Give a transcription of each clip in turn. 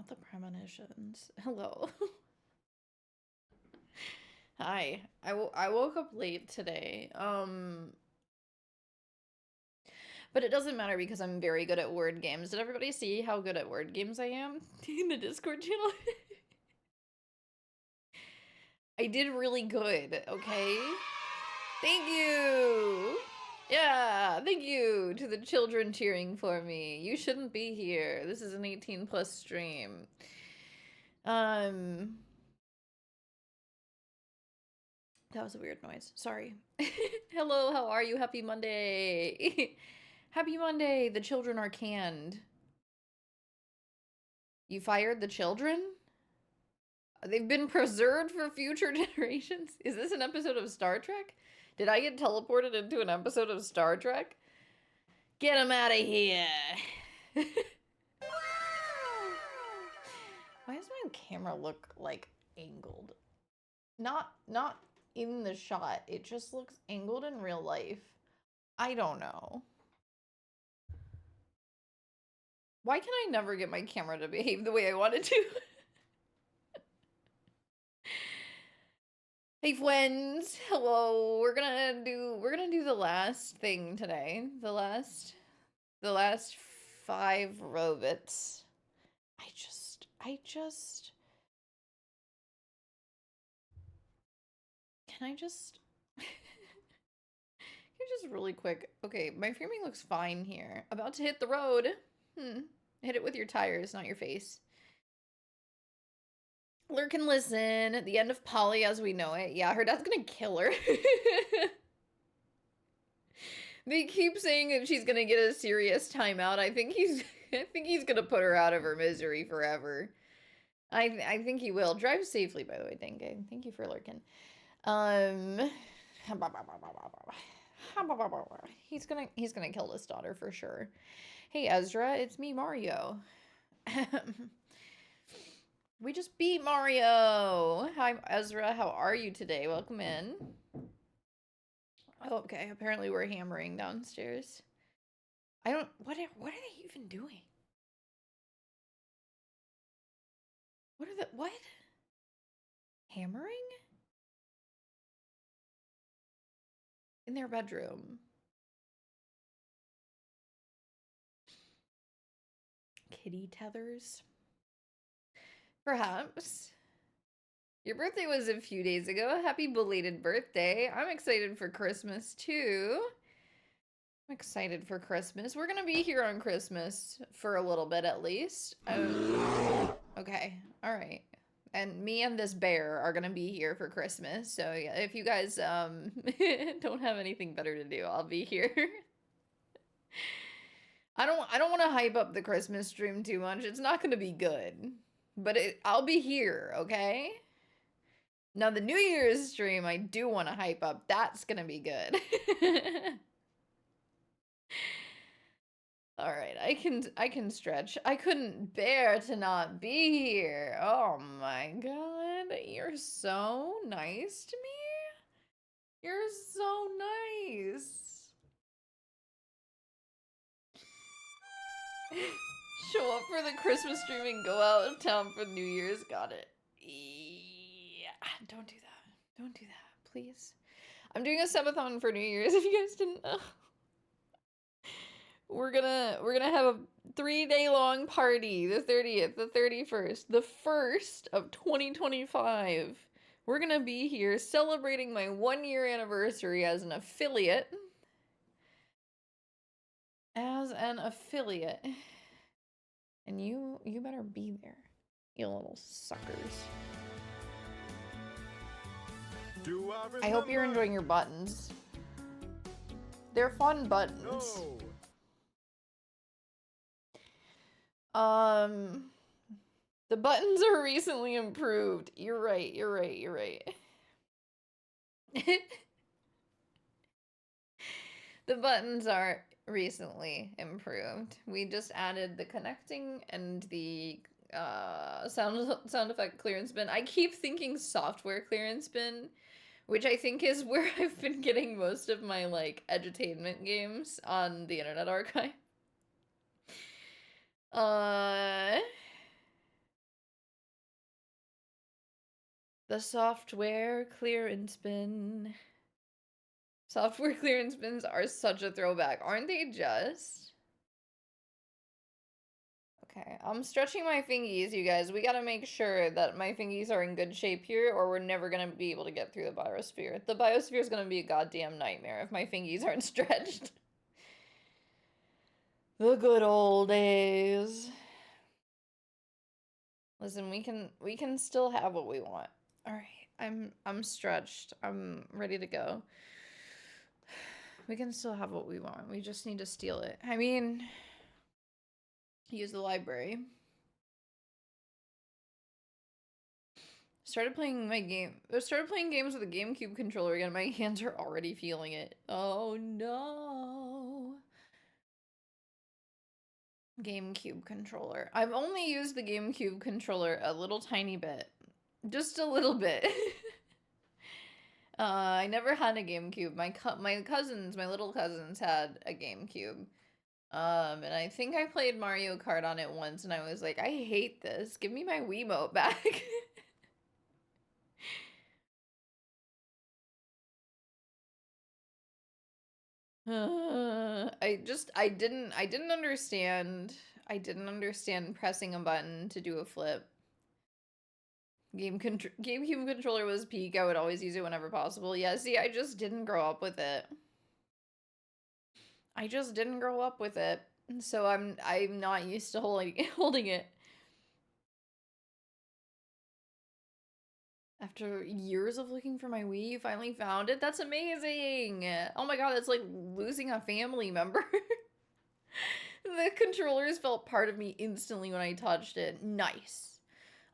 the premonitions. Hello. Hi. I woke up late today. But it doesn't matter because I'm very good at word games. Did everybody see how good at word games I am in the Discord channel? I did really good, okay? Thank you! Yeah, thank you to the children cheering for me. You shouldn't be here. This is an 18 plus stream. That was a weird noise. Sorry. Hello, how are you? Happy Monday. Happy Monday. The children are canned. You fired the children? They've been preserved for future generations? Is this an episode of Star Trek? Did I get teleported into an episode of Star Trek? Get them out of here. Why does my camera look like angled? Not in the shot. It just looks angled in real life. I don't know. Why can I never get my camera to behave the way I want it to? Hey friends, hello. We're gonna do the last thing today. The last 5 robots. I just can I just really quick. Okay, my framing looks fine here. About to hit the road. Hit it with your tires, not your face. Lurk and listen. At the end of Polly as we know it. Yeah, her dad's gonna kill her. They keep saying that she's gonna get a serious timeout. I think he's gonna put her out of her misery forever. I think he will. Drive safely, by the way, Dengue. Thank you for lurking. He's gonna kill his daughter for sure. Hey Ezra, it's me, Mario. We just beat Mario! Hi, Ezra. How are you today? Welcome in. Oh, okay. Apparently we're hammering downstairs. I don't... What are they even doing? What are the... What? Hammering? In their bedroom. Kitty tethers? Perhaps. Your birthday was a few days ago. Happy belated birthday. I'm excited for Christmas too. I'm excited for Christmas. We're gonna be here on Christmas for a little bit at least. Okay, all right. And me and this bear are gonna be here for Christmas. So yeah, if you guys don't have anything better to do, I'll be here. I don't want to hype up the Christmas stream too much. It's not gonna be good. But I'll be here, okay? Now the New Year's stream I do want to hype up. That's gonna be good. All right, I can stretch. I couldn't bear to not be here. Oh my god, you're so nice to me. You're so nice. Show up for the Christmas stream and go out of town for New Year's. Got it. Yeah, don't do that. Don't do that, please. I'm doing a subathon for New Year's. If you guys didn't know. We're gonna have a 3-day long party, the 30th, the 31st, the 1st of 2025. We're gonna be here celebrating my 1-year anniversary as an affiliate. As an affiliate. And you better be there, you little suckers. I hope you're enjoying your buttons. They're fun buttons. No. The buttons are recently improved. You're right. The buttons are recently improved. We just added the connecting and the sound effect clearance bin. I keep thinking software clearance bin, which I think is where I've been getting most of my like edutainment games on the Internet Archive. The software clearance bin. Software clearance bins are such a throwback, aren't they just? Okay, I'm stretching my fingies, you guys. We gotta make sure that my fingies are in good shape here, or we're never gonna be able to get through the biosphere. The biosphere is gonna be a goddamn nightmare if my fingies aren't stretched. The good old days. Listen, we can still have what we want. All right, I'm stretched. I'm ready to go. We can still have what we want. We just need to steal it. I mean, use the library. Started playing games with a GameCube controller again. My hands are already feeling it. Oh no. GameCube controller. I've only used the GameCube controller a little tiny bit. Just a little bit. I never had a GameCube. My little cousins had a GameCube. And I think I played Mario Kart on it once and I was like, I hate this. Give me my Wiimote back. I didn't understand pressing a button to do a flip. GameCube controller was peak. I would always use it whenever possible. Yeah, see, I just didn't grow up with it. I just didn't grow up with it. So I'm not used to holding it. After years of looking for my Wii, you finally found it? That's amazing! Oh my god, that's like losing a family member. The controllers felt part of me instantly when I touched it. Nice.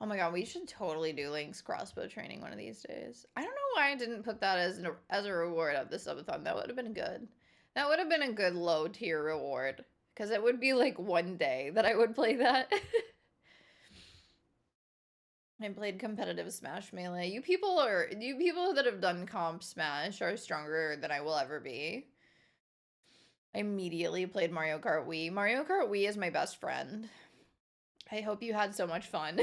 Oh my god, we should totally do Link's crossbow training one of these days. I don't know why I didn't put that as a reward of the subathon. That would have been good. That would have been a good low tier reward. Because it would be like one day that I would play that. I played competitive Smash Melee. You people that have done comp Smash are stronger than I will ever be. I immediately played Mario Kart Wii. Mario Kart Wii is my best friend. I hope you had so much fun.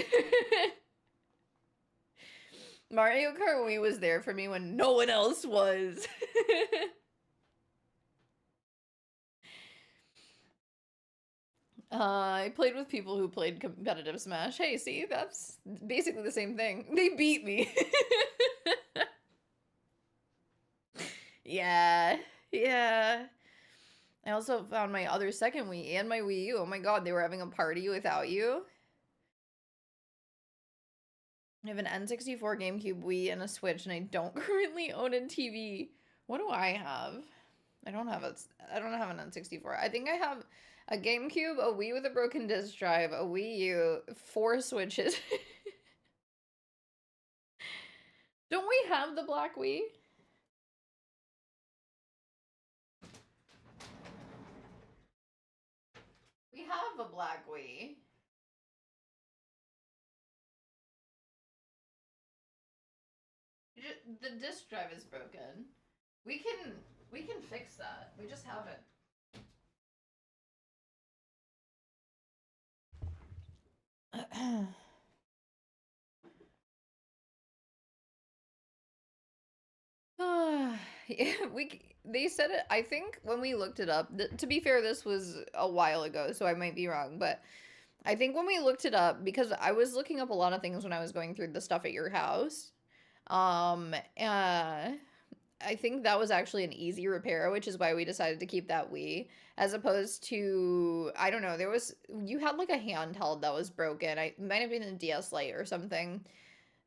Mario Kart Wii was there for me when no one else was. I played with people who played competitive Smash. Hey, see, that's basically the same thing. They beat me. Yeah, yeah. I also found my other second Wii and my Wii U. Oh my god, they were having a party without you. I have an N64, GameCube, Wii, and a Switch, and I don't currently own a TV. What do I have? I don't have an N64. I think I have a GameCube, a Wii with a broken disc drive, a Wii U, 4 Switches. Don't we have the black Wii? We have a black Wii. The disc drive is broken. We can fix that. We just haven't. Yeah, they said it. I think when we looked it up, to be fair, this was a while ago, so I might be wrong, but I think when we looked it up, because I was looking up a lot of things when I was going through the stuff at your house, I think that was actually an easy repair, which is why we decided to keep that Wii, as opposed to, I don't know, you had like a handheld that was broken. It might have been a DS Lite or something,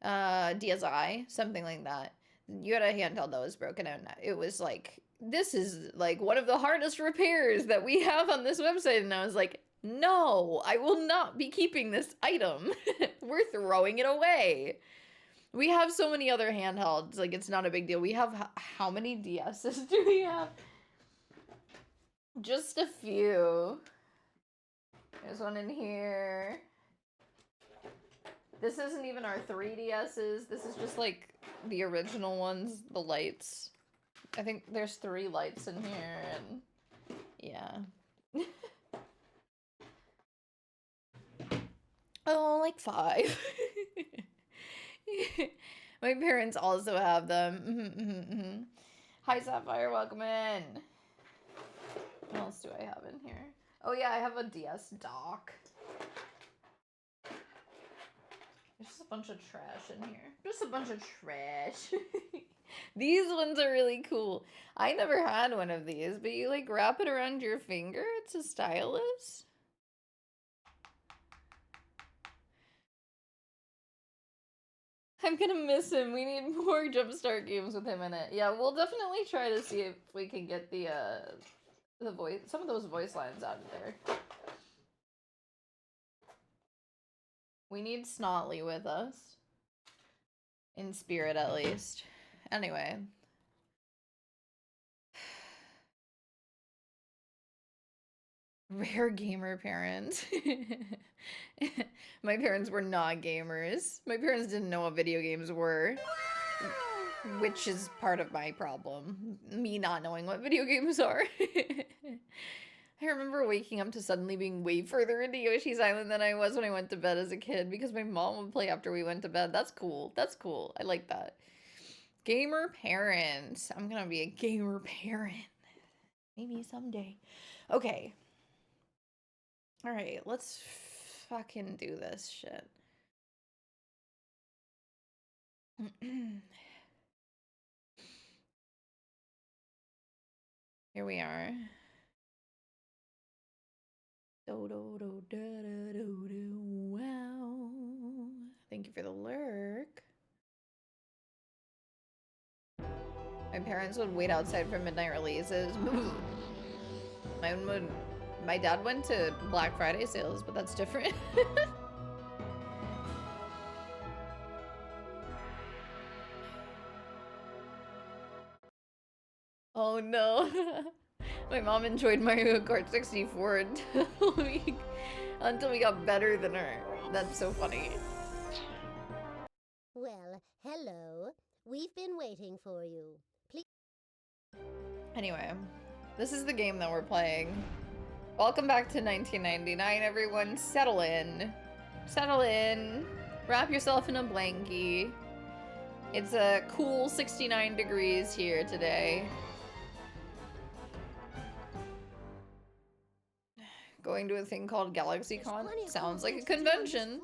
DSi, something like that. You had a handheld that was broken, and it was like, this is like one of the hardest repairs that we have on this website, and I was like, no, I will not be keeping this item. We're throwing it away. We have so many other handhelds, like it's not a big deal. We have how many DSs do we have? Just a few. There's one in here. This isn't even our 3DSs. This is just like the original ones, the lights. I think there's 3 lights in here, and yeah. Oh, like 5. My parents also have them. Hi, Sapphire. Welcome in. What else do I have in here? Oh, yeah, I have a DS dock. There's just a bunch of trash in here. Just a bunch of trash. These ones are really cool. I never had one of these, but you like wrap it around your finger. It's a stylus. I'm gonna miss him. We need more jumpstart games with him in it. Yeah, we'll definitely try to see if we can get the voice, some of those voice lines out of there. We need Snotley with us. In spirit, at least. Anyway. Rare gamer parents. My parents were not gamers. My parents didn't know what video games were. Which is part of my problem. Me not knowing what video games are. I remember waking up to suddenly being way further into Yoshi's Island than I was when I went to bed as a kid because my mom would play after we went to bed. That's cool. That's cool. I like that. Gamer parent. I'm gonna be a gamer parent. Maybe someday. Okay. Alright, let's fucking do this shit. Here we are. Wow. Thank you for the lurk. My parents would wait outside for midnight releases. My dad went to Black Friday sales, but that's different. Oh no. My mom enjoyed Mario Kart 64 until we got better than her. That's so funny. Well, hello. We've been waiting for you. Please. Anyway, this is the game that we're playing. Welcome back to 1999, everyone. Settle in. Settle in. Wrap yourself in a blankie. It's a cool 69 degrees here today. Going to a thing called GalaxyCon sounds like a convention.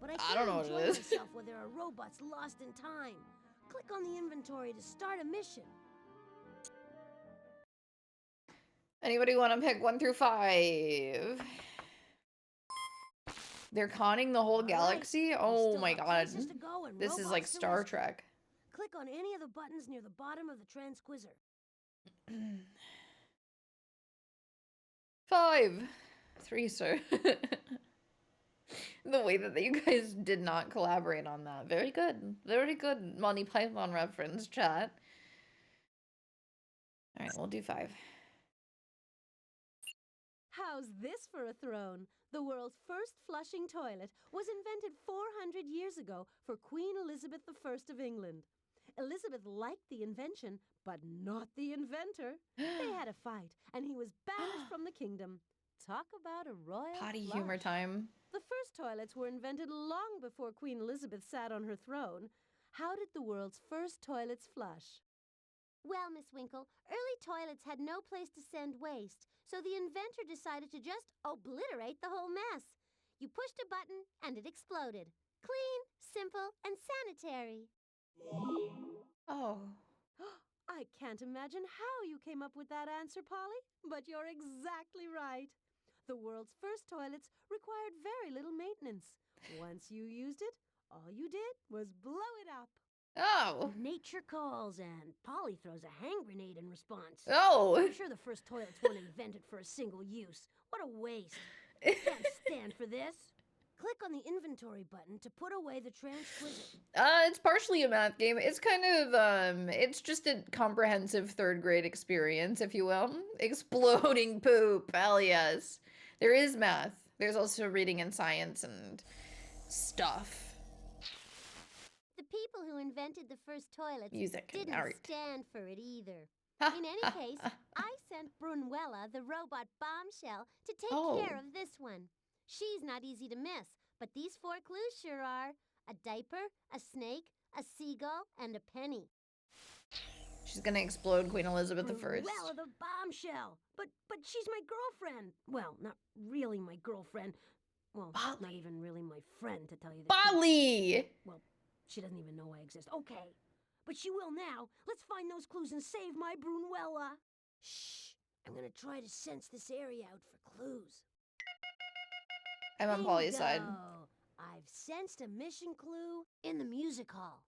I don't know what it is. Where there are robots lost in time. Click on the inventory to start a mission. Anybody want to pick 1 through 5? They're conning the whole galaxy? Oh my god. This is like Star Trek. Click on any of the buttons near the bottom of the transquisor. 5. 3, sir. The way that you guys did not collaborate on that. Very good. Very good Monty Python reference, chat. Alright, we'll do 5. How's this for a throne? The world's first flushing toilet was invented 400 years ago for Queen Elizabeth I of England. Elizabeth liked the invention, but not the inventor. They had a fight, and he was banished from the kingdom. Talk about a royal Potty flush. humor time. The first toilets were invented long before Queen Elizabeth sat on her throne. How did the world's first toilets flush? Well, Miss Winkle, early toilets had no place to send waste, so the inventor decided to just obliterate the whole mess. You pushed a button, and it exploded. Clean, simple, and sanitary. Oh. I can't imagine how you came up with that answer, Polly, but you're exactly right. The world's first toilets required very little maintenance. Once you used it, all you did was blow it up. Oh. Nature calls, and Polly throws a hand grenade in response. Oh. I'm sure the first toilets weren't invented for a single use. What a waste. Can't stand for this. Click on the inventory button to put away the transquisite. It's partially a math game. It's kind of, it's just a comprehensive 3rd grade experience, if you will. Exploding poop. Hell yes. There is math. There's also reading and science and stuff. The people who invented the first toilets Music and didn't art. stand for it either. In any case, I sent Brunuella, the robot bombshell, to take care of this one. She's not easy to miss, but these 4 clues sure are. A diaper, a snake, a seagull, and a penny. She's gonna explode Queen Elizabeth I. Bruella the bombshell. But she's my girlfriend. Well, not really my girlfriend. Well, not Bali. even really my friend, to tell you the truth. Bali! Well, she doesn't even know I exist. Okay. But she will now. Let's find those clues and save my Brunuella. Shh. I'm gonna try to sense this area out for clues. I'm on Polly's side. Bingo. I've sensed a mission clue in the music hall.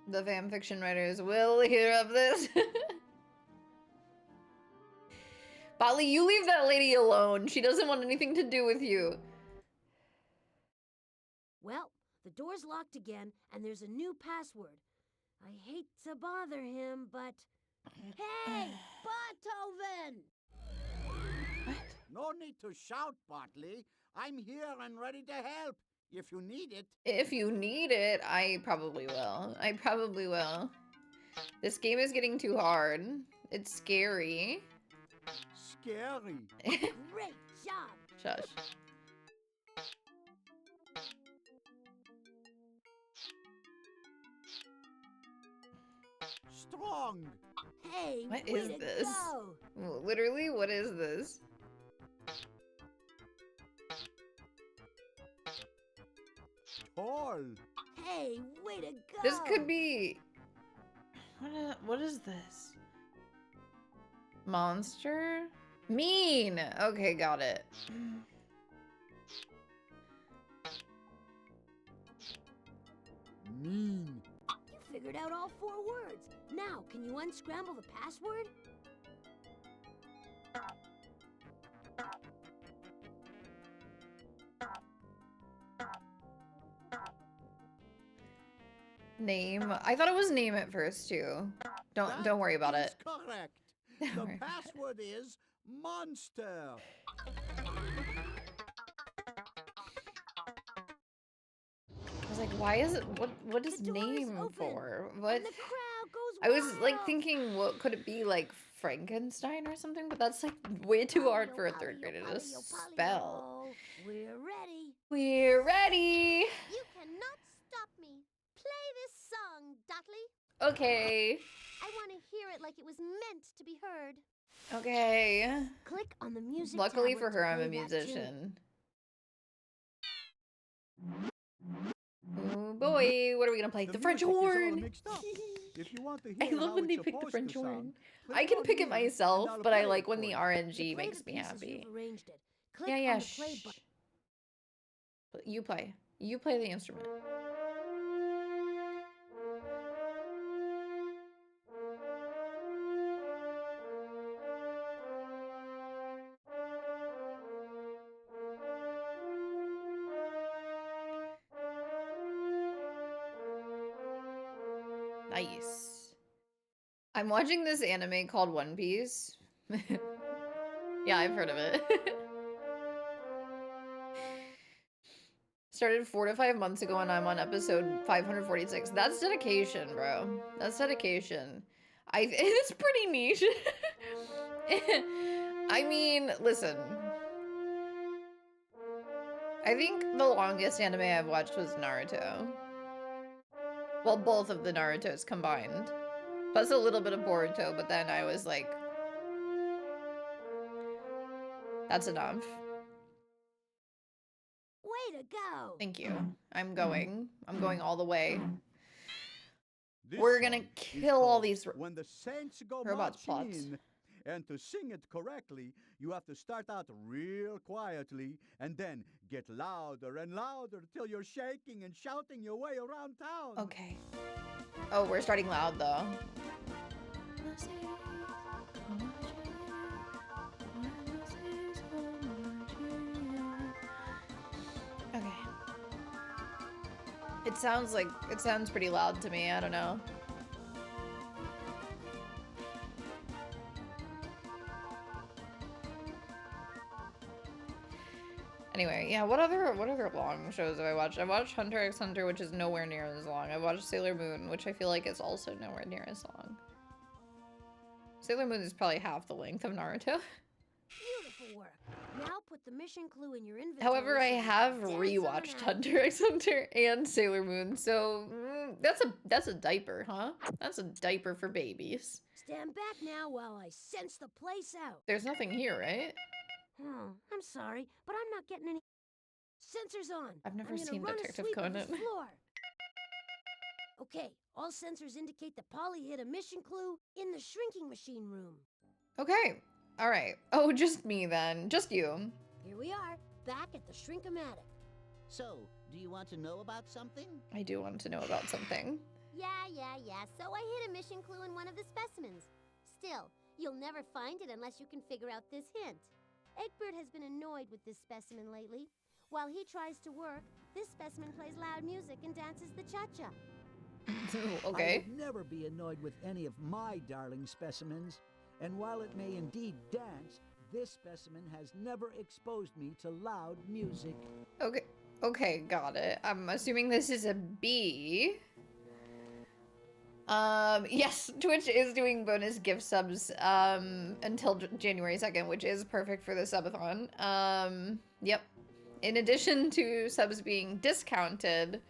The fanfiction writers will hear of this. Bali, you leave that lady alone. She doesn't want anything to do with you. Well, the door's locked again, and there's a new password. I hate to bother him, but... Hey! Beethoven! What? No need to shout, Bartley. I'm here and ready to help, if you need it. If you need it, I probably will. I probably will. This game is getting too hard. It's scary. Scary. Great job! Shush. Strong. Hey, What way is to this? go! Literally, what is this? Tall. Hey, way to go! This could be... What is this? Monster? Mean! Okay, got it. Mean. You figured out all 4 words. Now, can you unscramble the password? Name? I thought it was name at first, too. Don't worry about That it. is correct. Don't The worry about it. password is monster. I was like, why is it... What is The door is name open, for? What? And the crowd goes I was like wild. thinking, what could it be, like Frankenstein or something? But that's like way too hard for a third grader to spell. Polly-o. We're ready. We're ready. You cannot stop me. Play this song, Dudley. Okay. I want to hear it like it was meant to be heard. Okay. Click on the music Luckily tablet for to her, I'm play a that tune. musician. Oh boy, what are we gonna play? The French music is all horn. mixed up. If you want to I hear love how when they it's pick the supposed French to horn. sound, click I can on pick it here, and myself, I'll but I play like it when for the you. To RNG play makes the me pieces happy. you've arranged it. Click Yeah, on yeah. the play Shh. button. You play. You play the instrument. Nice. I'm watching this anime called One Piece. Yeah, I've heard of it. Started 4 to 5 months ago and I'm on episode 546. That's dedication, bro. That's dedication. It's pretty niche. I mean, listen. I think the longest anime I've watched was Naruto. Well, both of the Narutos combined. Plus a little bit of Boruto, but then I was like, that's enough. Way to go! Thank you. I'm going all the way. This We're gonna song is kill all called these When the Saints Go robots Marching plots. In. And to sing it correctly, you have to start out real quietly and then get louder and louder till you're shaking and shouting your way around town. Okay. Oh, we're starting loud though. Okay. It sounds pretty loud to me. I don't know. Anyway, yeah, what other long shows have I watched? I watched Hunter x Hunter, which is nowhere near as long. I watched Sailor Moon, which I feel like is also nowhere near as long. Sailor Moon is probably half the length of Naruto. Beautiful That'll work. Now put the mission clue in your inventory. However, I so you can have dance on rewatched out. Hunter x Hunter and Sailor Moon, so that's a diaper, huh? That's a diaper for babies. Stand back now while I sense the place out. There's nothing here, right? I'm sorry, but I'm not getting any sensors on. I've never I'm gonna seen run Detective a sweep of this Conan. floor. Okay, all sensors indicate that Polly hid a mission clue in the shrinking machine room. Okay, all right. Oh, just me then, just you. Here we are, back at the Shrink-O-Matic. So, do you want to know about something? I do want to know about something. Yeah. So I hid a mission clue in one of the specimens. Still, you'll never find it unless you can figure out this hint. Egbert has been annoyed with this specimen lately. While he tries to work, this specimen plays loud music and dances the cha-cha. I Okay. would never be annoyed with any of my darling specimens. And while it may indeed dance, this specimen has never exposed me to loud music. Okay, got it. I'm assuming this is a B. Yes, Twitch is doing bonus gift subs, until January 2nd, which is perfect for the subathon. Yep. In addition to subs being discounted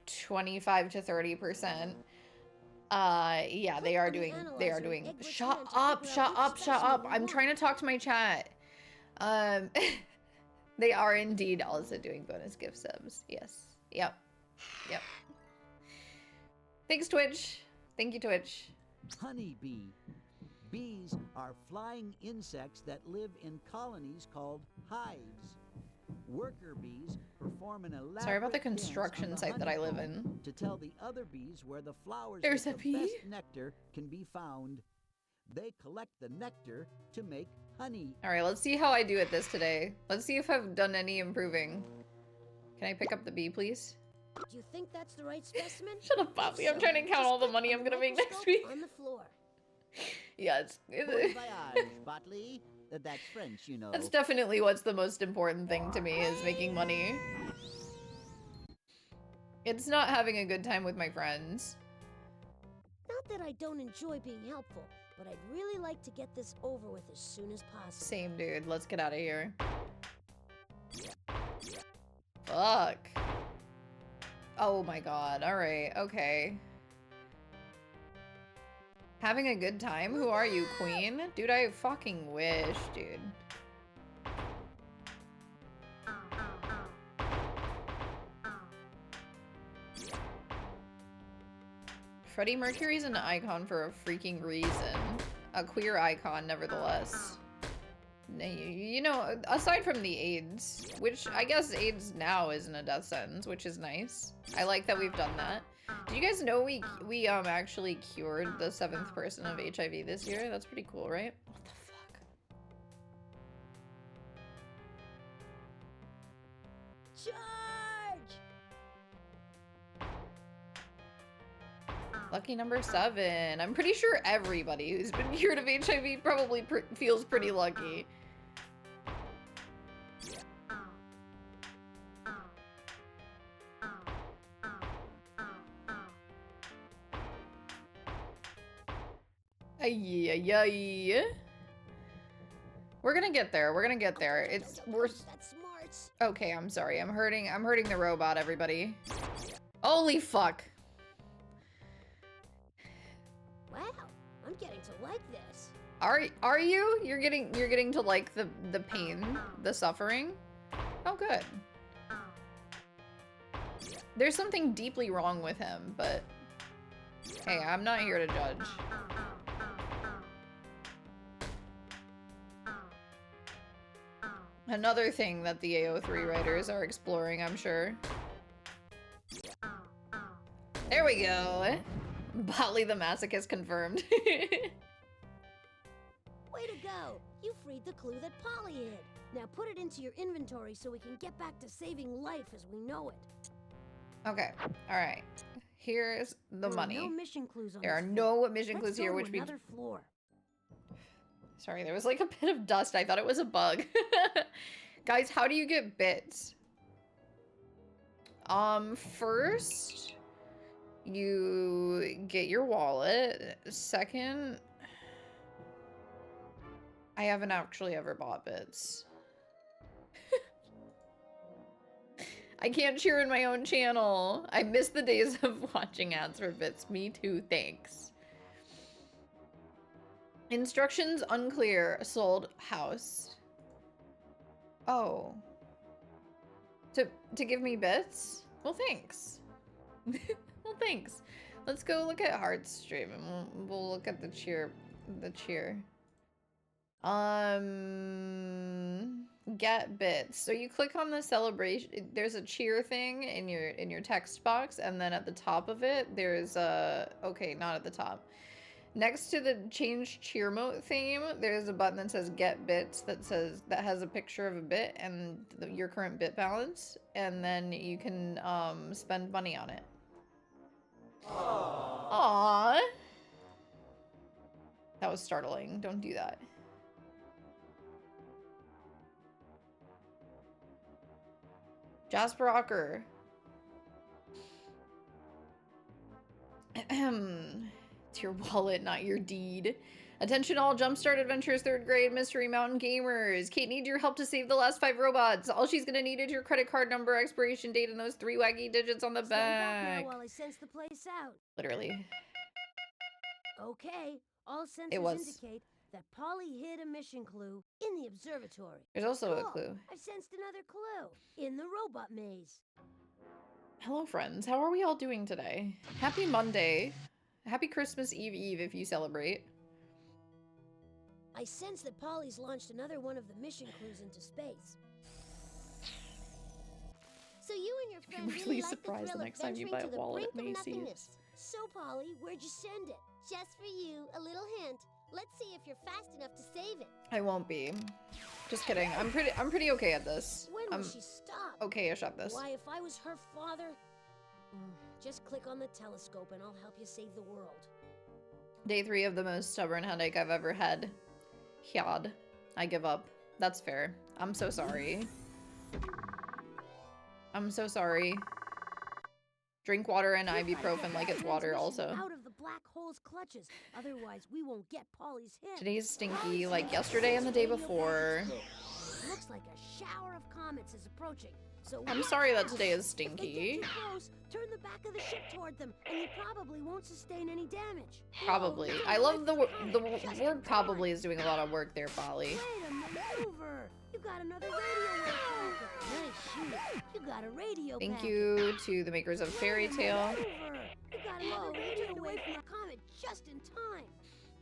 25 to 30%, yeah, they are doing, shut up. I'm trying to talk to my chat. They are indeed also doing bonus gift subs. Yes. Yep. Thanks, Twitch. Thank you, Twitch. Honeybee. Bees are flying insects that live in colonies called hives. Worker bees perform an elaborate Sorry about the dance on construction the site that I live honeycomb in. to tell the other bees where the flowers There's with a the bee? best nectar can be found. They collect the nectar to make honey. All right, let's see how I do at this today. Let's see if I've done any improving. Can I pick up the bee, please? Do you think that's the right specimen? Shut up, Poppy. I'm trying to count all the money I'm gonna make next week. On the floor. Yeah, Bon voyage, Botley. That's French, you know. that's definitely what's the most important thing to me, is making money. It's not having a good time with my friends. Not that I don't enjoy being helpful, but I'd really like to get this over with as soon as possible. Same, dude. Let's get out of here. Fuck. Oh my god. Alright, okay. Having a good time? Who are you, queen? Dude, I fucking wish, dude. Freddie Mercury's an icon for a freaking reason. A queer icon, nevertheless. You know, aside from the AIDS, which I guess AIDS now isn't a death sentence, which is nice. I like that we've done that. Did you guys know we actually cured the 7th person of HIV this year? That's pretty cool, right? What the fuck? Charge! Lucky number 7. I'm pretty sure everybody who's been cured of HIV probably feels pretty lucky. Ay. We're gonna get there. We're gonna get there. We're That's smarts. okay. I'm sorry. I'm hurting the robot. Everybody. Holy fuck. Wow, I'm getting to like this. Are you? You're getting to like the pain, the suffering? Oh, good. There's something deeply wrong with him, but hey, I'm not here to judge. Another thing that the AO3 writers are exploring, I'm sure. There we go. Botley the masochist confirmed. Way to go! You freed the clue that Polly hid. Now put it into your inventory so we can get back to saving life as we know it. Okay, alright. Here's the money. There are no mission clues on There are this no floor. mission Let's clues go here, to which means... another floor. Sorry, there was like a bit of dust. I thought it was a bug. Guys, how do you get bits? First, you get your wallet. Second, I haven't actually ever bought bits. I can't cheer in my own channel. I miss the days of watching ads for bits. Me too, thanks. Instructions unclear. Sold house. Oh. To give me bits? Well, thanks. Well, thanks. Let's go look at Heartstream and we'll look at the cheer. Get bits. So you click on the celebration. There's a cheer thing in your text box, and then at the top of it, there's a okay, not at the top. Next to the change cheer mode theme, there's a button that says get bits that has a picture of a bit and your current bit balance, and then you can spend money on it. Aww. That was startling. Don't do that. Jasper Rocker. It's your wallet, not your deed. Attention all Jumpstart Adventures 3rd grade Mystery Mountain gamers. Kate needs your help to save the last 5 robots. All she's gonna need is your credit card number, expiration date, and those 3 wacky digits on the Stand back back. now while I sense the place out. Literally. Okay, all It sensors was. indicate that Polly hid a mission clue in the observatory. There's also a Cool. clue. I've sensed another clue in the robot maze. Hello friends, how are we all doing today? Happy Monday. Happy Christmas Eve if you celebrate. I sense that Polly's launched another one of the mission clues into space. So you and your friend really really like the surprised the thrill of next time you venturing buy a to the wallet at brink of Macy's. nothingness. So Polly, where'd you send it? Just for you, a little hint. Let's see if you're fast enough to save it. I won't be. Just kidding. I'm pretty okay at this. When I'm will she stop? okay-ish at this. Why, if I was her father... Just click on the telescope and I'll help you save the world. Day 3 of the most stubborn headache I've ever had. Hyad. I give up. That's fair. I'm so sorry. I'm so sorry. Drink water and ibuprofen like it's water also. Out of the black hole's clutches. Otherwise, we won't get Polly's hint. Today's stinky like yesterday and the day before. Looks like a shower of comets is approaching. So I'm watch sorry that out. today is If they stinky. get too close, turn the back of the ship toward them, and you probably won't sustain any damage. Probably. Whoa, I love the comet just in word probably time. is doing a lot of work there, Polly. Wait a maneuver. You got another radio wave packet. Nice shoot. You got a radio Thank packet. you to the makers of Fairy Tale. You got another radio away from the comet just in time.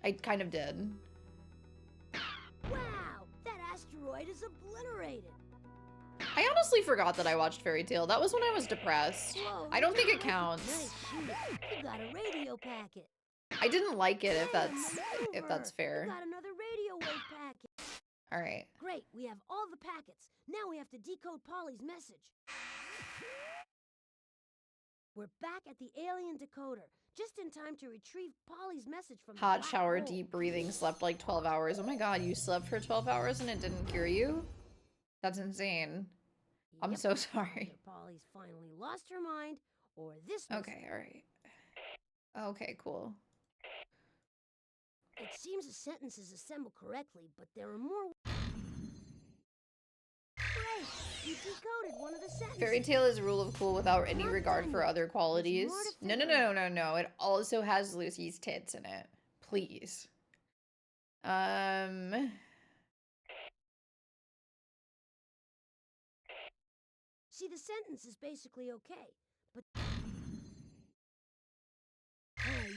I kind of did. Wow, that asteroid is obliterated. I honestly forgot that I watched Fairy Tale. That was when I was depressed. Whoa, I don't think it nice counts. shoot. You got a radio packet. I didn't like it if Wait a that's maneuver. fair. You got another radio wave packet. All right. Great, we have all the packets. Now we have to decode Polly's message. We're back at the alien decoder, just in time to retrieve Polly's message from the Hot black shower, hole. deep breathing, slept like 12 hours. Oh my god, you slept for 12 hours and it didn't cure you? That's insane. I'm Yep. so sorry. Either Polly's finally lost her mind, or this. Okay, all right. Okay, cool. It seems the sentence is assembled correctly, but there are more. Great! You decoded one of the sentences. Fairy Tale is rule of cool without any Not regard done for yet. other qualities. more to No, no, figure no, out. no, no. It also has Lucy's tits in it. Please. See, the sentence is basically okay, but.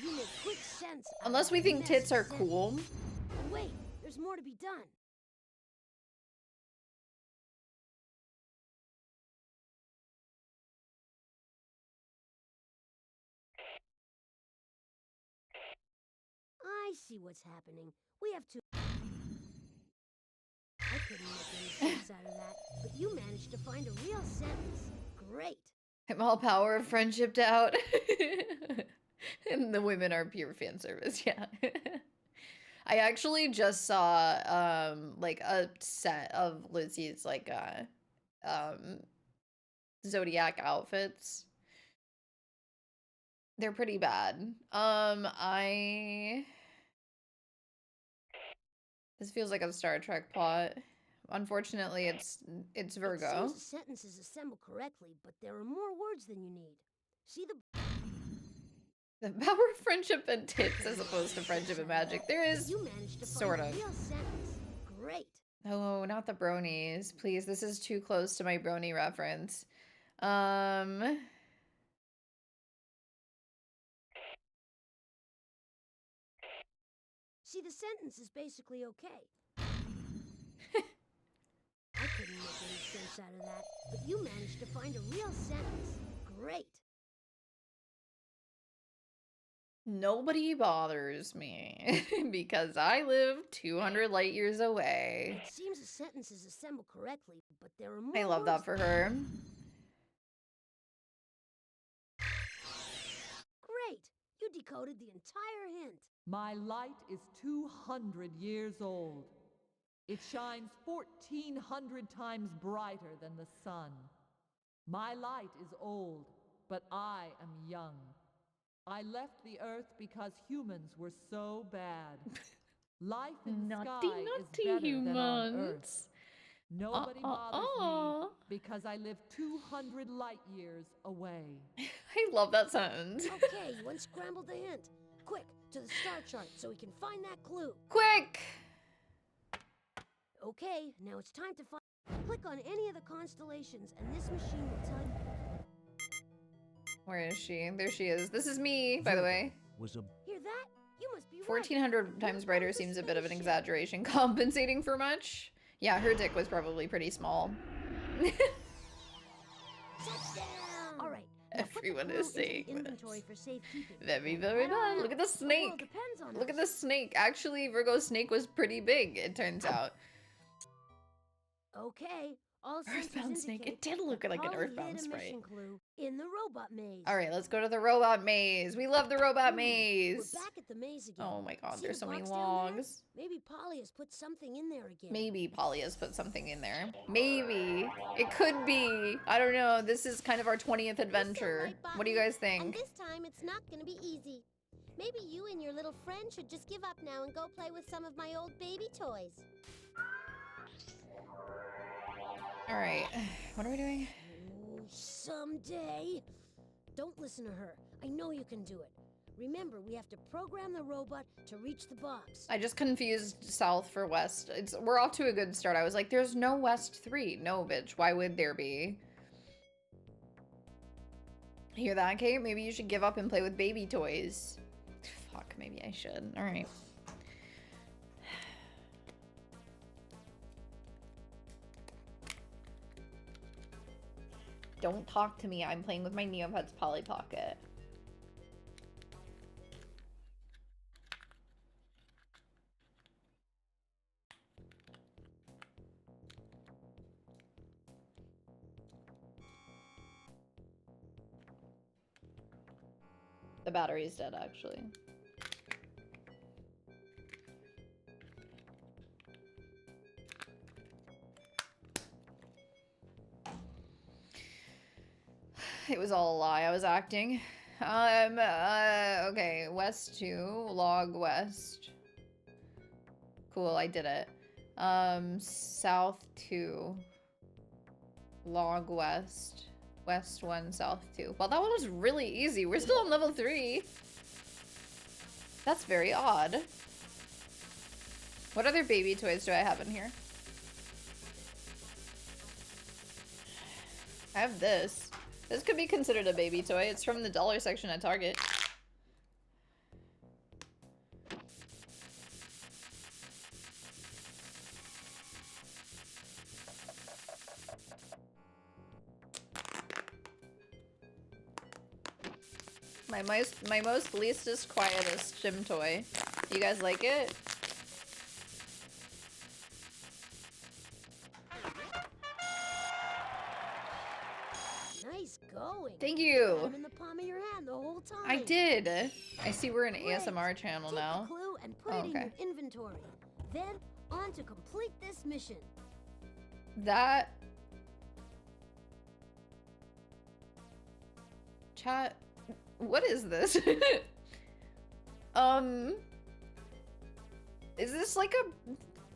You make quick sense. out Unless of we a think messy tits are sentence. cool. And wait, there's more to be done. I see what's happening. We have to. I couldn't make any sense out of that, but you managed to find a real sentence. Great. I'm all power of friendship out. And the women are pure fan service, yeah. I actually just saw like a set of Lucy's like zodiac outfits. They're pretty bad. This feels like a Star Trek plot. Unfortunately, it's It Virgo. seems the sentences assemble correctly, but there are more words than you need. See the The power of friendship and tits as opposed to friendship and magic. There is You managed to sort find of. a real sentence. Great. Oh, not the bronies. Please, this is too close to my brony reference. Um, See, the sentence is basically okay. I couldn't make any sense out of that, but you managed to find a real sentence. Great. nobody bothers me because I live 200 light years away. It seems the sentences assemble correctly, but there are more I love words that for her. Great. You decoded the entire hint. My light is 200 years old. It shines 1,400 times brighter than the sun. My light is old, but I am young. I left the earth because humans were so bad. Life in the Naughty, sky is naughty better than on earth. humans. Nobody bothers me because I live 200 light years away. I love that sentence. Okay, you unscrambled the hint. Quick, to the star chart so we can find that clue. Quick! Okay, now it's time to find. Click on any of the constellations, and this machine will tell you. Where is she? There she is. This is me, by the way. Was a Hear that? You must be right. 1,400 times brighter seems a bit of an exaggeration, compensating for much. Yeah, her dick was probably pretty small. Touchdown! All right. now put the Everyone clue is into the saying inventory this. for safekeeping. Very, very Head on bad. out. Look at the The world snake. depends on Look at us. the snake. Actually, Virgo's snake was pretty big, it turns out. Okay. All Earthbound sensors snake. indicate It did look that like an Polly earthbound hid a sprite. mission clue in the robot maze. All right, let's go to the robot maze. We love the robot maze. We're back at the maze again. Oh my god, See there's the so many box down there? logs. Maybe Polly has put something in there again. Maybe Polly has put something in there. Maybe. It could be. I don't know. This is kind of our 20th adventure. What do you guys And think? this time it's not gonna be easy. Maybe you and your little friend should just give up now and go play with some of my old baby toys. All right. What are we doing? Oh, someday. Don't listen to her. I know you can do it. Remember, we have to program the robot to reach the box. I just confused south for west. We're off to a good start. I was like, there's no west 3. No, bitch. Why would there be? Hear that, Kate? Maybe you should give up and play with baby toys. Fuck, maybe I should. All right. Don't talk to me. I'm playing with my Neopets Polly Pocket. The battery's dead, actually. It was all a lie. I was acting. Okay. West 2. Log west. Cool, I did it. South 2. Log west. West 1, south 2. Well, that one was really easy. We're still on level 3. That's very odd. What other baby toys do I have in here? I have this. This could be considered a baby toy. It's from the dollar section at Target. My most leastest quietest gym toy. You guys like it? Nice going. Thank Had you. 'em in the palm of your hand the whole time. I did. I see we're an Great. ASMR channel Take now. the clue and put Oh, it in okay. your inventory. Then on to complete this mission. That chat. What is this? Is this like a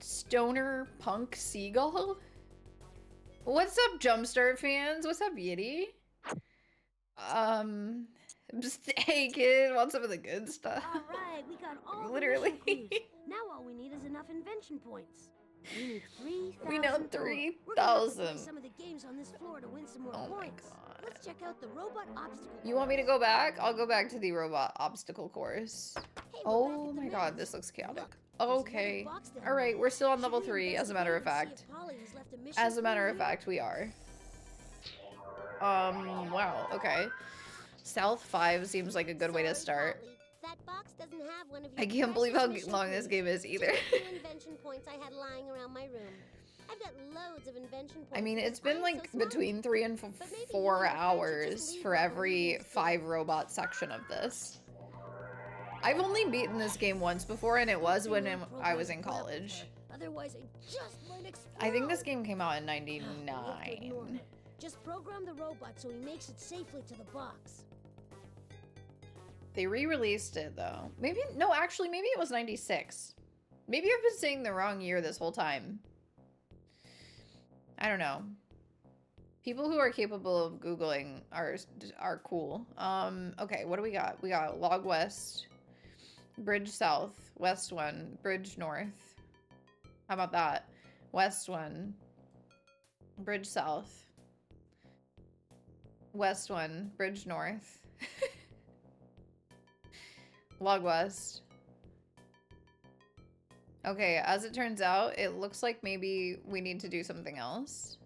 Stoner Punk Seagull? What's up, Jumpstart fans? What's up, Yitty? Hey kid, want some of the good stuff? All right, we got all Literally. the mission clues. Now all we need is enough invention points. We need 3,000. We know total. We're gonna have to play 3,000. some of the games on this floor to win some more Oh my points. God. Let's check out the robot obstacle. You want me to go back? I'll go back to the robot obstacle course. Hey, we're Oh back at the my god, maze. this looks chaotic. Look, there's another Okay. box down Alright, there. we're still on Should level we 3, as a matter of investigate and fact. see if Polly has left a mission As a matter clue of here? fact, we are. Wow, okay. South 5 seems like a good way to Sorry, start. Polly, that box doesn't have one of your I can't believe how precious mission long this clues. game is either. Just a few invention points I had lying around my room. I've got loads of invention points. I mean, because it's been I'm like so smart. between 3 and But maybe you 4 and your friends should just hours leave for that one every next to 5 it. robot section of this. I've only beaten this game once before, and it was when I was in college. Otherwise, I just might explode. I think this game came out in We'll have to ignore 99. her. Just program the robot so he makes it safely to the box. They re-released it though. Maybe, no, actually, maybe it was 96. Maybe I've been saying the wrong year this whole time. I don't know. People who are capable of Googling are cool. Okay, what do we got? We got Log West, Bridge South, West 1, Bridge North. How about that? West 1, Bridge South, West 1, Bridge North. Log West. Okay, as it turns out, it looks like maybe we need to do something else.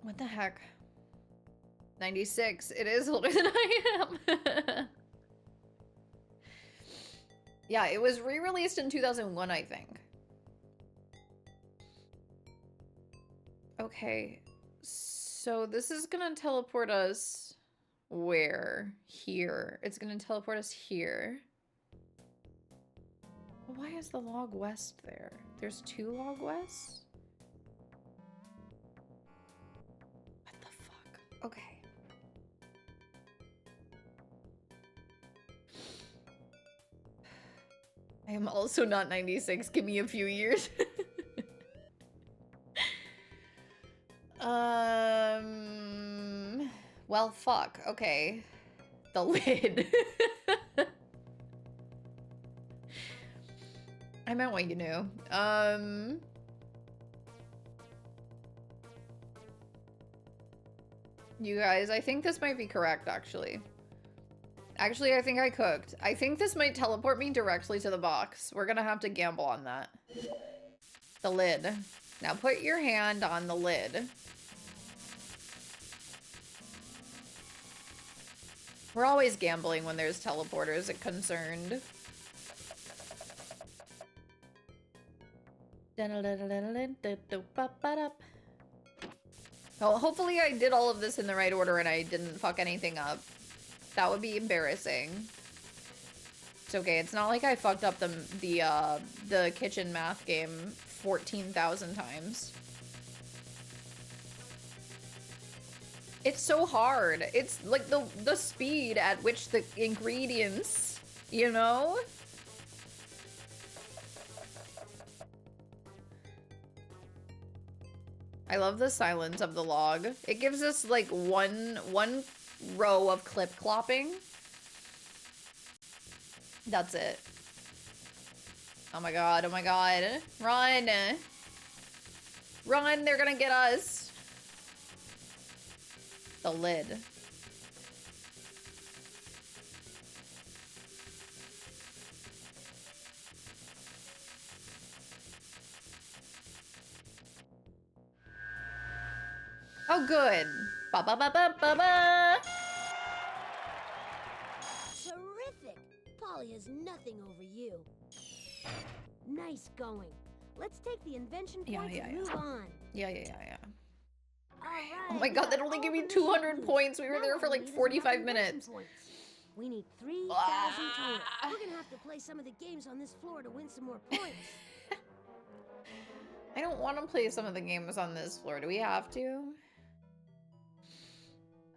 What the heck? 96. It is older than I am. Yeah, it was re-released in 2001, I think. Okay, so this is gonna teleport us where? Here. It's gonna teleport us here. Why is the Log West there? There's 2 Log Wests? What the fuck? Okay. I am also not 96. Give me a few years. Well, fuck. Okay. The lid. I meant what you knew. You guys, I think this might be correct, actually. Actually, I think I cooked. I think this might teleport me directly to the box. We're gonna have to gamble on that. The lid. Now put your hand on the lid. We're always gambling when there's teleporters concerned. Well, hopefully I did all of this in the right order and I didn't fuck anything up. That would be embarrassing. It's okay. It's not like I fucked up the kitchen math game 14,000 times. It's so hard. It's like the speed at which the ingredients, you know? I love the silence of the log. It gives us like one row of clip clopping. That's it. Oh my god, oh my god. Run! Run, they're gonna get us. The lid. Oh, good. Ba ba ba ba ba ba. Terrific! Polly has nothing over you. Nice going. Let's take the invention points Yeah. and move on. Yeah. All right, Oh my god, that only gave me 200 points. We were there for like 45 minutes. We need 3,000 total. We're gonna have to play some of the games on this floor to win some more points. I don't want to play some of the games on this floor. Do we have to?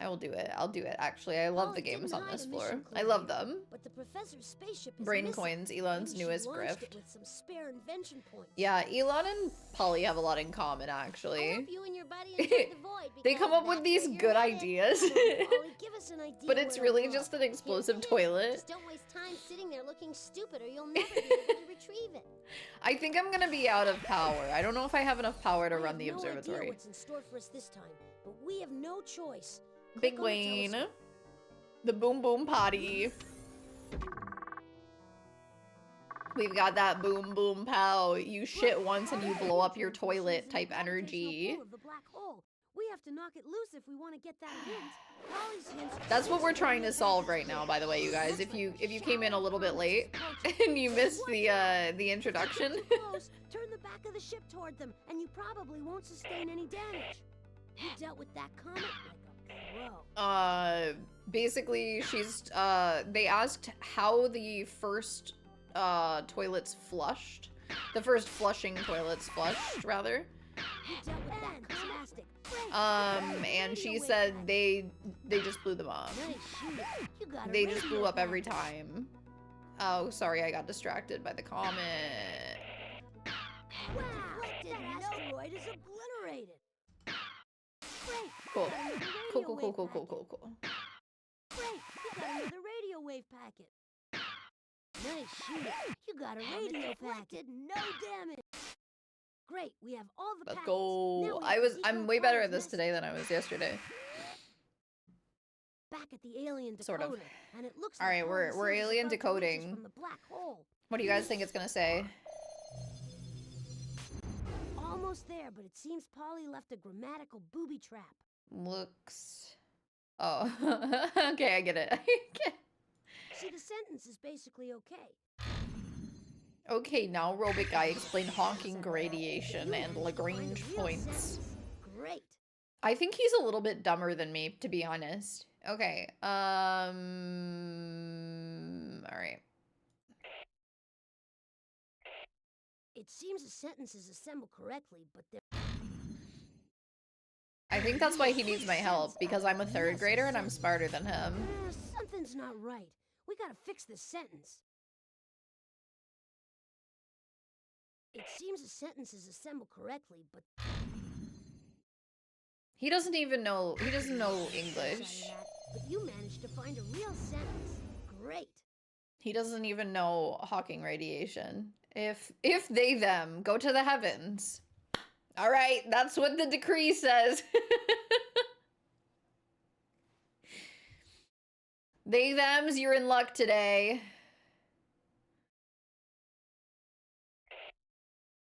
I will do it. I'll do it. Actually, I love the Polly games didn't on hide this a floor. mission I clue love here, them. But the professor's spaceship is Brain missing. coins, Elon's Maybe newest she launched grift. it with some spare invention points. Yeah, Elon and Polly have a lot in common, I actually. hope you and your buddy enjoyed the void. They come because up with that's these where you're good headed. ideas. Come on, Polly, give us an idea But it's where to really go. just an Here's explosive the hint. toilet. Just don't waste time sitting there looking stupid, or you'll never be able to retrieve it. I think I'm gonna be out of power. I don't know if I have enough power to I run have the no observatory. idea what's in store for us this time, but we have no choice. Big Click on the Wayne. telescope. The boom boom potty. We've got that boom boom pow. You shit once and you blow up your toilet type energy. Of the black hole. We have to knock it loose if we want to get that hint. Polly's hints That's what we're trying to solve right now, by the way, you guys. If you came in a little bit late and you missed the introduction. Get too close, turn the back of the ship toward them, and you probably won't sustain any damage. You dealt with that comet like a pro. Basically she's they asked how the first toilets flushed. The first flushing toilets flushed, rather. You dealt with that fantastic. And she said they just blew them up. Nice shooting. You got a They just blew radio up every back. time. Oh, sorry, I got distracted by the comet. Wow, that asteroid is obliterated. Great. Cool. you got another Cool, radio cool, cool, wave cool, cool, packet. cool, cool. Great, you got another radio wave packet. Nice shooting. You got a radio packet. No damage. Great, we have all the Let's packets. Now go. we have to I'm decode way better Polly's at this message. today than I was yesterday. Back at the alien decoder, Sort of. and it looks All like right, Polly we're sends us alien about the message decoding. from the black hole. What do you guys think it's gonna say? Almost there, but it seems Polly left a grammatical booby trap. Looks. Oh, okay, I get it. See, the sentence is basically okay. Okay, now Robot Guy explained honking You gradation and managed to find a Lagrange real points. sentence. Great. I think he's a little bit dumber than me, to be honest. Okay, alright. It seems the sentence is assembled correctly, but there. I think that's why he needs my help, because I'm a third grader and I'm smarter than him. Something's not right. We gotta fix this sentence. It seems the sentence is assembled correctly, but He doesn't even know, he doesn't know Sorry English. that, but you managed to find a real sentence. Great. He doesn't even know Hawking radiation. If they them go to the heavens. All right, that's what the decree says. They thems, you're in luck today.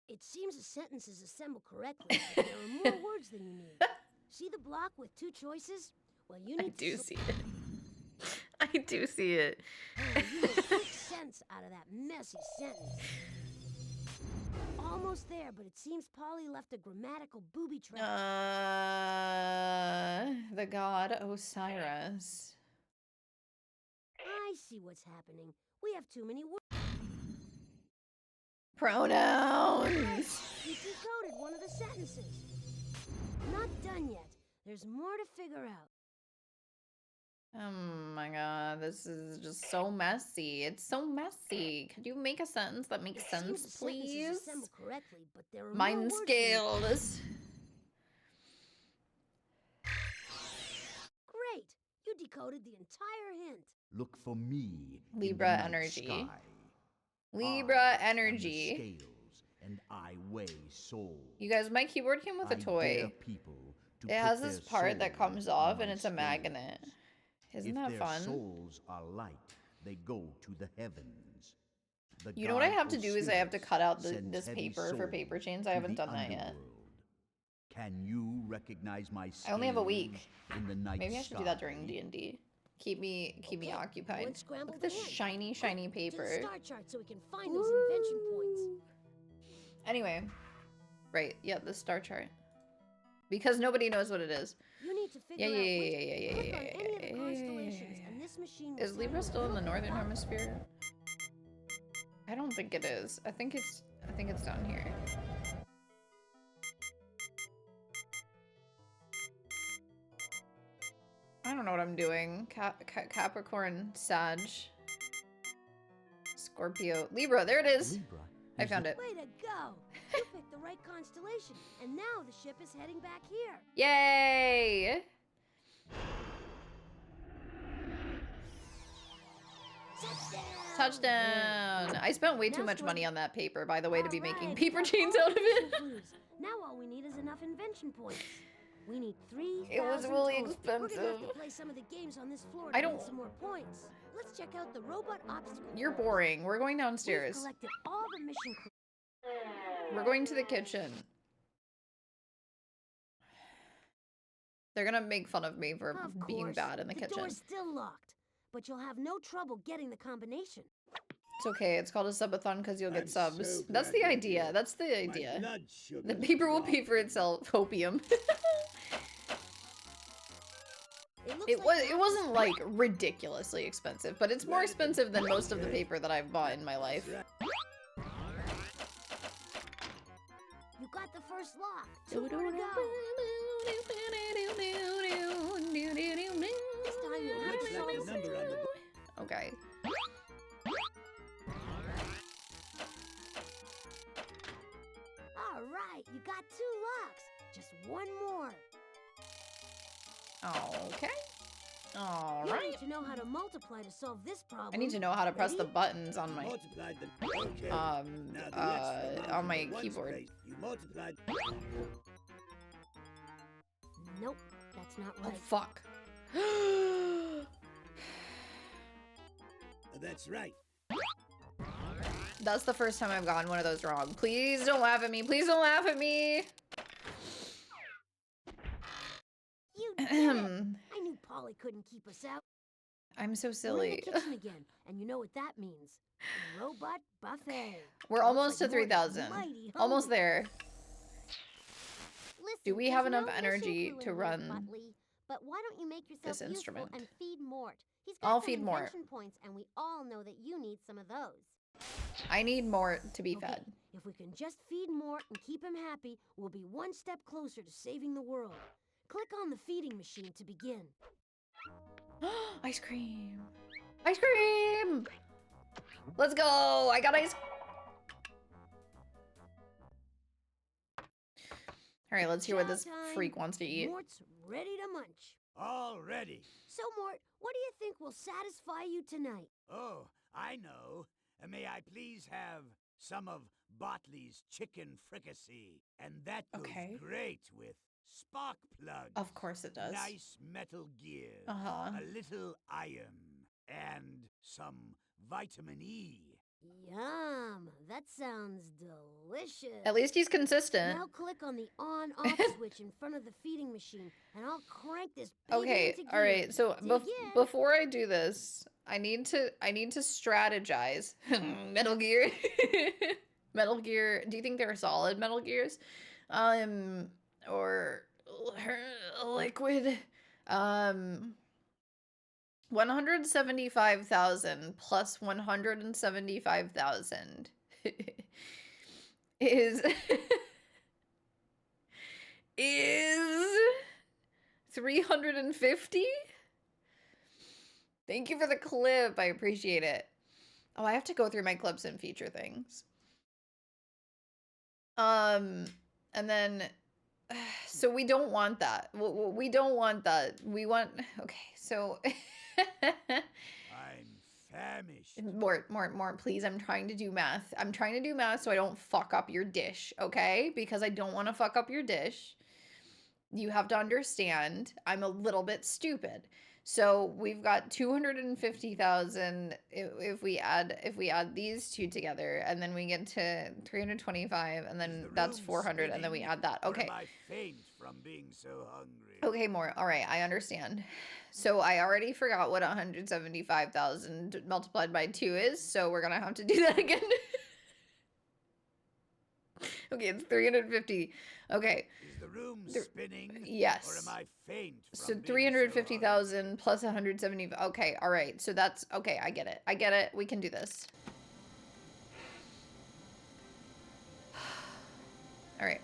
It seems the sentence is assembled correctly, but there are more words than you need. See the block with two choices? Well, you need I to do see it. I do see it. Oh, you make quick sense out of that messy sentence. Almost there, but it seems Polly left a grammatical booby trap. The god Osiris. I see what's happening. We have too many words. Pronouns. You decoded one of the sentences. Not done yet. There's more to figure out. Oh my god, this is just so messy. It's so messy. Could you make a sentence that makes It seems sense, the sentence is please? assembled correctly, but there are more Mind words than you- scales. Great! You decoded the entire hint. Look for me. in the Libra night energy. sky. Libra I am the energy. scales, and I weigh souls. You guys, my keyboard came with a I toy. dare people to It put has their this part that soul comes on off my and it's a scales. magnet. Isn't If that their fun? souls are light, they go to the heavens. The You know what I god have to do is I have to Osiris cut out sends this heavy paper for souls paper chains. I to haven't the done that yet. underworld. Can you recognize my I only have a scales week. in the night Maybe I should do that during sky? D&D. Keep me Okay, occupied. go and scramble Look at the this hint. shiny, Quick, shiny to the paper. star chart so we can find those invention points. Anyway, right, yeah, the star chart. Because nobody knows what it is. You need to figure Yeah, out yeah, which. yeah, yeah, yeah, Click yeah, on yeah, any of the yeah, yeah, constellations, yeah, and this machine will Is tell Libra you still in the all northern about it. hemisphere? I don't think it is. I think it's down here. I don't know what I'm doing. Capricorn, Sag, Scorpio, Libra. There it is. Libra. I found it. Way to go! You picked the right constellation, and now the ship is heading back here. Yay! Touchdown! I spent way too much money on that paper, by the way, to be making paper chains out of it. Now all we need is enough invention points. We need 3,000 It was really total. We're gonna have expensive. to play some of the games on this floor I to don't- get some more points. Let's check out the robot obstacle. You're boring. We're going We've downstairs. collected all the mission clues. We're going to the kitchen. They're gonna make fun of me for Of being course, bad in the the kitchen. door's still locked, but you'll have no trouble getting the combination. It's okay. It's called a subathon because you'll get I'm subs. so That's glad the you're idea. here. That's the My idea. blood sugar The paper will is pay for itself. Opium. It looks It wasn't like ridiculously expensive, but it's more expensive than most of the paper that I've bought in my life. You got the first lock. 2 more to go. This time you'll have Looks to like solve a number on the Okay. All right, you got 2 locks. Just one more. Okay. All You right. need to know how to multiply to solve this problem. I need to know how to press the Ready? buttons on my multiplied the okay. Now the X from on my the ones keyboard. place, you multiplied. Nope, that's not Oh right. fuck. That's right. That's the first time I've gotten one of those wrong. Please don't laugh at me. Please don't laugh at me. You did it! I knew Polly couldn't keep us out. I'm so We're in silly. the kitchen again, and you know what that means. Robot buffet. We're Looks almost like to Morty's 3,000. mighty Almost hungry. there. Listen, Do we there's have enough no mission energy clue to in here, run Buttley, but why don't you make yourself this useful instrument? and feed Mort? He's got I'll some feed Mort. invention points, and we all know that you need some of those. I need more to be Okay, fed. if we can just feed Mort and keep him happy, we'll be one step closer to saving the world. Click on the feeding machine to begin. Ice cream. Ice cream! Let's go! I got ice. All right, let's hear what Chow this time. freak wants to eat. Mort's ready to munch. All ready. So, Mort, what do you think will satisfy you tonight? Oh, I know. May I please have some of Botley's chicken fricassee? And that goes Okay. great with spark plugs. Of course it does. Nice metal gear. Uh-huh. A little iron. And some vitamin E. Yum! That sounds delicious. At least he's consistent. Now click on the on-off switch in front of the feeding machine, and I'll crank this baby Okay, into all gear. right. So Dig in. before I do this, I need to strategize. Metal Gear. Metal Gear. Do you think they're solid Metal Gears? Or liquid. 175,000 plus 175,000 is 350. Thank you for the clip. I appreciate it. Oh, I have to go through my clips and feature things. And then so we don't want that. We don't want that. We want okay. So I'm famished. Mort, please. I'm trying to do math. I'm trying to do math so I don't fuck up your dish, okay? Because I don't want to fuck up your dish. You have to understand, I'm a little bit stupid. So we've got 250,000 if we add these two together, and then we get to 325, and then The that's room 400, and then we spinning, add that. or Okay. am I faint from being so hungry? Okay, more. All right, I understand. So I already forgot what 175,000 multiplied by 2 is, so we're gonna have to do that again. Okay, it's 350. Okay, Is the room There- spinning? yes. Or am I faint from so being 350,000 plus 170. Okay, all right. So that's okay. I get it. I get it. We can do this. All right.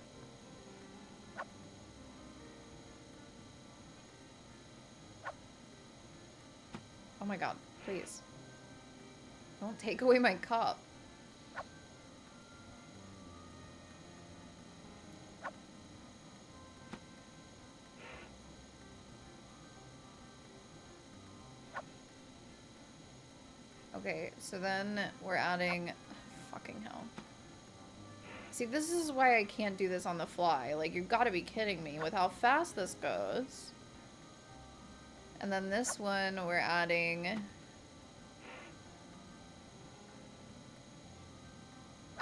Oh my god, please. Don't take away my cup. Okay, so then we're adding... fucking hell. See, this is why I can't do this on the fly. Like, you've got to be kidding me with how fast this goes. And then this one, we're adding...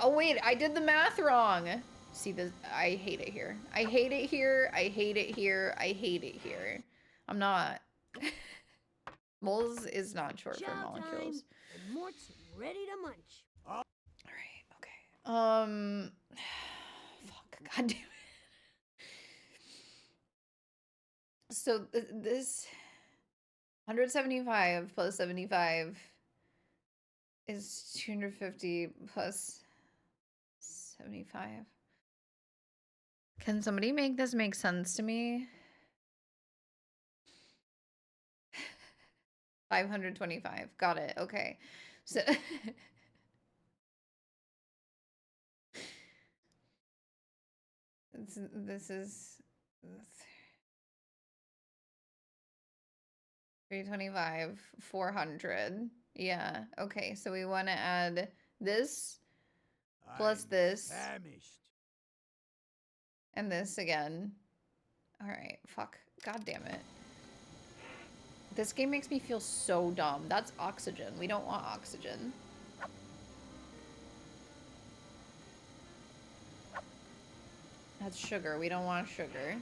Oh, wait, I did the math wrong. See, this, I hate it here. I hate it here. I hate it here. I hate it here. I'm not... Moles is not short for Chow time, molecules. and Mort's ready to munch. Alright, okay. Fuck, god damn it. So this 175 plus 75 is 250 plus 75. Can somebody make this make sense to me? 525. Got it. Okay. So this is 325, 400. Yeah. Okay. So we want to add this plus I'm this famished. and this again. All right. Fuck. God damn it. This game makes me feel so dumb. That's oxygen. We don't want oxygen. That's sugar. We don't want sugar.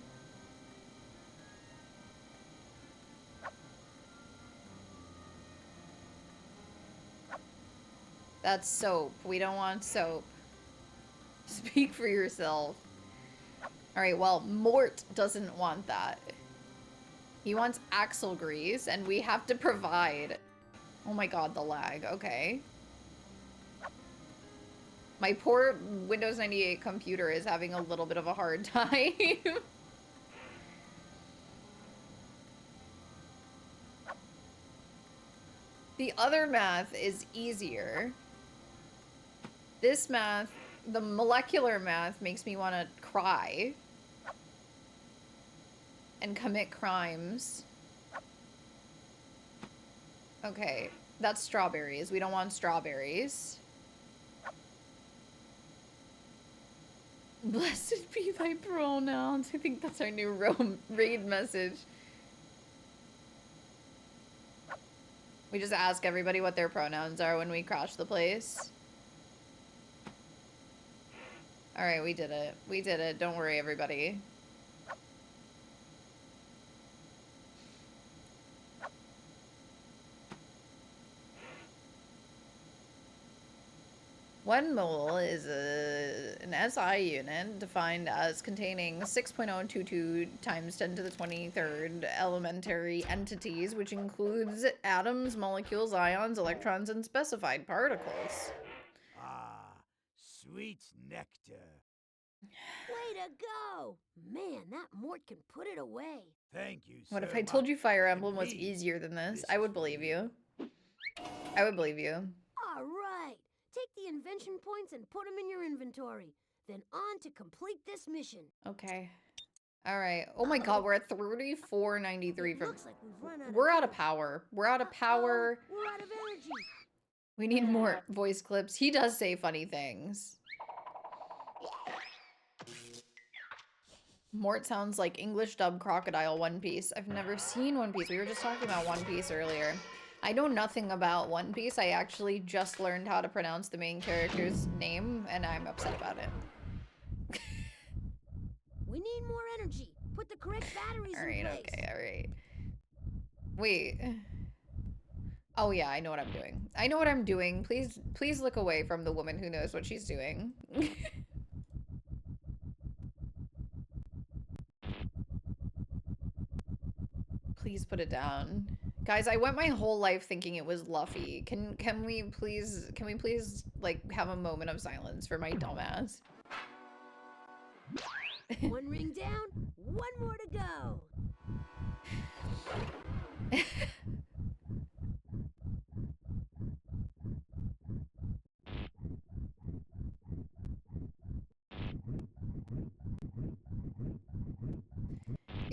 That's soap. We don't want soap. Speak for yourself. Alright, well, Mort doesn't want that. He wants axle grease, and we have to provide... Oh my god, the lag. Okay. My poor Windows 98 computer is having a little bit of a hard time. The other math is easier. This math, the molecular math, makes me want to cry. And commit crimes. Okay, that's strawberries. We don't want strawberries. Blessed be thy pronouns. I think that's our new raid message. We just ask everybody what their pronouns are when we crash the place. Alright, we did it. We did it. Don't worry, everybody. One mole is an SI unit defined as containing 6.022 times 10 to the 23rd elementary entities, which includes atoms, molecules, ions, electrons, and specified particles. Ah, sweet nectar. Way to go! Man, that Mort can put it away. Thank you so What if I told you much. Fire And Emblem was please, easier than this? this I is would for believe you. you. I would believe you. All right. Take the invention points and put them in your inventory. Then on to complete this mission. Okay. Alright. Oh my god, we're at 3493 from... Looks like we've run out We're of out of power. We're out of power. We're out of energy. We need more voice clips. He does say funny things. Mort sounds like English dub crocodile One Piece. I've never seen One Piece. We were just talking about One Piece earlier. I know nothing about One Piece. I actually just learned how to pronounce the main character's name, and I'm upset about it. We need more energy. Put the correct batteries in place. Okay, alright. Wait. Oh yeah, I know what I'm doing. I know what I'm doing. Please look away from the woman who knows what she's doing. Please put it down. Guys, I went my whole life thinking it was Luffy. Can we please like have a moment of silence for my dumbass? One ring down, one more to go.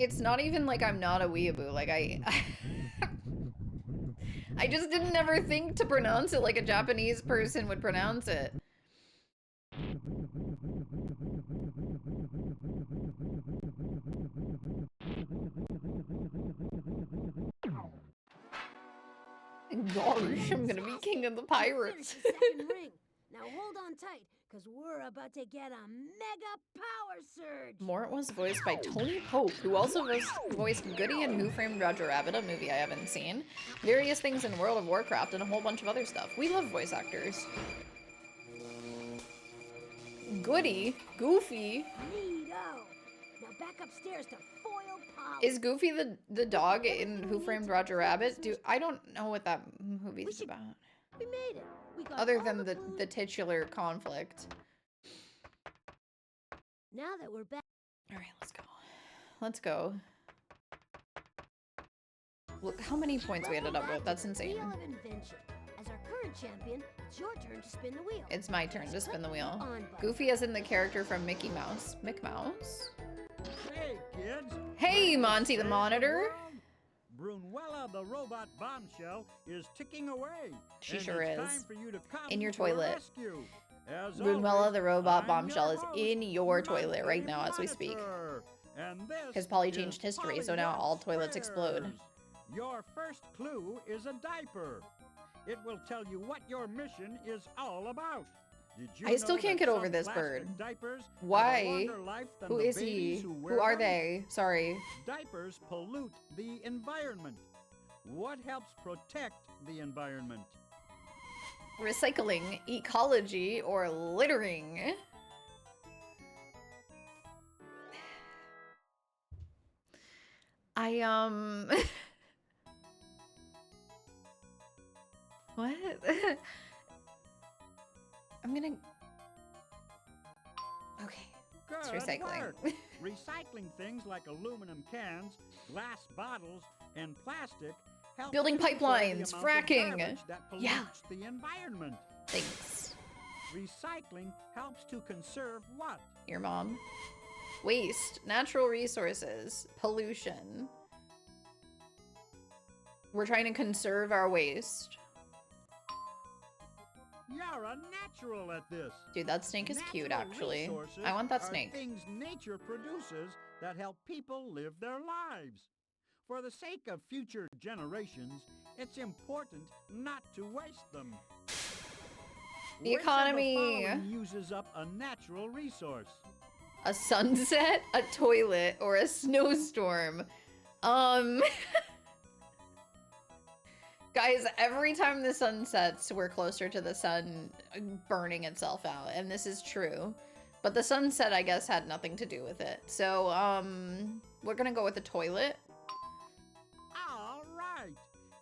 it's not even like I'm not a weeaboo. Like I just didn't ever think to pronounce it like a Japanese person would pronounce it. Gosh, I'm gonna be king of the pirates. Finish the second ring. Now hold on tight, because we're about to get a mega power surge. Mort was voiced by Tony Pope, who also voiced Goody in Who Framed Roger Rabbit, a movie I haven't seen, various things in World of Warcraft, and a whole bunch of other stuff. We love voice actors. Goody, Goofy. Neato. Now back upstairs to foil Polly. Is Goofy the dog in Who Framed Roger Rabbit? I don't know what that movie's about. We made it. We got Other all than the clues. titular conflict. Now that we're back. All right, let's go. Let's go. Look how many points we ended up with. That's insane. Wheel of Invention. As our current champion, it's your turn to spin the wheel. It's my turn to spin the wheel. On button. Goofy as in the character from Mickey Mouse. Mick Mouse? Hey, kids. Hey, Monty the Monitor. Brunwella the robot bombshell is ticking away. She and sure it's is. Time for you to come In your to our toilet. rescue. As Brunwella always, the robot I'm bombshell is your host, in your toilet Monty right now as we speak. Monitor. And this Because Polly is changed history, so now Polly all toilets explode. Squares. Your first clue is a diaper. It will tell you what your mission is all about. Did you I still know can't that get over some this plastic bird. Diapers have a Why? longer life than Who the is he? babies who wear Who are them? they? Sorry. Diapers pollute the environment. What helps protect the environment? Recycling, ecology, or littering? What? I'm gonna... Okay. It's Good recycling. work. Recycling things like aluminum cans, glass bottles, and plastic help Building control the pipelines, amount of fracking. garbage that pollutes Yeah. the environment. Thanks. Recycling helps to conserve what? Your mom. Waste, natural resources, pollution. We're trying to conserve our waste. You're a natural at this. Dude, that snake is cute, Natural actually. resources I want that are snake. Things nature produces that help people live their lives. For the sake of future generations, it's important not to waste them. The Which of economy. following uses up a natural resource? A sunset, a toilet, or a snowstorm. Guys, every time the sun sets, we're closer to the sun burning itself out, and this is true. But the sunset, I guess, had nothing to do with it. So, we're gonna go with the toilet. All right.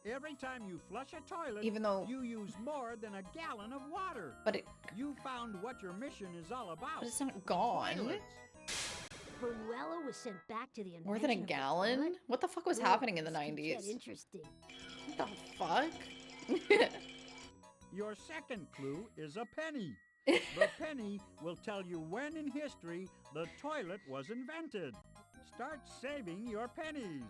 Every time you flush a toilet, Even though- you use more than a gallon of water. But You found what your mission is all about. it's not gone. Toilets. Bruella was sent back to the invention More than a of the gallon? toilet. What the fuck was Ooh, happening in the this could get 90s? interesting. What the fuck? Your second clue is a penny. The penny will tell you when in history the toilet was invented. Start saving your pennies.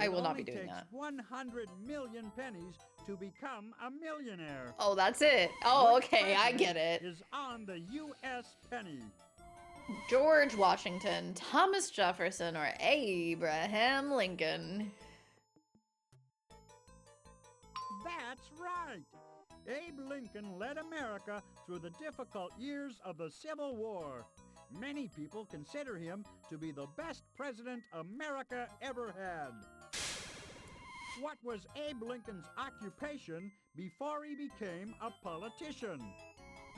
I It will not be only doing takes that. 100 million pennies to become a millionaire. Oh, that's it. Oh, Which okay, I president get it. Is on the U.S. penny. George Washington, Thomas Jefferson, or Abraham Lincoln. That's right. Abe Lincoln led America through the difficult years of the Civil War. Many people consider him to be the best president America ever had. What was Abe Lincoln's occupation before he became a politician?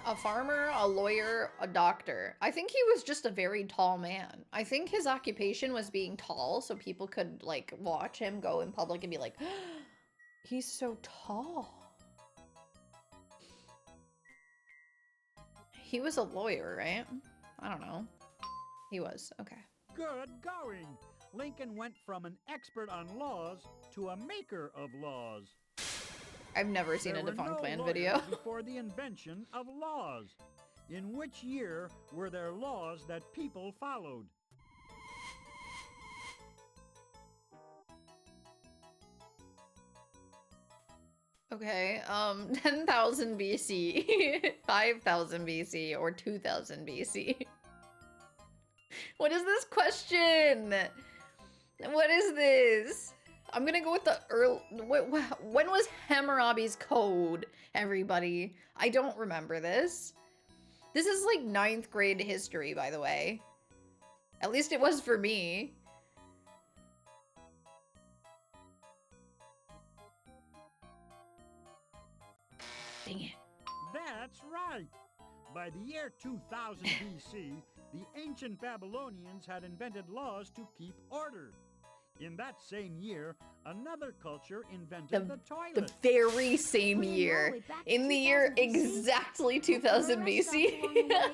A farmer, a lawyer, a doctor. I think he was just a very tall man. I think his occupation was being tall, so people could, like, watch him go in public and be like, he's so tall. He was a lawyer, right? I don't know. He was. Okay. Good going. Lincoln went from an expert on laws to a maker of laws. I've never seen There a were Defunct no Clan lawyers video. before the invention of laws. In which year were there laws that people followed? Okay, 10,000 BC, 5,000 BC, or 2,000 BC? What is this question? What is this? I'm gonna go with the early. When was Hammurabi's code, everybody? I don't remember this. This is like 9th grade history, by the way. At least it was for me. Dang it. That's right. By the year 2000 BC, the ancient Babylonians had invented laws to keep order. In that same year, another culture invented the The toilet. very same We roll year. way back to In the year 2000 BC. exactly Hope there 2000 are BC. rest stops along the way.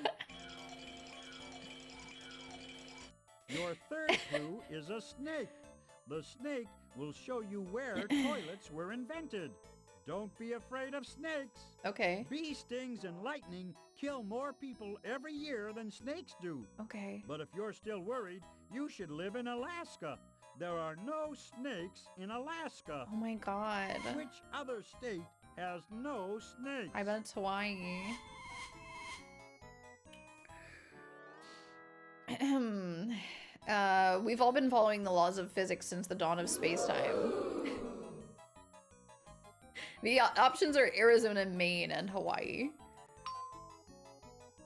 Your third clue is a snake. The snake will show you where toilets were invented. Don't be afraid of snakes. Okay. Bee stings and lightning kill more people every year than snakes do. Okay. But if you're still worried, you should live in Alaska. There are no snakes in Alaska. Oh my god. Which other state has no snakes? I bet it's Hawaii. We've all been following the laws of physics since the dawn of space-time. The options are Arizona, Maine, and Hawaii.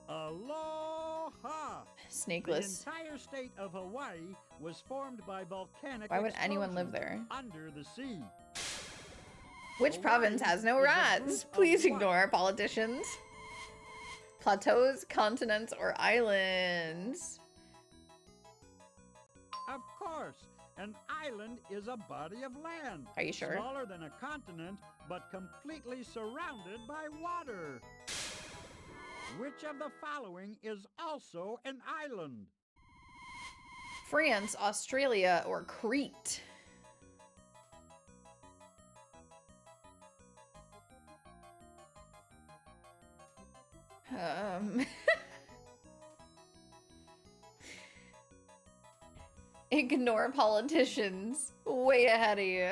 Aloha! Snakeless. The entire state of Hawaii was formed by volcanic Why would anyone live explosions there? under the sea. Which Hawaii province has no is a rats? group of Please what? ignore politicians. Plateaus, continents, or islands? Of course, an island is a body of land. Are you sure? Smaller than a continent, but completely surrounded by water. Which of the following is also an island? France, Australia, or Crete? Ignore politicians. Way ahead of you.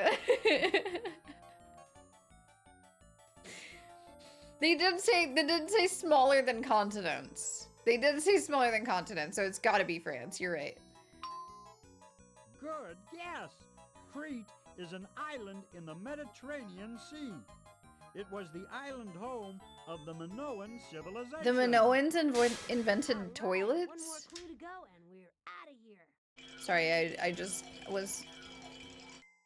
They did say smaller than continents. They did say smaller than continents, so it's gotta be France. You're right. Good guess. Crete is an island in the Mediterranean Sea. It was the island home of the Minoan civilization. The Minoans invented All right, toilets? One more clue to go, and we're out of here. Sorry, I just was...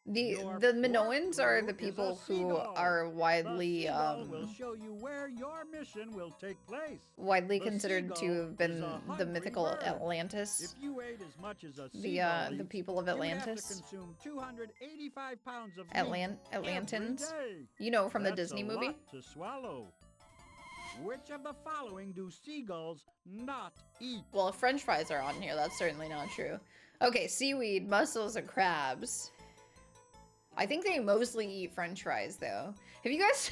Your The fourth Minoans are clue the is a people who seagull. are The widely, seagull will show you where your mission will take place. widely The considered to seagull have been is a the hungry mythical bird. Atlantis. If you ate as much as a The seagull eats, people of you'd have to Atlantis. consume 285 pounds of meat Atlantans. every day. You know, from the That's Disney a movie. lot to swallow. Which of the following do seagulls not eat? Well, if French fries are on here, that's certainly not true. Okay, seaweed, mussels, and crabs. I think they mostly eat French fries, though. Have you guys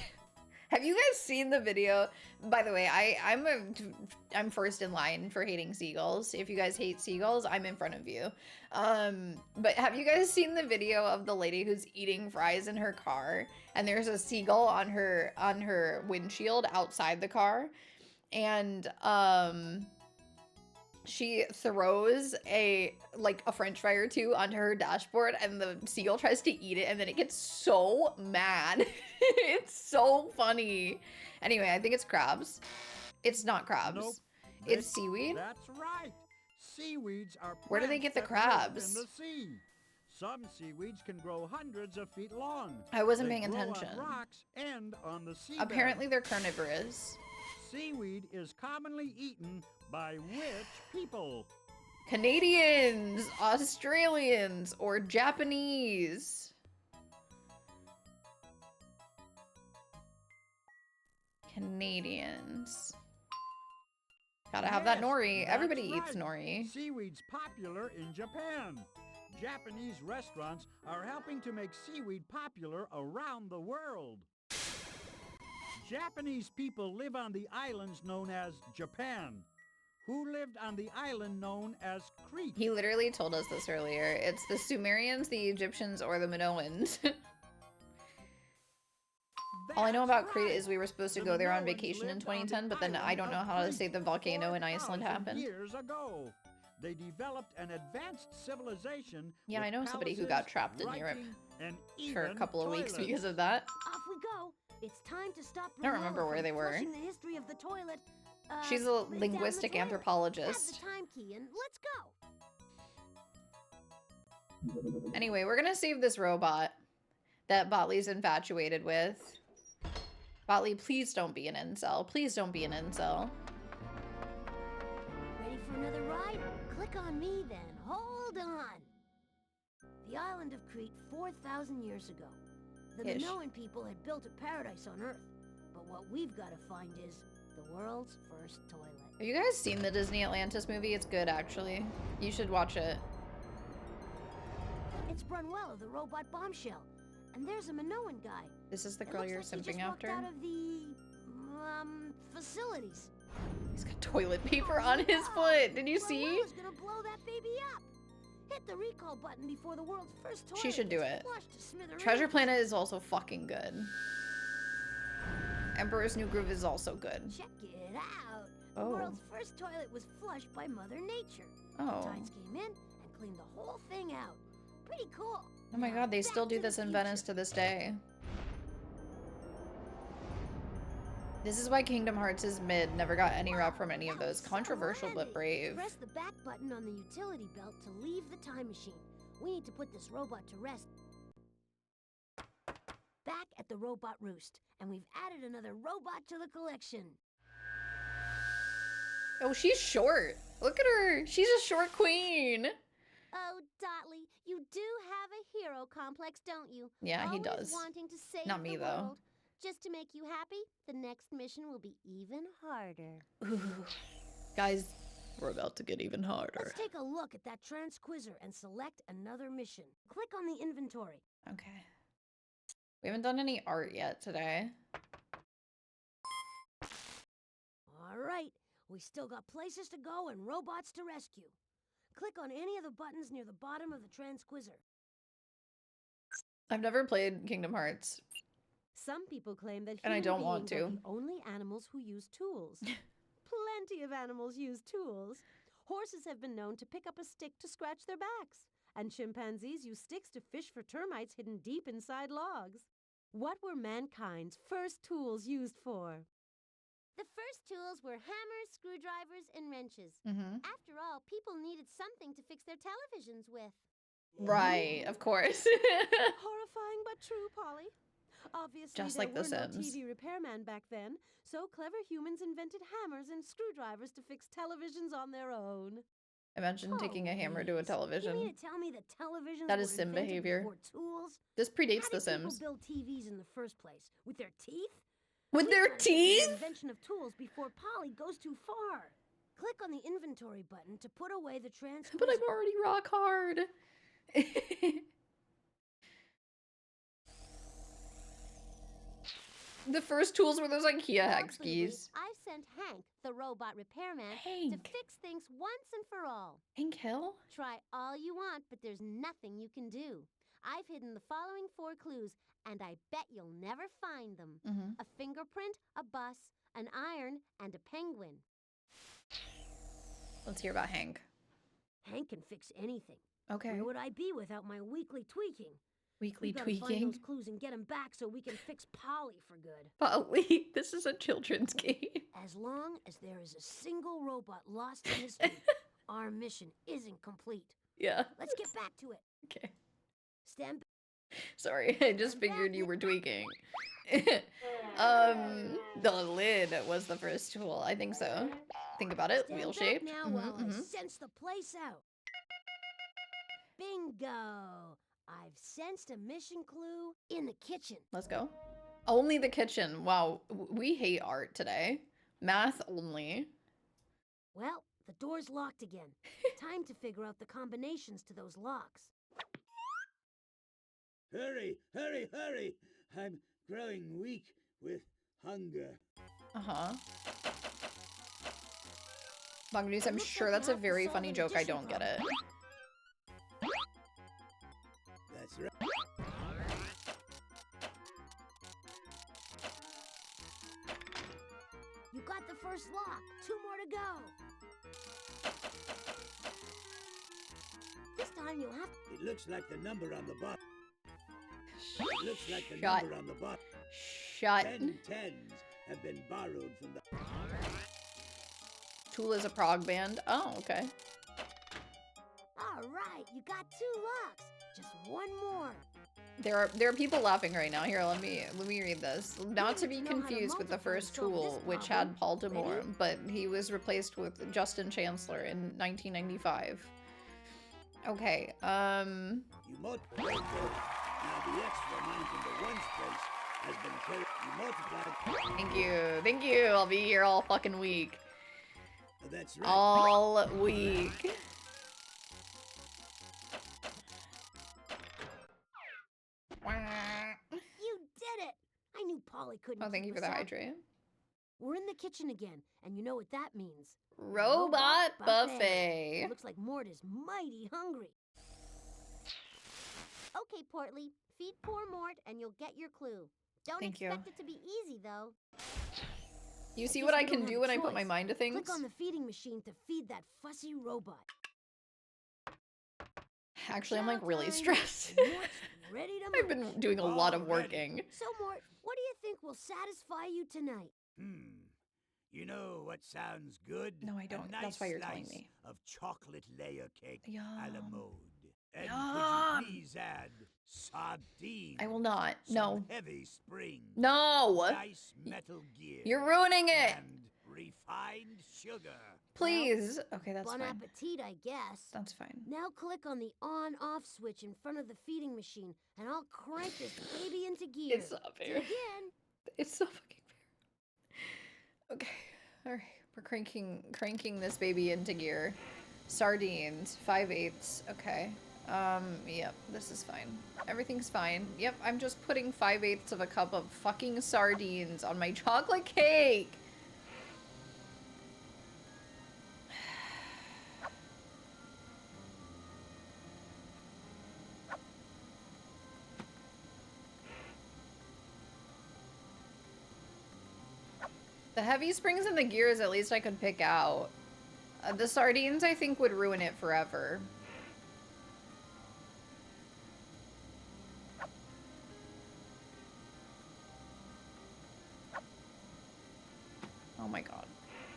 seen the video? By the way, I'm first in line for hating seagulls. If you guys hate seagulls, I'm in front of you. But have you guys seen the video of the lady who's eating fries in her car, and there's a seagull on her windshield outside the car, and she throws a French fry or two onto her dashboard, and the seagull tries to eat it, and then it gets so mad. It's so funny. Anyway, I think it's crabs. It's not crabs. Nope. It's seaweed. That's right. Seaweeds are Where do they plants get the that live crabs? in the sea. Some seaweeds can grow hundreds of feet long. I wasn't They paying grow attention. On rocks and on the seabed. Apparently they're carnivorous. Seaweed is commonly eaten by which people? Canadians, Australians, or Japanese? Canadians. Gotta have that Yes, nori. that's Everybody eats right. nori. Seaweed's popular in Japan. Japanese restaurants are helping to make seaweed popular around the world. Japanese people live on the islands known as Japan. Who lived on the island known as Crete? He literally told us this earlier. It's the Sumerians, the Egyptians, or the Minoans. All I know That's about Crete right. is we were supposed to The go there on Minoans vacation in lived on the 2010, but then I island don't know of how to Crete say the volcano in Iceland 4,000 happened. years ago. They developed an advanced civilization. Yeah, with I know somebody who palaces, got trapped in Europe writing, and for a even couple of weeks toilets. because of that. Off we go. It's time to stop I don't remember where they were. flushing the history of the toilet. She's a down the linguistic toilet. Grab anthropologist. the time key and let's go. Anyway, we're gonna save this robot that Botley's infatuated with. Botley, please don't be an incel. Please don't be an incel. Ready for another ride? Click on me then. Hold on. The island of Crete 4,000 years ago. The Ish. Minoan people had built a paradise on Earth. But what we've got to find is the world's first toilet. Have you guys seen the Disney Atlantis movie? It's good, actually. You should watch it. It's Brunwell of the robot bombshell. And there's a Minoan guy. This is the It girl looks you're like he just simping walked after. out of the facilities. He's got toilet paper on his foot. Did you see? Brunwell is gonna blow that baby up. Hit the recall button before the world's first toilet. She should do gets it. flushed to smithereens. Treasure Planet is also fucking good. Emperor's New Groove is also good. Check it out. The Oh. world's first toilet was flushed by Mother Nature. Oh. The tides came in and cleaned the whole thing out. Pretty cool. Oh my Now, god, they back still do to the this in future. Venice to this day. This is why Kingdom Hearts is mid. Never got any rep from any of That was those. so Controversial but handy. brave. Press the back button on the utility belt to leave the time machine. We need to put this robot to rest. Back at the robot roost, and we've added another robot to the collection. Oh, she's short. Look at her. She's a short queen. Oh, Dotley, you do have a hero complex, don't you? Yeah, he Always does. wanting to save Not me, the though. world. Just to make you happy, the next mission will be even harder. Ooh. Guys, we're about to get even harder. Let's take a look at that transquizer and select another mission. Click on the inventory. Okay. We haven't done any art yet today. All right, we still got places to go and robots to rescue. Click on any of the buttons near the bottom of the transquizer. I've never played Kingdom Hearts. Some people claim that And I human don't want beings are to. the only animals who use tools. Plenty of animals use tools. Horses have been known to pick up a stick to scratch their backs, and chimpanzees use sticks to fish for termites hidden deep inside logs. What were mankind's first tools used for? The first tools were hammers, screwdrivers, and wrenches. Mm-hmm. After all, people needed something to fix their televisions with. Right, of course. Horrifying but true, Polly. Obviously, Just there like The were no Sims. TV repairman back then, so clever humans invented hammers and screwdrivers to fix televisions on their own. Imagine taking a hammer to a Please, You television. mean to tell me that televisions That were is Sim invented behavior. before tools? This predates How The did people Sims. build TVs in the first place? With their teeth? With We their gotta see the teeth? invention of tools before Polly goes too far. Click on the inventory button to put away the transquizer. But I'm already rock hard. The first tools were those IKEA hex Fortunately, keys. I sent Hank, the robot repairman, to Hank. fix things once and for all. Hank Hill? Try all you want, but there's nothing you can do. I've hidden the following 4 clues, and I bet you'll never find them. Mm-hmm. A fingerprint, a bus, an iron, and a penguin. Let's hear about Hank. Hank can fix anything. Okay. Where would I be without my weekly tweaking? Weekly We gotta find tweaking. those clues and get them back so we can fix Polly for good. Polly, this is a children's game. As long as there is a single robot lost in history, our mission isn't complete. Yeah. Let's get back to it. Okay. Stand back. Sorry, I just figured you were tweaking. The lid was the first tool. I think so. Think about it. Stand Wheel back shaped. now Mhm, while I mhm. sense the place out. Bingo! I've sensed a mission clue in the kitchen. Let's go. Only the kitchen. Wow, we hate art today. Math only. Well, the door's locked again. Time to figure out the combinations to those locks. Hurry, hurry, hurry! I'm growing weak with hunger. Uh-huh. Mongoose, I'm Looks sure like that's you a have to very solve funny an joke. I addition don't get it. problem. That's right. the first lock. 2 more to go. This time you'll have It looks like the number on the bottom. It looks like the Shut. number on the bottom. Shut. 10 tens have been borrowed from the... Tool is a prog band. Oh, okay. All right, you got 2 locks. Just 1 more. There are people laughing right now. Here, let me read this. Not to be confused with the first Tool, which had Paul Damore, but he was replaced with Justin Chancellor in 1995. Okay, You multiply. Now the extra amount in the ones place has been carried. You multiply. Thank you. I'll be here all fucking week. That's right. All week. You did it! I knew Polly couldn't. Oh, thank you keep for the us up. hydrate. We're in the kitchen again, and you know what that means. Robot buffet. Looks like Mort is mighty hungry. Okay, Portly, feed poor Mort, and you'll get your clue. Don't Thank you. expect it to be easy, though. You see guess what I we don't can have do a when I put my choice. mind to things? Click on the feeding machine to feed that fussy robot. Actually, I'm like really Showtime. stressed. Mort's ready to I've been doing a lot of working. So, Mort, what do you think will satisfy you tonight? You know what sounds good? No, I don't. A nice That's why you're telling slice me. of chocolate layer cake a la Yum. mode. And Yum. could you please add sardines? I will not. Some No. heavy springs. No. Nice metal gear. You're ruining it. And refined sugar. Please. Okay, that's Bon fine. appetit, I guess. That's fine. Now click on the on-off switch in front of the feeding machine, and I'll crank this baby into gear. It's not fair. Dig in. It's so fucking fair. Okay. All right. We're cranking this baby into gear. Sardines, 5/8. Okay. Yep, this is fine. Everything's fine. Yep, I'm just putting 5/8 of a cup of fucking sardines on my chocolate cake. The heavy springs and the gears, at least I could pick out. The sardines, I think, would ruin it forever. Oh my god.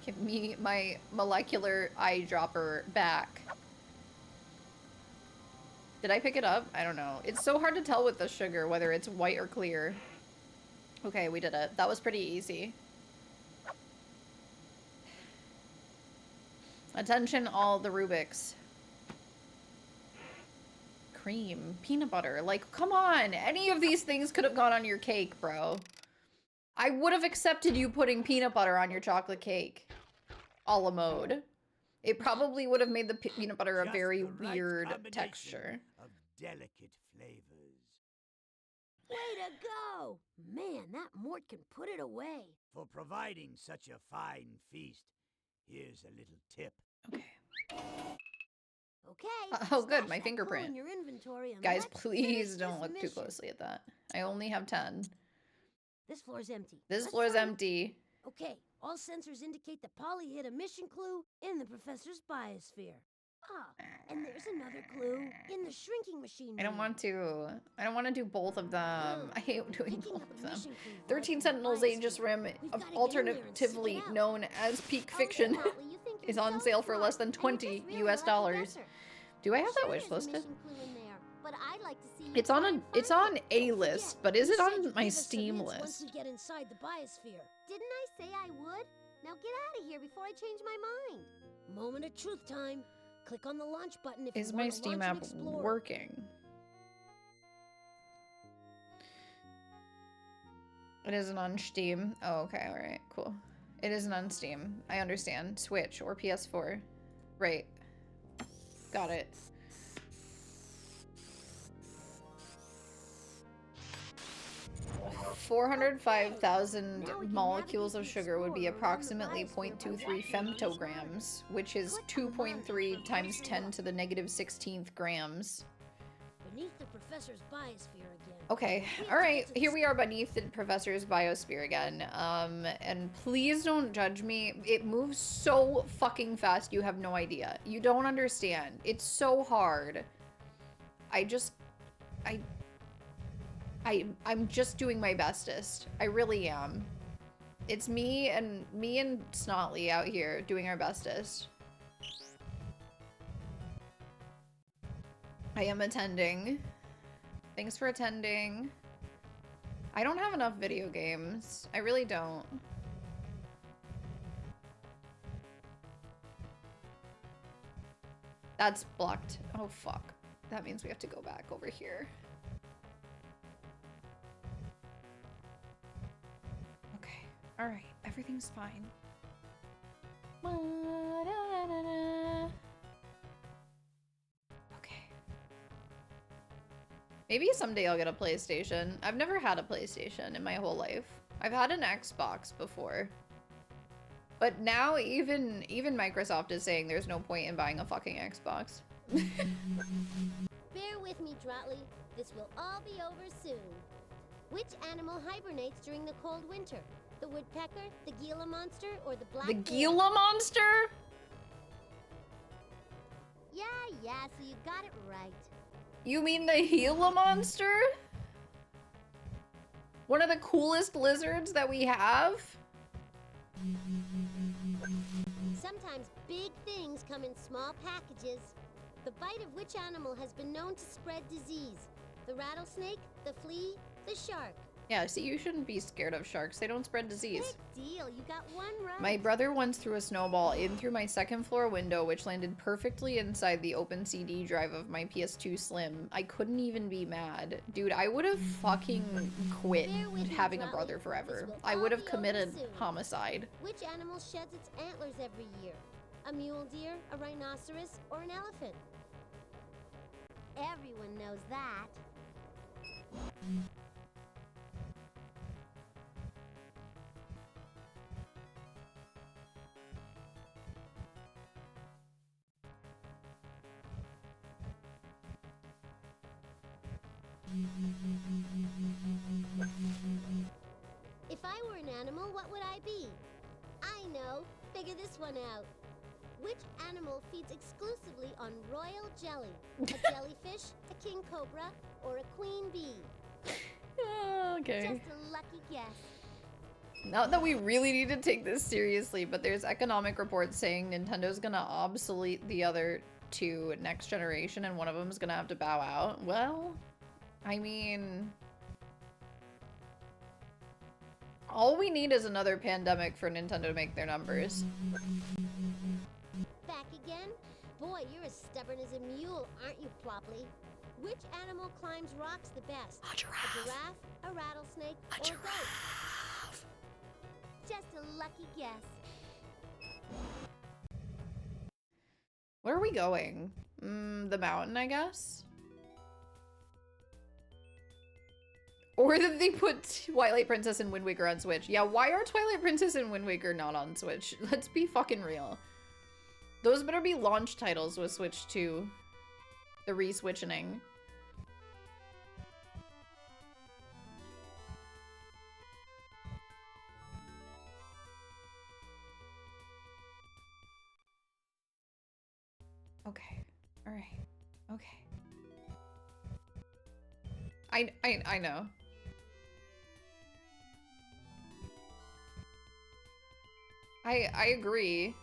Give me my molecular eyedropper back. Did I pick it up? I don't know. It's so hard to tell with the sugar whether it's white or clear. Okay, we did it. That was pretty easy. Attention all the Rubiks. Cream, peanut butter, like come on, any of these things could have gone on your cake, bro. I would have accepted you putting peanut butter on your chocolate cake. A la mode. It probably would have made the peanut butter a Just very the right weird combination texture. Of delicate flavors. Way to go! Man, that Mort can put it away. For providing such a fine feast, here's a little tip. Okay. Okay. Oh, good, stash my that clue fingerprint. in your inventory and Guys, let's please finish don't this look too mission. closely at that. I only have 10. This floor's empty. This Let's floor is try it. empty. Okay, all sensors indicate that Polly hit a mission clue in the professor's biosphere. Ah, and there's another clue in the shrinking machine. I don't room. want to. I don't want to do both of them. Ugh, I hate doing picking both up of a them. mission clue 13 right from the Sentinels Aegis biosphere. Rim, We've gotta get in there and seek alternatively it out. known as Peak Oh, Fiction, Polly, you think is you're on so sale for smart, less than and you're 20 just really US lucky dollars. guesser. Do I have that Sure wish there's a listed? mission clue in there, but I'd like to see you It's on try a and it's find on it. a Don't list, forget, but is you it said on you'd my give us some Steam hints Once list? we get inside the biosphere. Didn't I say I would? Now get out of here before I change my mind. Moment of truth time. Click on the launch button if Is you my want to Steam launch and app explore. working? It isn't on Steam. Oh, okay, alright, cool. It isn't on Steam. I understand. Switch or PS4. Right. Got it. Now 405,000 we can molecules of navigate the sugar would be explorer around the approximately biosphere 0.23 by walking on femtograms, which is Click on the mark 2.3 times closer 10 look. to the negative 16th grams. beneath the professor's biosphere again. Okay, alright, here we are beneath the professor's biosphere again. And please don't judge me. It moves so fucking fast, you have no idea. You don't understand. It's so hard. I'm just doing my bestest. I really am. It's me and Snotley out here doing our bestest. I am attending. Thanks for attending. I don't have enough video games. I really don't. That's blocked. Oh, fuck. That means we have to go back over here. Okay. Alright. Everything's fine. Okay. Maybe someday I'll get a PlayStation. I've never had a PlayStation in my whole life. I've had an Xbox before. But now even Microsoft is saying there's no point in buying a fucking Xbox. Bear with me, Drotley. This will all be over soon. Which animal hibernates during the cold winter? The woodpecker, the Gila monster, or the black The bear? Gila monster? Yeah, so you got it right. You mean the Gila monster? One of the coolest lizards that we have? Sometimes big things come in small packages. The bite of which animal has been known to spread disease? The rattlesnake, the flea, the shark? Yeah, see, you shouldn't be scared of sharks. They don't spread disease. Big deal, you got one right. My brother once threw a snowball in through my second floor window, which landed perfectly inside the open CD drive of my PS2 Slim. I couldn't even be mad. Dude, I would have fucking quit having a brother forever. I would have committed homicide. Which animal sheds its antlers every year? A mule deer, a rhinoceros, or an elephant? Everyone knows that. If I were an animal, what would I be? I know. Figure this one out. Which animal feeds exclusively on royal jelly? A jellyfish, a king cobra, or a queen bee? Okay. Just a lucky guess. Not that we really need to take this seriously, but there's economic reports saying Nintendo's gonna obsolete the other two next generation and one of them's gonna have to bow out. Well, I mean, all we need is another pandemic for Nintendo to make their numbers. Back again? Boy, you're as stubborn as a mule, aren't you, Plopley? Which animal climbs rocks the best? A giraffe. A giraffe, a rattlesnake, or a goat? Just a lucky guess. Where are we going? The mountain, I guess? Or did they put Twilight Princess and Wind Waker on Switch? Yeah, why are Twilight Princess and Wind Waker not on Switch? Let's be fucking real. Those better be launch titles with Switch 2. The re-switching. Okay. Alright. Okay. I know. I agree.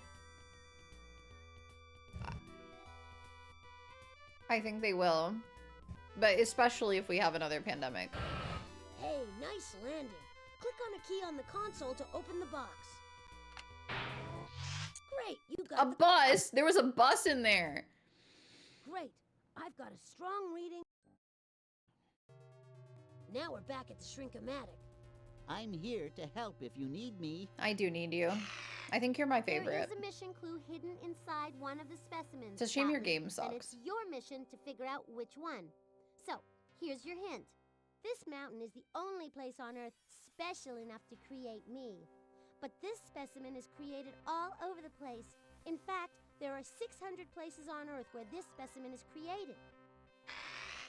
I think they will. But especially if we have another pandemic. Hey, nice landing. Click on a key on the console to open the box. Great, you got A bus? There was a bus in there. Great, I've got a strong reading. Now we're back at the Shrinkomatic. I'm here to help if you need me. I do need you. I think you're my favorite. There is a mission clue hidden inside one of the specimens. It's a shame your Drotley, game And sucks. it's your mission to figure out which one. So, here's your hint. This mountain is the only place on Earth special enough to create me. But this specimen is created all over the place. In fact, there are 600 places on Earth where this specimen is created.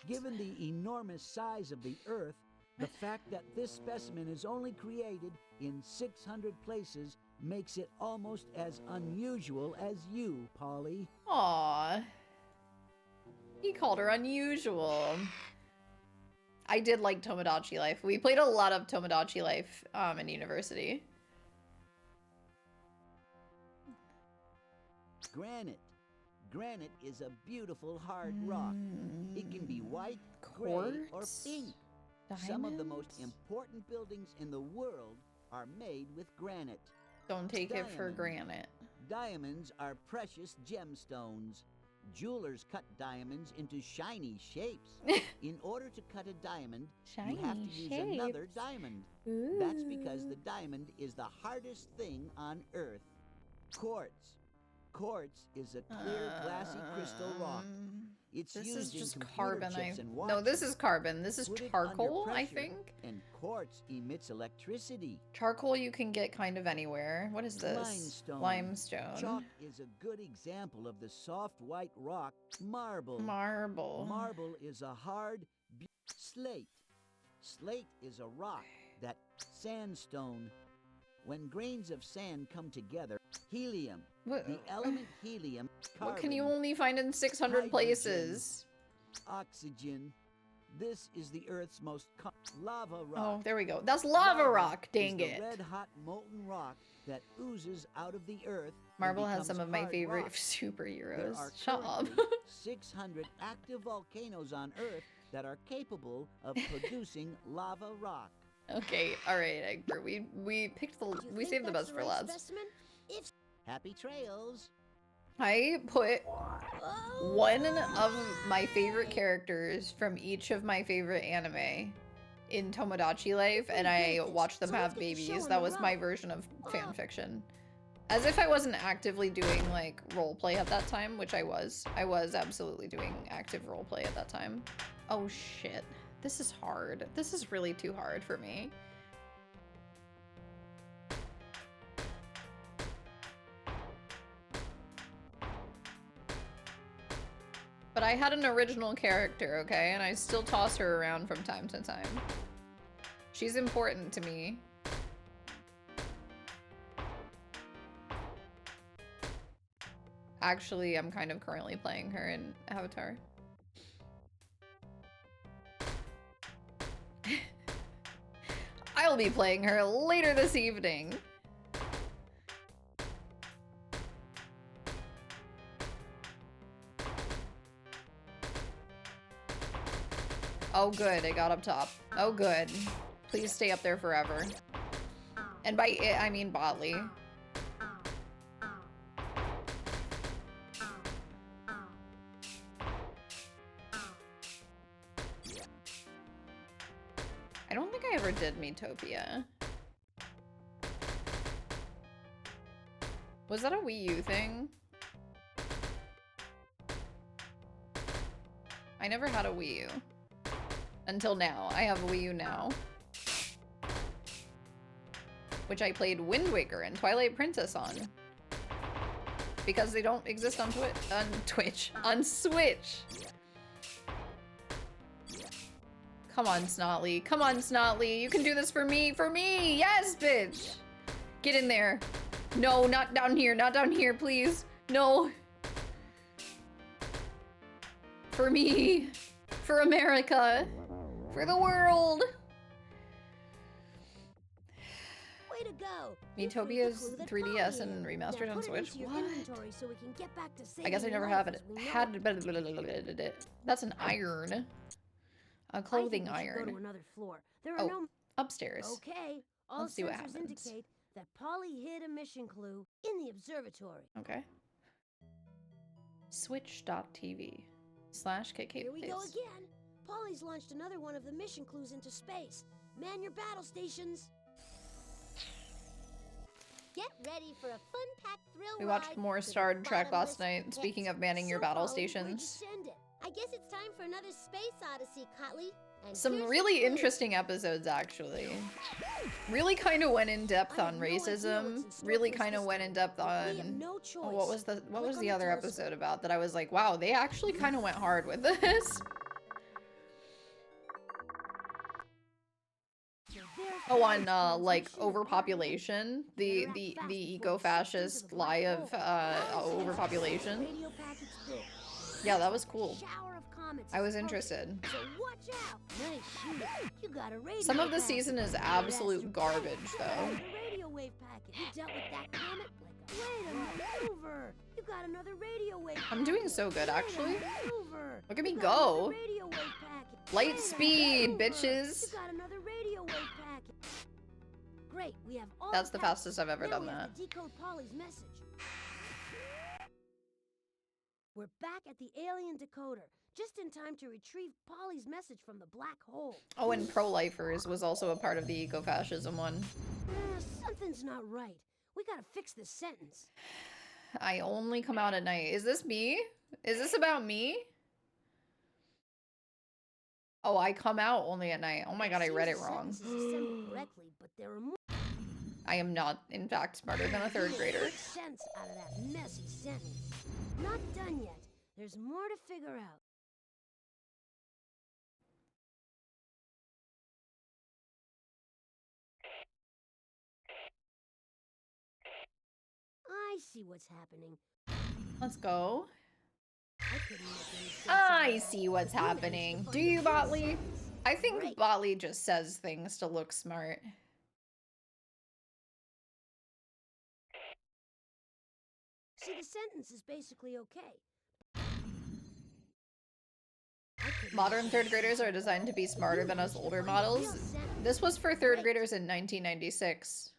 Given the enormous size of the Earth, the fact that this specimen is only created in 600 places makes it almost as unusual as you, Polly. Aww. He called her unusual. I did like Tomodachi Life. We played a lot of Tomodachi Life in university. Granite. Granite is a beautiful hard rock. It can be white, gray, or pink. Some of the most important buildings in the world are made with granite. Don't take it for granted. Diamonds are precious gemstones. Jewelers cut diamonds into shiny shapes. In order to cut a diamond, you have to use another diamond. That's because the diamond is the hardest thing on Earth. Quartz. Quartz is a clear, glassy crystal rock. It's This used is in just computer carbon. chips and No, this watches. is carbon. This is Put it under charcoal, I pressure, think. And quartz emits electricity. Charcoal you can get kind of anywhere. What is this? Limestone. Limestone. Chalk is a good example of the soft white rock marble. Marble. Marble is a hard slate. Slate is a rock that sandstone. When grains of sand come together, helium, What, the element helium, what can you carbon, only find in 600 hydrogen, places? oxygen. This is the Earth's most lava rock. Oh, there we go. That's lava rock, dang is it. the red-hot molten rock that oozes out of the Earth. and Marble has some becomes of my hard favorite rock. There superheroes. are Shut up. currently 600 active volcanoes on Earth that are capable of producing lava rock. Okay, alright, Egbert. We picked the we saved the best for last. Specimen? If Happy trails. I put one of my favorite characters from each of my favorite anime in Tomodachi Life, and I watched them have babies. That was my version of fan fiction. As if I wasn't actively doing like roleplay at that time, which I was. I was absolutely doing active roleplay at that time. Oh shit. This is hard. This is really too hard for me. But I had an original character, okay? And I still toss her around from time to time. She's important to me. Actually, I'm kind of currently playing her in Avatar. I'll be playing her later this evening. Oh good, it got up top. Oh good. Please stay up there forever. And by it, I mean Botley. I don't think I ever did Miitopia. Was that a Wii U thing? I never had a Wii U. Until now. I have a Wii U now. Which I played Wind Waker and Twilight Princess on. Because they don't exist on on Switch. Come on, Snotly. Come on, Snotly. You can do this for me. For me! Yes, bitch! Get in there. No, not down here. Not down here, please. No. For me. For America. For the world. way to go. Miitopia's 3DS and remastered on Switch. What? So we can get back to I guess I saving never lives have as it. we know Had it. That's an iron. A I think clothing we should iron. Go to another floor. There are Oh, no. upstairs. Okay. All Let's see what sensors happens. indicate that Polly hid a mission clue in the observatory. Okay. Switch.tv/KK Here we go Plays. again. Polly's launched another one of the mission clues into space. Man your battle stations. Get ready for a fun-packed thrill We watched ride more to the Star Trek last bottomless night. Speaking pit. of manning your So, battle Polly, where'd you stations. send it? I guess it's time for another space odyssey, Cotley. And Some here's really the clue. interesting episodes, actually. Really kind of went in depth I on have no idea what's racism. in store Really for us kind of this went time, in depth but we have on no choice. oh, what was Click the on other telescope. episode about that I was like, wow, they actually kind of went hard with this. Oh, on like overpopulation, the eco-fascist lie of overpopulation. Yeah, that was cool. I was interested. So watch out. Nice shooting. You got a radio Some of the packet. season is absolute garbage, though. A radio wave packet. You dealt with that comet like a... Wait a maneuver. You got another radio wave packet. I'm doing so good, actually. Maneuver. Look at me You got go. another radio wave packet. Light Wait a speed, maneuver. bitches. You got another radio wave packet. Great, we have all That's the packets. fastest I've ever Now done we have that. to decode Polly's message. We're back at the alien decoder, just in time to retrieve Polly's message from the black hole. Oh, and pro-lifers was also a part of the eco-fascism one. Something's not right. We gotta fix this sentence. I only come out at night. Is this me? Is this about me? Oh, I come out only at night. Oh my god, I read it wrong. Correctly, but there are more I am not, in fact, smarter than a third grader. sense out of that messy sentence. Not done yet. There's more to figure out. I see what's happening. Let's go. I couldn't make any sense I of it. see what's You managed to happening. find Do a you, good Botley? sentence. I think Great. Botley just says things to look smart. See, the sentence is basically okay. I couldn't Modern make third any graders sense are of it. designed to be But smarter you than us managed to older find a real models. sentence. This was for third Great. graders in 1996.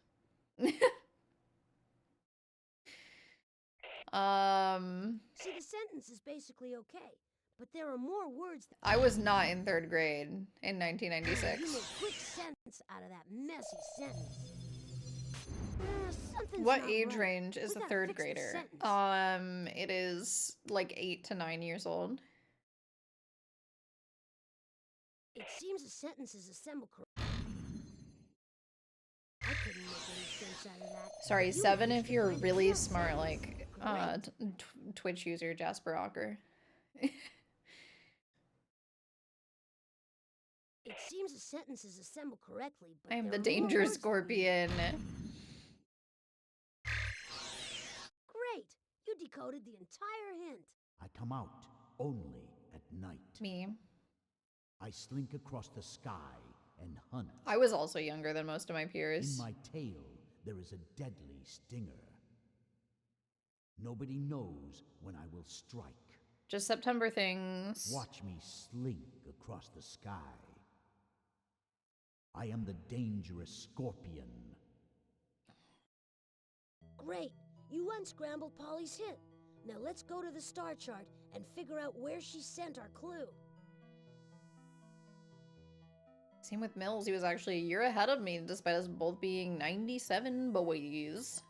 See, the sentence is basically okay, but there are more words that I was not in third grade in you 1996. made quick sense out of that messy sentence. Something's What not age right. range is We a gotta third fix the grader? sentence. It is like 8 to 9 years old. It seems a sentence is assembled correctly. I couldn't make any sense out of that. Sorry, You 7 managed if to you're find a really real smart, sentence. like Correct. Twitch user Jasper Rocker. It seems a sentence is assembled correctly, but I am there the are more danger words than we- scorpion. Great! You decoded the entire hint. I come out only at night. Me. I slink across the sky and hunt. I was also younger than most of my peers. In my tail, there is a deadly stinger. Nobody knows when I will strike. Just September things. Watch me slink across the sky. I am the dangerous scorpion. Great! You unscrambled Polly's hint. Now let's go to the star chart and figure out where she sent our clue. Same with Mills. He was actually a year ahead of me, despite us both being 97 boys.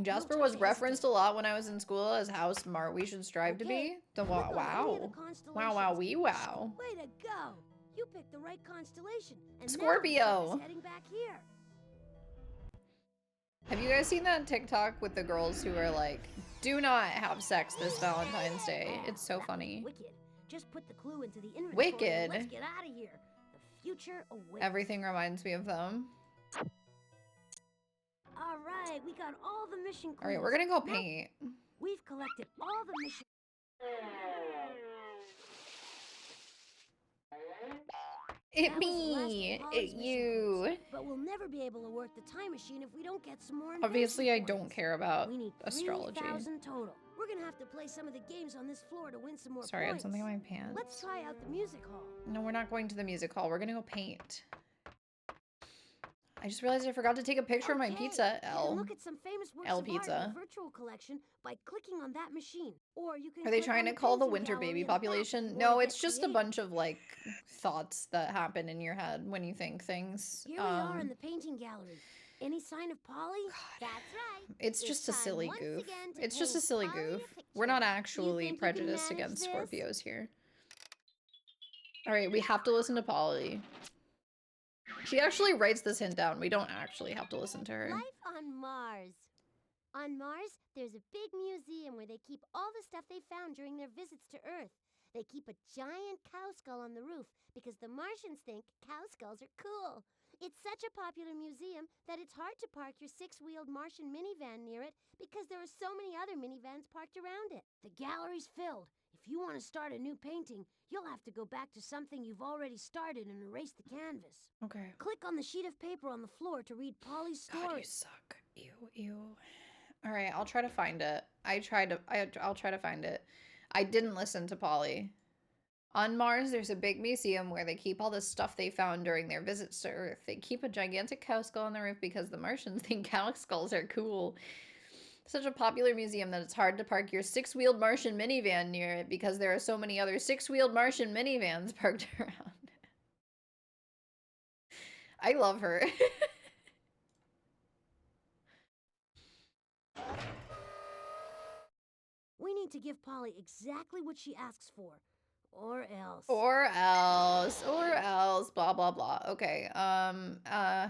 Jasper was referenced a lot when I was in school as how smart we should strive to be. The Click on any of the wow. Wow, wow, constellations. wee wow. Way to go! You picked the right constellation. And Scorpio. Now the is heading back here. Have you guys seen that TikTok with the girls who are like, do not have sex this Valentine's Day? It's so funny. Wicked. Just put the clue into the inventory. Wicked. And let's get out of here. The future awaits. Everything reminds me of them. All right, we got all the mission clues. All right, we're gonna go Now paint. we've collected all the mission. It That was the last of me. Polly's It mission you. clues. But we'll never be able to work the time machine if we don't get some more. Obviously, I invention don't points. care about We need astrology. 3,000 total. We're gonna have to play some of the games on this floor to win some more Sorry, I had points. something in my pants. Let's try out the music hall. No, we're not going to the music hall. We're gonna go paint. I just realized I forgot to take a picture of my Okay, pizza, you can L. look at some famous works L of art in pizza. the virtual collection by clicking on that machine. Or you can Are they click trying on to call the painting winter gallery baby in the back if population? you No, wanna it's get just a creative. bunch of like thoughts that happen in your head when you think things. Here we are in the painting gallery. Any sign of Polly? That's right. It's just a time silly once goof. again to It's just a paint silly Polly a goof. We're picture. not Do you actually think you can prejudiced manage against this? Scorpios here. Alright, we have to listen to Polly. She actually writes this hint down. We don't actually have to listen to her. Life on Mars. On Mars, there's a big museum where they keep all the stuff they found during their visits to Earth. They keep a giant cow skull on the roof because the Martians think cow skulls are cool. It's such a popular museum that it's hard to park your six-wheeled Martian minivan near it because there are so many other minivans parked around it. The gallery's filled. If you want to start a new painting, you'll have to go back to something you've already started and erase the canvas. Okay. Click on the sheet of paper on the floor to read Polly's story. God, you suck. Ew. All right, I'll try to find it. I'll try to find it. I didn't listen to Polly. On Mars, there's a big museum where they keep all the stuff they found during their visits to Earth. They keep a gigantic cow skull on the roof because the Martians think cow skulls are cool. Such a popular museum that it's hard to park your six-wheeled Martian minivan near it because there are so many other six-wheeled Martian minivans parked around. I love her. We need to give Polly exactly what she asks for. Or else. Or else, blah, blah, blah. Okay, how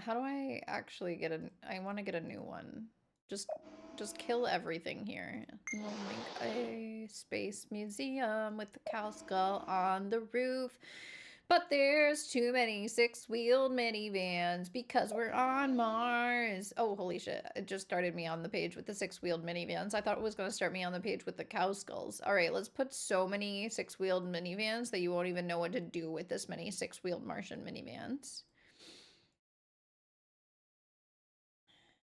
do I actually get I want to get a new one. Just kill everything here. We'll make a space museum with the cow skull on the roof. But there's too many six-wheeled minivans because we're on Mars. Oh, holy shit. It just started me on the page with the six-wheeled minivans. I thought it was going to start me on the page with the cow skulls. All right, let's put so many six-wheeled minivans that you won't even know what to do with this many six-wheeled Martian minivans.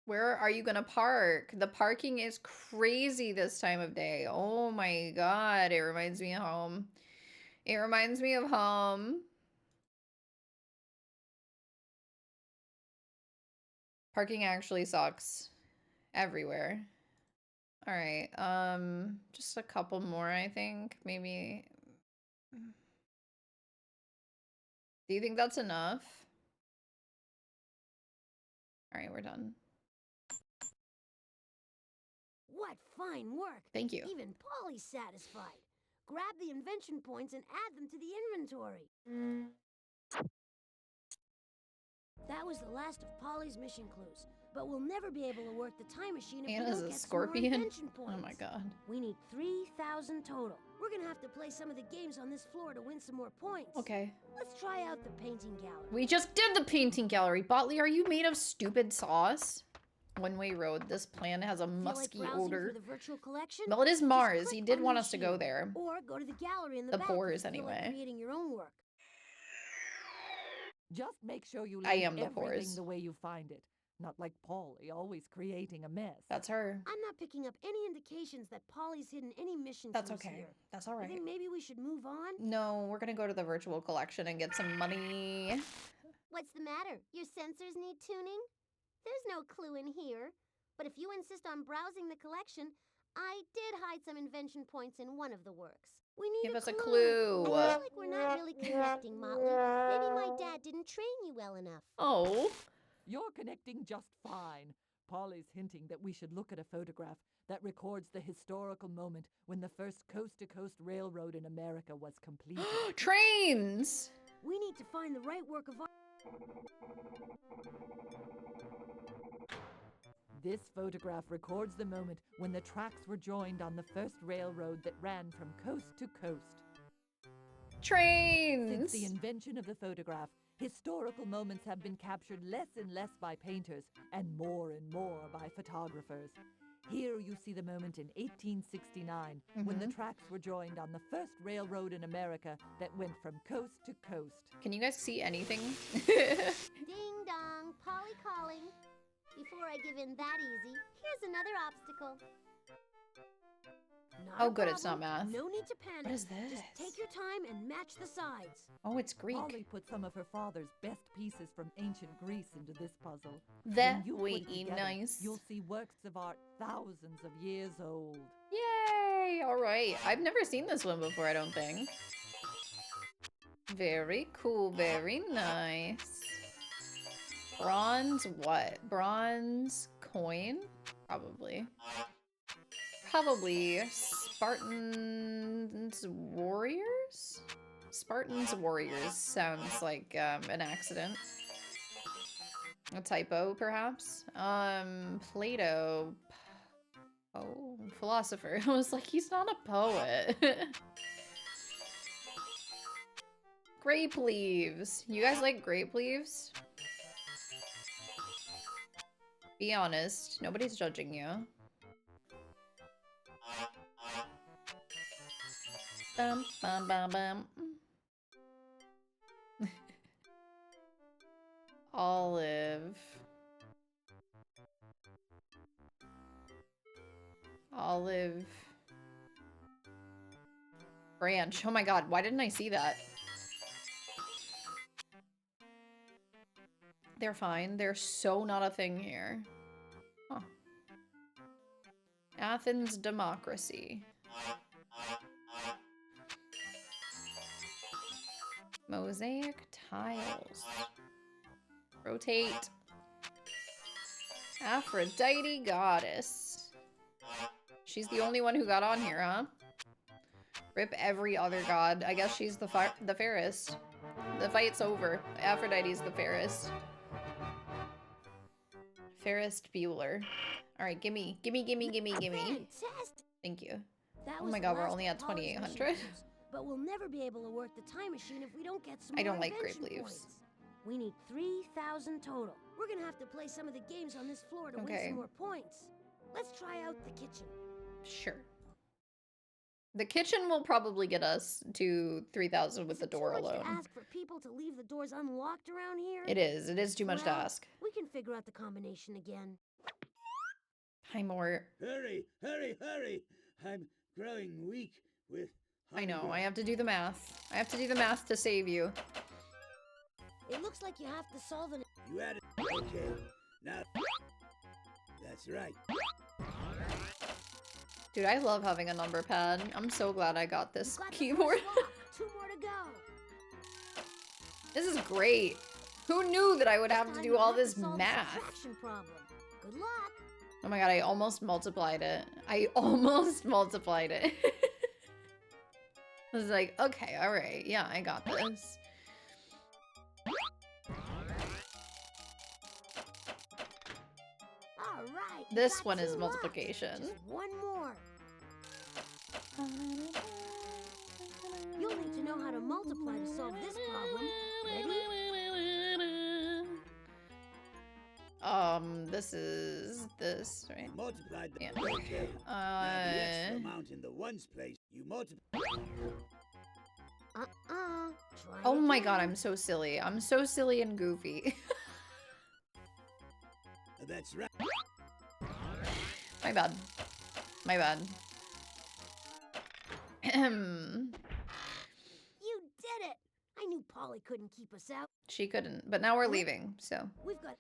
Where are you going to park? The parking is crazy this time of day. Oh my god, it reminds me of home. It reminds me of home. Parking actually sucks everywhere. All right, just a couple more, I think. Maybe. Do you think that's enough? All right, we're done. What fine work! Thank you. Even Polly's satisfied. Grab the invention points and add them to the inventory. That was the last of Polly's mission clues, but we'll never be able to work the time machine if Anna's we don't a get scorpion? some more invention points. Oh my god. We need 3,000 total. We're gonna have to play some of the games on this floor to win some more points. Okay. Let's try out the painting gallery. We just did the painting gallery. Botley, are you made of stupid sauce? One-way road. This plan has a musky odor. For the virtual collection? Well, it is Just Mars. click He did on want the us to go machine, there. Or go to the gallery in the The back pores, if you feel like anyway. creating your own work. Just make sure you I leave am the everything pores. the way you find it. Not like Polly, always creating a mess. That's her. I'm not picking up any indications that Polly's hidden any mission That's clues okay. here. That's all You right. think maybe we should move on? No, we're gonna go to the virtual collection and get some money. What's the matter? Your sensors need tuning? There's no clue in here. But if you insist on browsing the collection, I did hide some invention points in one of the works. We need Give us a clue. clue. I feel like we're not really connecting, Motley. Maybe my dad didn't train you well enough. Oh. You're connecting just fine. Polly's hinting that we should look at a photograph that records the historical moment when the first coast-to-coast railroad in America was completed. Trains! We need to find the right work of art. This photograph records the moment when the tracks were joined on the first railroad that ran from coast to coast. Trains! Since the invention of the photograph, historical moments have been captured less and less by painters and more by photographers. Here you see the moment in 1869 when the tracks were joined on the first railroad in America that went from coast to coast. Can you guys see anything? Ding dong, Polly calling. Before I give in that easy, here's another obstacle. Not Oh, a good, it's not problem. math. No need to panic. What is this? Just take your time and match the sides. Oh, it's Greek. Polly put some of her father's best pieces from ancient Greece into this puzzle. That When you would put it be together, nice. You'll see works of art thousands of years old. Yay! All right. I've never seen this one before, I don't think. Very cool. Very nice. Bronze what? Bronze coin? Probably. Probably Spartans Warriors? Spartans Warriors sounds like an accident. A typo, perhaps? Plato. Oh, philosopher. I was like, he's not a poet. Grape leaves. You guys like grape leaves? Be honest. Nobody's judging you. Bum, bum, bum, bum. Olive. Olive. Branch. Oh my god, why didn't I see that? They're fine. They're so not a thing here. Huh. Athens democracy. Mosaic tiles. Rotate. Aphrodite goddess. She's the only one who got on here, huh? Rip every other god. I guess she's the fairest. The fight's over. Aphrodite's the fairest. Fairest Bueller. Alright, gimme. Fantastic. Thank you. That Oh was my the god, we're last only at of Polly's 2800. machines, but we'll never be able to work the time machine if we don't get some I more don't like grape invention leaves. points. We need 3,000 total. We're gonna have to play some of the games on this floor to win Okay. some more points. Let's try out the kitchen. Sure. The kitchen will probably get us to 3,000 with the door Is it too much alone. to ask for people to leave the doors unlocked around here? It is. It is too much to Well, ask. We can figure out the combination again. Hi, Mort. Hurry, hurry, hurry! I'm growing weak with I know. hunger. I have to do the math. I have to do the math to save you. It looks like you have to solve an. You had it. Okay. Now. That's right. Dude, I love having a number pad. I'm so glad I got this You've got the keyboard. first lock. 2 more to go. This is great. Who knew that I would have to Time do you all have to this solve math? subtraction problem. Good luck. Oh my god, I almost multiplied it. I almost multiplied it. I was like, okay, alright, yeah, I got this. All right. you This got one is 2 locks. multiplication. Just one more. You'll need to know how to multiply to solve this problem. Ready? This is this, right? Multiplied the. Yeah. Okay. Now the extra amount in the ones place, you multiply. Try Oh my god, again. I'm so silly. I'm so silly and goofy. That's right. My bad. My bad. Ahem. You did it! I knew Polly couldn't keep us out. She couldn't, but now we're leaving, so. We've got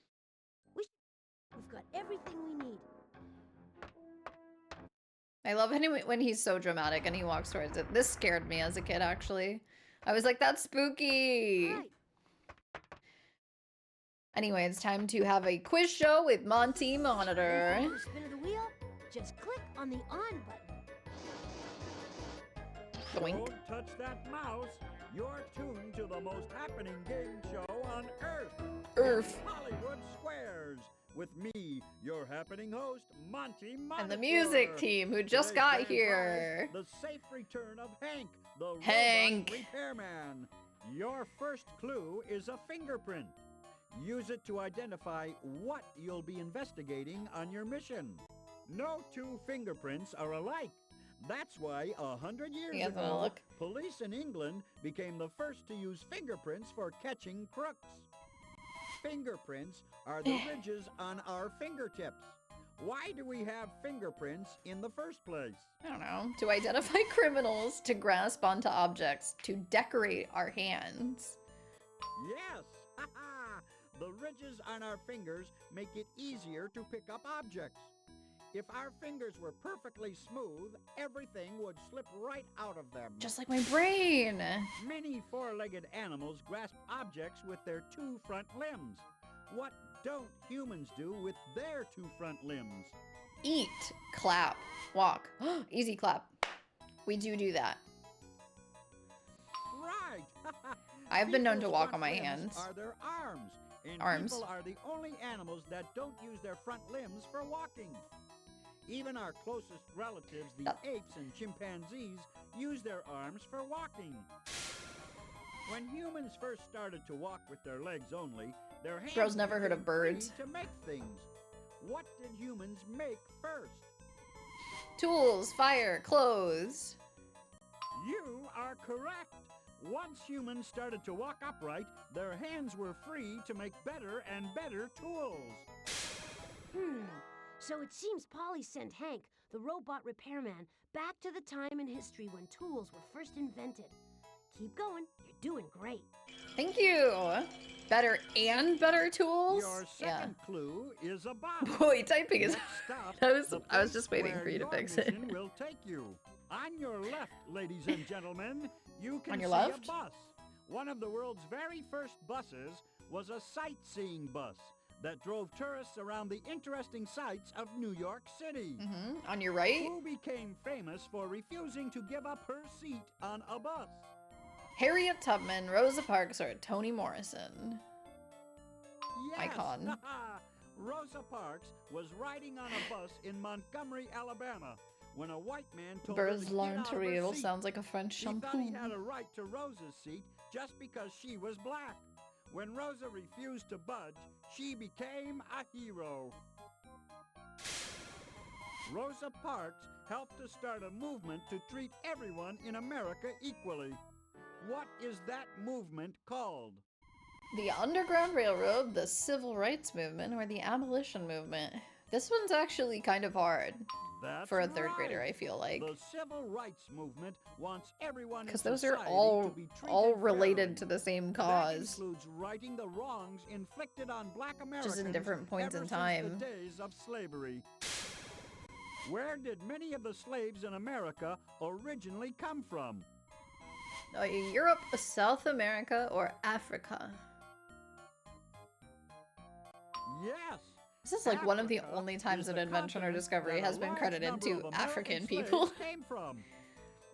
everything we need. I love when he's so dramatic and he walks towards it. This scared me as a kid, actually. I was like, that's spooky. Right. Anyway, it's time to have a quiz show with Monty Monitor. If you spin of the wheel, just click on the on button. Boink. Don't touch that mouse. You're tuned to the most happening game show on Earth. Earth. Hollywood Squares. With me, your happening host, Monty Monitor. And the music team who just Today's got grand here. prize, the safe return of Hank, the Hank. robot repairman. Your first clue is a fingerprint. Use it to identify what you'll be investigating on your mission. No 2 fingerprints are alike. That's why 100 years You guys wanna ago, look? police in England became the first to use fingerprints for catching crooks. Fingerprints are the ridges on our fingertips. Why do we have fingerprints in the first place? I don't know. To identify criminals, to grasp onto objects, to decorate our hands. Yes! The ridges on our fingers make it easier to pick up objects. If our fingers were perfectly smooth, everything would slip right out of them. Just like my brain. Many 4-legged animals grasp objects with their 2 front limbs. What don't humans do with their 2 front limbs? Eat, clap, walk. Easy clap. We do that. Right! I've been known to People's walk front on my limbs hands. Are their arms. And Arms. people are the only animals that don't use their front limbs for walking. Even our closest relatives, the apes and chimpanzees, use their arms for walking. When humans first started to walk with their legs only, their hands Bro's never heard of became free birds. to make things. What did humans make first? Tools, fire, clothes. You are correct. Once humans started to walk upright, their hands were free to make better and better tools. So it seems Polly sent Hank, the robot repairman, back to the time in history when tools were first invented. Keep going. You're doing great. Thank you. Better and better tools? Your second clue is a bus. Boy, typing is Next stop, I was the just waiting place for you to where fix your it. mission will take you. On your left, ladies and gentlemen, you can On your see left? a bus. One of the world's very first buses was a sightseeing bus that drove tourists around the interesting sights of New York City. On your right? Who became famous for refusing to give up her seat on a bus? Harriet Tubman, Rosa Parks, or Toni Morrison. Yes. Icon. Rosa Parks was riding on a bus in Montgomery, Alabama, when a white man told Buzz her to get out of her Lightyear seat. sounds like a French He thought shampoo. he had a right to Rosa's seat just because she was black. When Rosa refused to budge, she became a hero. Rosa Parks helped to start a movement to treat everyone in America equally. What is that movement called? The Underground Railroad, the Civil Rights Movement, or the Abolition Movement. This one's actually kind of hard That's for a third right. grader, I feel like. The civil rights movement wants everyone in Because those are society all to be treated all related fairly. to the same That cause. includes righting the wrongs inflicted on black Americans Just in different points ever in since time. the days of slavery. Where did many of the slaves in America originally come from? Europe, South America, or Africa? Yes. This is like one of the Africa only times is that the Invention or continent Discovery that a has been large credited number to of American African slaves people. came from.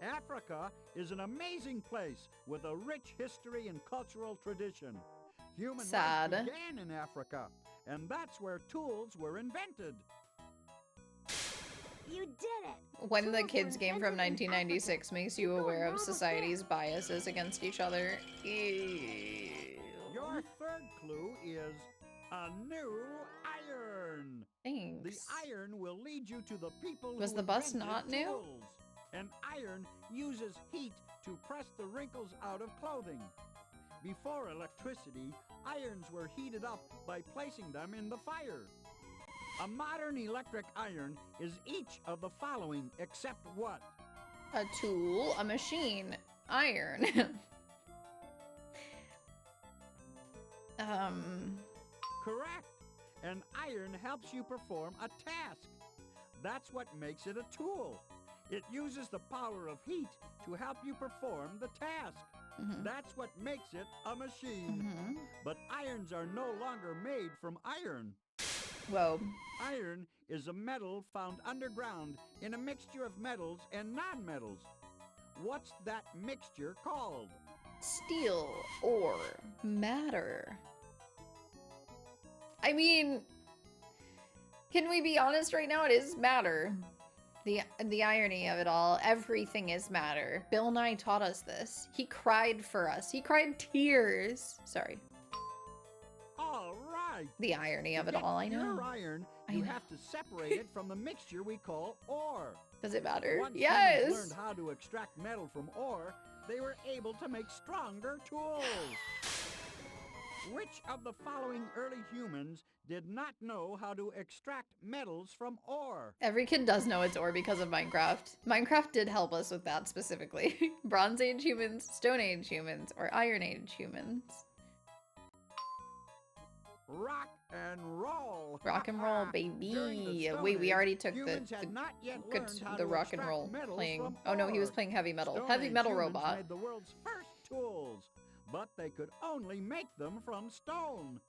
Africa is an amazing place with a rich history and cultural tradition. Human Sad. life began in Africa, and that's where tools were invented. You did it! When the Tools were Kids game from invented in 1996 Africa. makes you Keep going, aware we're of almost society's there. biases against each other. Ew. Your third clue is a new iron. The Thanks. iron will lead you to the people Was who the bus invented not new? tools. An iron uses heat to press the wrinkles out of clothing. Before electricity, irons were heated up by placing them in the fire. A modern electric iron is each of the following except what? A tool, a machine, iron. Correct. An iron helps you perform a task. That's what makes it a tool. It uses the power of heat to help you perform the task. That's what makes it a machine. But irons are no longer made from iron. Whoa. Iron is a metal found underground in a mixture of metals and non-metals. What's that mixture called? Steel or matter. I mean, can we be honest right now? It is matter. The irony of it all, everything is matter. Bill Nye taught us this. He cried for us. He cried tears. Sorry. All right. The irony of To it get all, I know. pure iron, I you know. have to separate it from the mixture we call ore. Does it matter? Once Yes. humans learned how to extract metal from ore, they were able to make stronger tools. Which of the following early humans did not know how to extract metals from ore? Every kid does know it's ore because of Minecraft. Minecraft did help us with that specifically. Bronze Age humans, Stone Age humans, or Iron Age humans. Rock and roll. Rock and roll, During the baby. Stone Wait, we Age, already took the humans had not yet good learned how the to rock and extract roll metals playing. from Oh no, he was ore. playing heavy metal. Stone Heavy Age metal humans robot. made the world's first tools, but they could only make them from stone.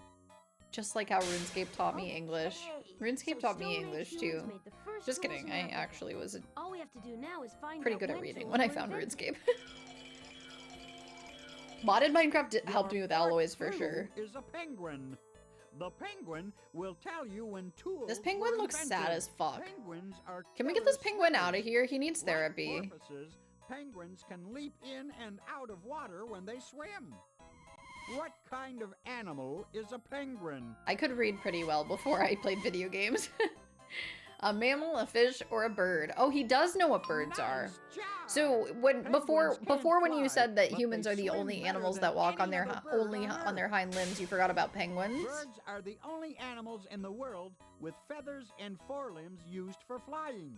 Just like how RuneScape taught me English. Okay, RuneScape so taught me Stone Age English humans too. made the first Just tools kidding. in I Africa. actually was All we have to do now is find pretty out good at when reading tools when I were found invented. RuneScape. Modded Minecraft helped me Your with alloys fourth for clue sure. Is a penguin. The penguin will tell you when tools This penguin were looks sad invented. as fuck. Penguins are Can we get this killer penguin out of swimmers. here? He needs Like therapy. porpoises, penguins can leap in and out of water when they swim. What kind of animal is a penguin? I could read pretty well before I played video games. A mammal, a fish, or a bird. Oh, he does know what birds are. Nice job! So when before Penguins when you can't said that fly, humans but are they the swim only better animals than that walk on any their other bird only on their hind limbs, you forgot about penguins. Birds are the only animals in the world with feathers and forelimbs used for flying.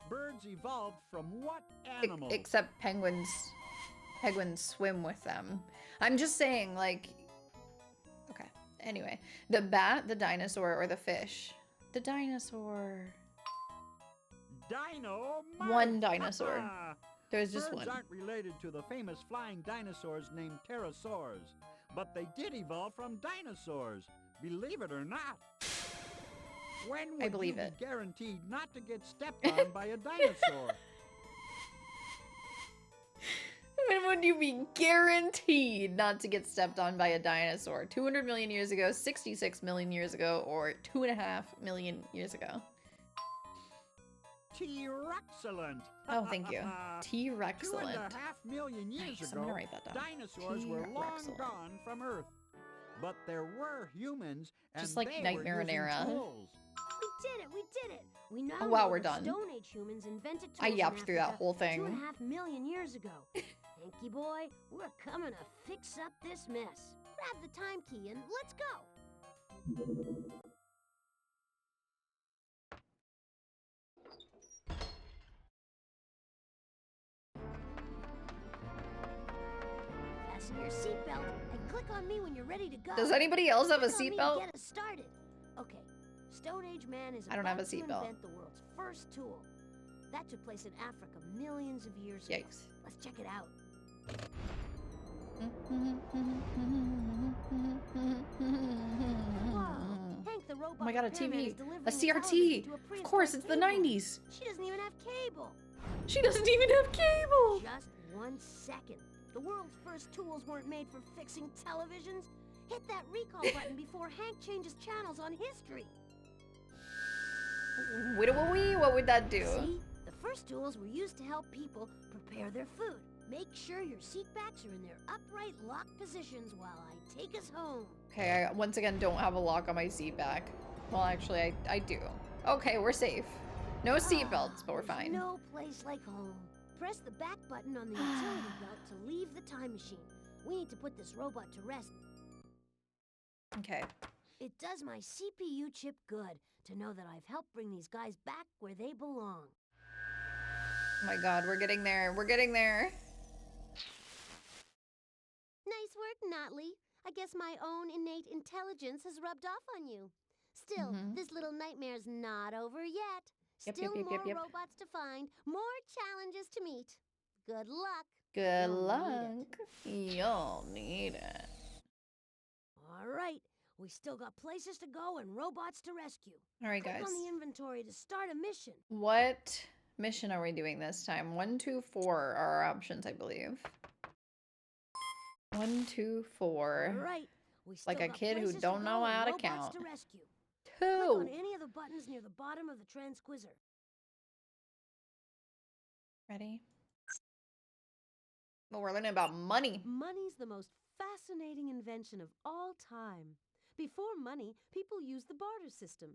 Birds evolved from what animal? Except penguins. Penguins swim with them. I'm just saying, like. Okay. Anyway, the bat, the dinosaur, or the fish. The dinosaur. Dino. One dinosaur. There's just Birds one. aren't related to the famous flying dinosaurs named pterosaurs, but they did evolve from dinosaurs, believe it or not. When would believe you it. be guaranteed not to get stepped on by a dinosaur? When would you be guaranteed not to get stepped on by a dinosaur? 200 million years ago, 66 million years ago, or 2.5 million years ago? T-Rexcellent. Oh, thank you. 2.5 T-Rexcellent. million years Nice, I'm ago, gonna write that down. dinosaurs were long T-Rexcellent. gone from Earth. But there were humans, and Just like they Nightmare were and using Era. tools. We did it! We did it! We now Oh, wow, know we're that done. Stone Age humans invented tools I in yapped through that Africa whole thing. 2.5 million years ago. Hanky boy, we're coming to fix up this mess. Grab the time key and let's go. Fasten your seatbelt and click on me when you're ready to go. Does anybody else have a Click on me to seatbelt? Get us started. Okay. Stone Age man is I don't have about a to seatbelt. invent the world's first tool. That took place in Africa millions of years ago. Yikes. Let's check it out. Whoa! Hank the robot Oh my god, a repairman TV. is delivering A the CRT. television to a Of prehistoric course, it's the cavewoman. 90s. She doesn't even have cable. She doesn't even have cable. Just 1 second. The world's first tools weren't made for fixing televisions. Hit that recall button before Hank changes channels on history. Widowy, what would that do? See? The first tools were used to help people prepare their food. Make sure your seat backs are in their upright locked positions while I take us home. Okay, I once again don't have a lock on my seat back. Well, actually, I do. Okay, we're safe. No seatbelts, but we're There's fine. No place like home. Press the back button on the utility belt to leave the time machine. We need to put this robot to rest. Okay. It does my CPU chip good to know that I've helped bring these guys back where they belong. Oh my god, we're getting there. We're getting there. Nice work, Notley. I guess my own innate intelligence has rubbed off on you. Still, this little nightmare's not over yet. Yep, Still yep, more yep, yep. robots to find, more challenges to meet. Good luck. Good You'll luck. You'll need it. All right, we still got places to go and robots to rescue. All right, Click guys. on the inventory to start a mission. What mission are we doing this time? 1, 2, 4 are our options, I believe. 1, 2, 4. All right, we still Like a got kid who places don't to know go and how to robots count. To rescue. Click on 2. any of the buttons near the bottom of the transquisor. Ready? Well, we're learning about money. Money's the most fascinating invention of all time. Before money, people used the barter system.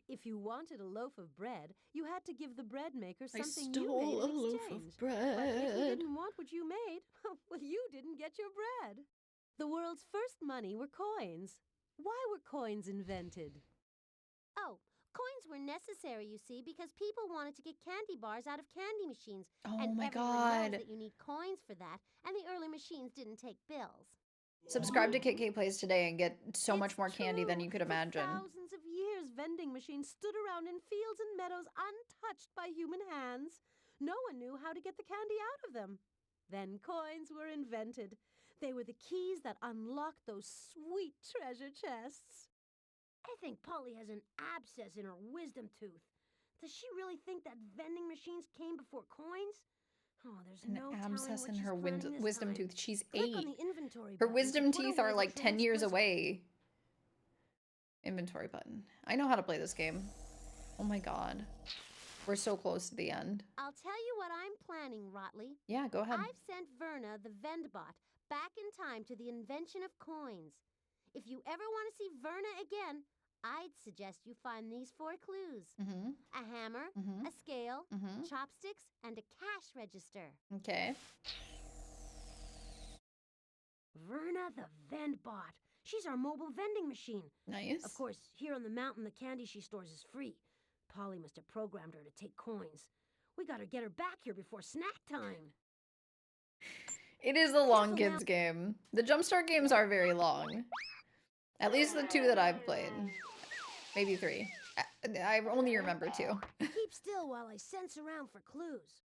If you wanted a loaf of bread, you had to give the bread maker something you made in exchange. But if you didn't want what you made, well, you didn't get your bread. The world's first money were coins. Why were coins invented? Oh, coins were necessary, you see, because people wanted to get candy bars out of candy machines. Oh and my everyone god. knows that you need coins for that, and the early machines didn't take bills. Subscribe to KK Plays today and get so much It's more candy than true. you could For imagine. thousands of years, vending machines stood around in fields and meadows untouched by human hands. No one knew how to get the candy out of them. Then coins were invented. They were the keys that unlocked those sweet treasure chests. I think Polly has an abscess in her wisdom tooth. Does she really think that vending machines came before coins? Oh, there's An no telling abscess what in she's her planning this wisdom time. tooth. She's Click 8. on the inventory Her button to wisdom put teeth away are the like 10 years transquisor. away. Inventory button. I know how to play this game. Oh my god. We're so close to the end. I'll tell you what I'm planning, Rotley. Yeah, go ahead. I've sent Verna, the Vendbot, back in time to the invention of coins. If you ever want to see Verna again, I'd suggest you find these 4 clues. Mm-hmm. A hammer, Mm-hmm. a scale, Mm-hmm. chopsticks, and a cash register. Okay. Verna the Vendbot. She's our mobile vending machine. Nice. Of course, here on the mountain, the candy she stores is free. Polly must have programmed her to take coins. We gotta get her back here before snack time. It is a long Careful kids game. The jumpstart games are very long. At least the 2 that I've played. Maybe 3. I only remember 2. Keep still while I sense around for clues.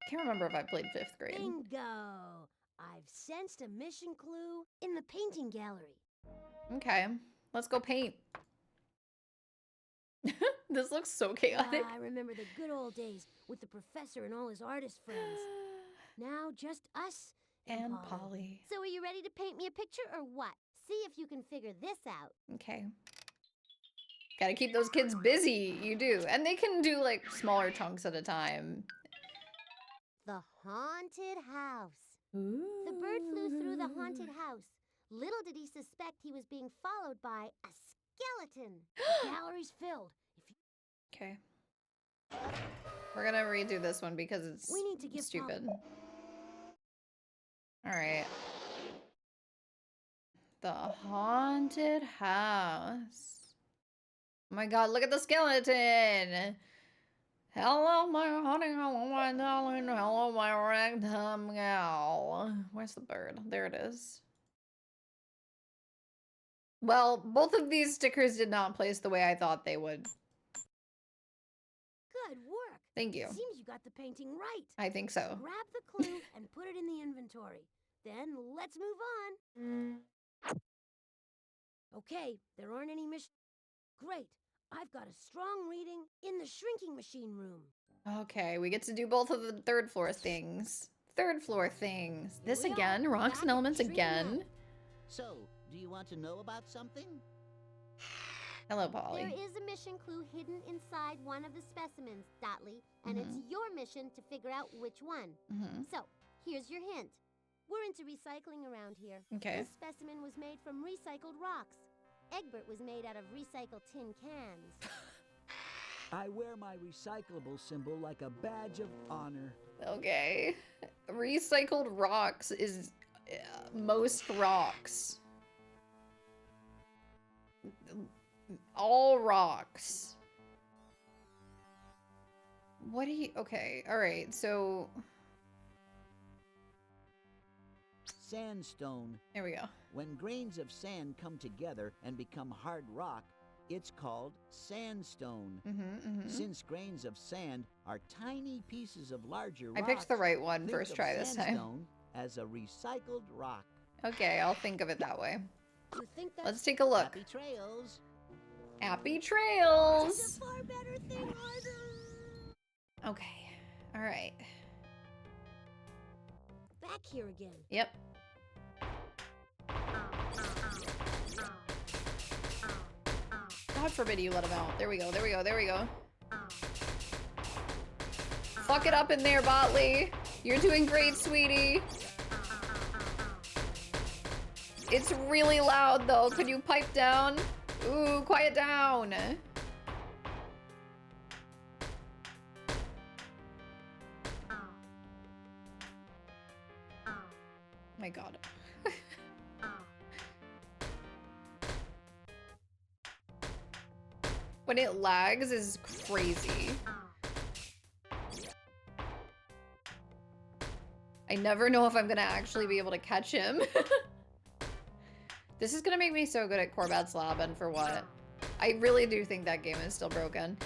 Can't remember if I played 5th grade. Bingo! I've sensed a mission clue in the painting gallery. Okay, let's go paint. This looks so chaotic. I remember the good old days with the professor and all his artist friends. Now just us And Polly. So are you ready to paint me a picture or what? See if you can figure this out. Okay. Gotta keep those kids busy. You do. And they can do like smaller chunks at a time. The haunted house. Ooh. The bird flew through the haunted house. Little did he suspect he was being followed by a skeleton. The gallery's filled. Okay. We're gonna redo this one because it's We need to give stupid. Alright. The haunted house. Oh my god, look at the skeleton! Hello, my honey, hello, my darling, hello, my ragtime gal. Where's the bird? There it is. Well, both of these stickers did not place the way I thought they would. Good work. Thank you. Seems you got the painting right. I think so. Grab the clue and put it in the inventory. Then let's move on. Okay, there aren't any missions. Great. I've got a strong reading in the shrinking machine room. Okay, we get to do both of the 3rd floor things. 3rd floor things. This we are, again? Rocks back and at elements Tree again? Mountain. So, do you want to know about something? Hello, Polly. There is a mission clue hidden inside one of the specimens, Dotley, and it's your mission to figure out which one. So, here's your hint. We're into recycling around here. Okay. This specimen was made from recycled rocks. Egbert was made out of recycled tin cans. I wear my recyclable symbol like a badge of honor. Okay. Recycled rocks is most rocks. All rocks. What do you... Okay, alright, so... Sandstone. Here we go. When grains of sand come together and become hard rock, it's called sandstone. Since grains of sand are tiny pieces of larger rocks, I picked the right one think first of try this time. sandstone as a recycled rock. Okay, I'll think of it that way. You think that's Let's take a look. Happy trails. Happy trails! a far better thing, Arthur? Okay, alright. Back here again. Yep. God forbid you let him out. There we go, there we go, there we go. Fuck it up in there, Botley. You're doing great, sweetie. It's really loud, though. Could you pipe down? Ooh, quiet down. My God. When it lags is crazy. I never know if I'm gonna actually be able to catch him. This is gonna make me so good at Corbat's Lab, and for what? I really do think that game is still broken.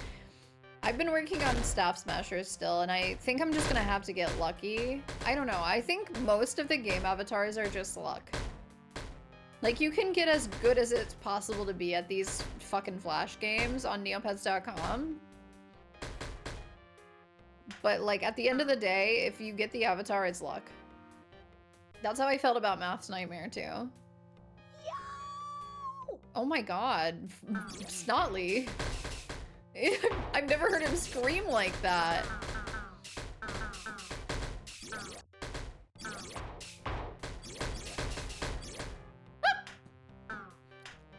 I've been working on Staff Smashers still, and I think I'm just gonna have to get lucky. I don't know, I think most of the game avatars are just luck. Like, you can get as good as it's possible to be at these fucking Flash games on Neopets.com. But, like, at the end of the day, if you get the avatar, it's luck. That's how I felt about Math's Nightmare, too. Yo! Oh my god. Snotly. I've never heard him scream like that.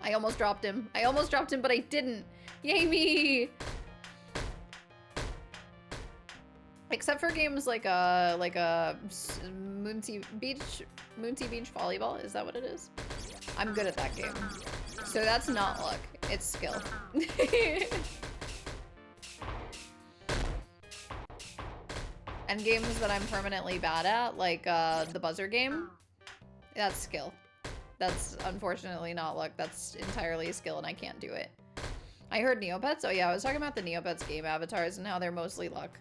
I almost dropped him. I almost dropped him, but I didn't. Yay me! Except for games like Moonty Beach Volleyball. Is that what it is? I'm good at that game. So that's not luck. It's skill. And games that I'm permanently bad at, like the buzzer game, that's skill. That's unfortunately not luck. That's entirely skill and I can't do it. I heard Neopets. Oh yeah, I was talking about the Neopets game avatars and how they're mostly luck.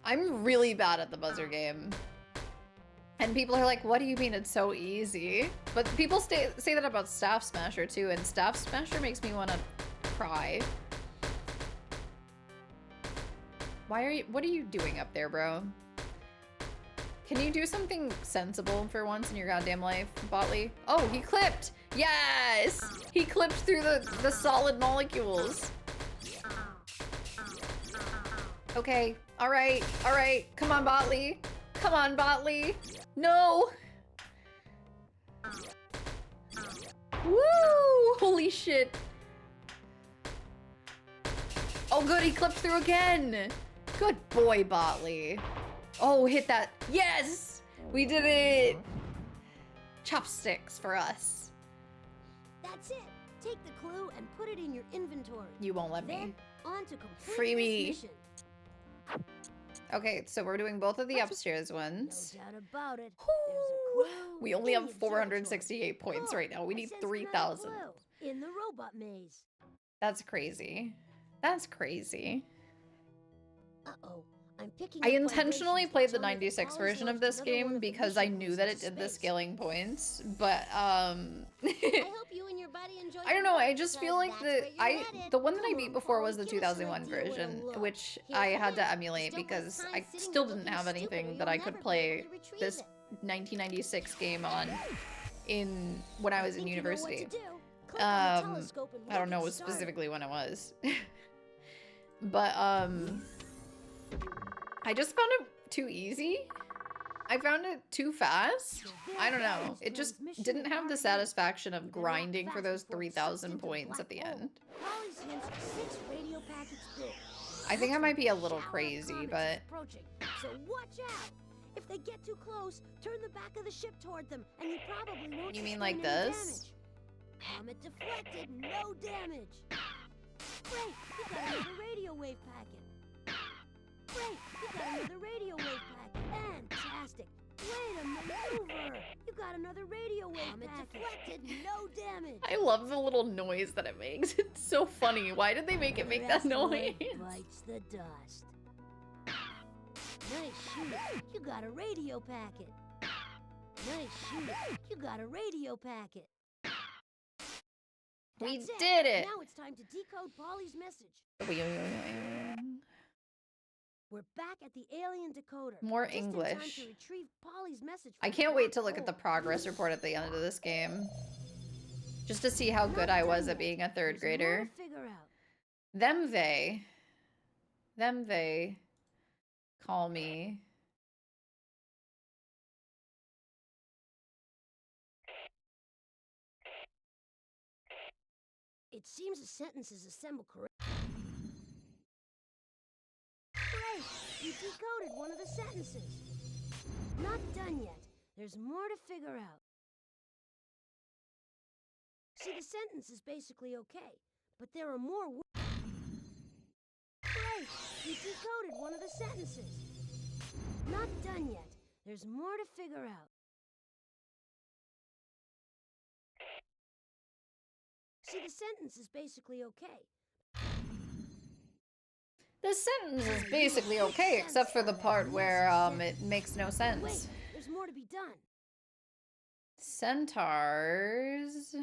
I'm really bad at the buzzer game. And people are like, what do you mean it's so easy? But people say that about Staff Smasher too, and Staff Smasher makes me want to cry. What are you doing up there, bro? Can you do something sensible for once in your goddamn life, Botley? Oh, he clipped! Yes! He clipped through the solid molecules. Okay, alright, alright. Come on, Botley. Come on, Botley. No! Woo! Holy shit. Oh good, he clipped through again! Good boy, Botley. Oh, hit that. Yes! We did it! Chopsticks for us. That's it. Take the clue and put it in your inventory. You won't let me. Then, on to complete Free me. this mission. Okay, so we're doing both of the upstairs ones. No doubt about it. There's a clue We only in have the 468 observatory. points right now. We I need sensed another 3,000. clue in the robot maze. That's crazy. That's crazy. Uh-oh. I'm picking I up intentionally vibrations played that the tell me that 96 Polly's version of launched this another one game of the because I mission knew that it into did the space. scaling points, but I hope you and your buddy enjoy I don't the know, trip, I just feel because like that's where you're headed. the one that I Come beat on, before Polly, was the give us an 2001 idea where to version, look. which Here's I the had to hint. emulate Just don't because waste time I sitting still there didn't looking have stupid, anything or that I you'll could never be play able to retrieve this it. 1996 game on when I was in Think you know what university. to do. Click on the telescope and I don't we'll know get started. specifically when it was. But I just found it too easy. I found it too fast. I don't know. It just didn't have the satisfaction of grinding for those 3,000 points at the end. Polly's hints are 6 radio packets big. I think I might be a little Shower of crazy, comets but approaching, so watch out. If they get too close, turn the back of the ship toward them, and you probably won't You mean sustain like any this? damage. Comet deflected, no damage. Great, you got another radio wave packet. Great, you got another radio wave packet. Fantastic. Way to maneuver. You got another radio wave packet. Deflected, no damage. I love the little noise that it makes. It's so funny. Why did they make it make that Asteroid noise? bites the dust. Nice shooting. You got a radio packet. Nice shooting. You got a radio packet. We That's did it. Now it's time to decode Polly's message. We're back at the alien decoder. More Just in time English. to retrieve Polly's message I from the can't wait black to look at the hole. progress report at the end of this game. Just to see how good I was at being a third There's more to grader. figure out. Them they call me. It seems the sentences assemble correctly. Great! You decoded one of the sentences. Not done yet. There's more to figure out. See, the sentence is basically okay, but there are more words. Great! You decoded one of the sentences. Not done yet. There's more to figure out. See, the sentence is basically okay. The sentence is basically okay, except for the part where it makes no Wait, sense. there's more to be done. Centaurs.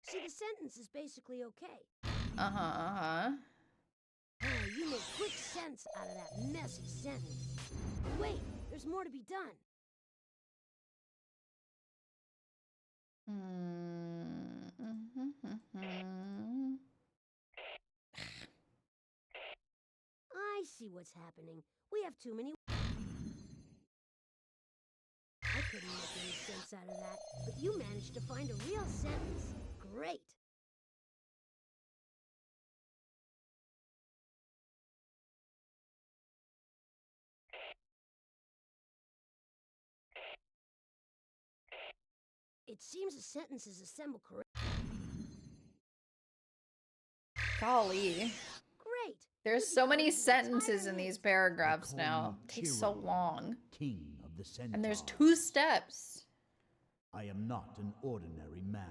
See, the sentence is basically okay. Uh-huh. Oh, you make quick sense out of that messy sentence. Wait, there's more to be done. see what's happening. We have too many. I couldn't make any sense out of that, but you managed to find a real sentence. Great. It seems the sentence is assembled correctly. Golly. Great. There's so many sentences in these paragraphs now. It takes so long. King of the Centaurs. And there's 2 steps. I am not an ordinary man.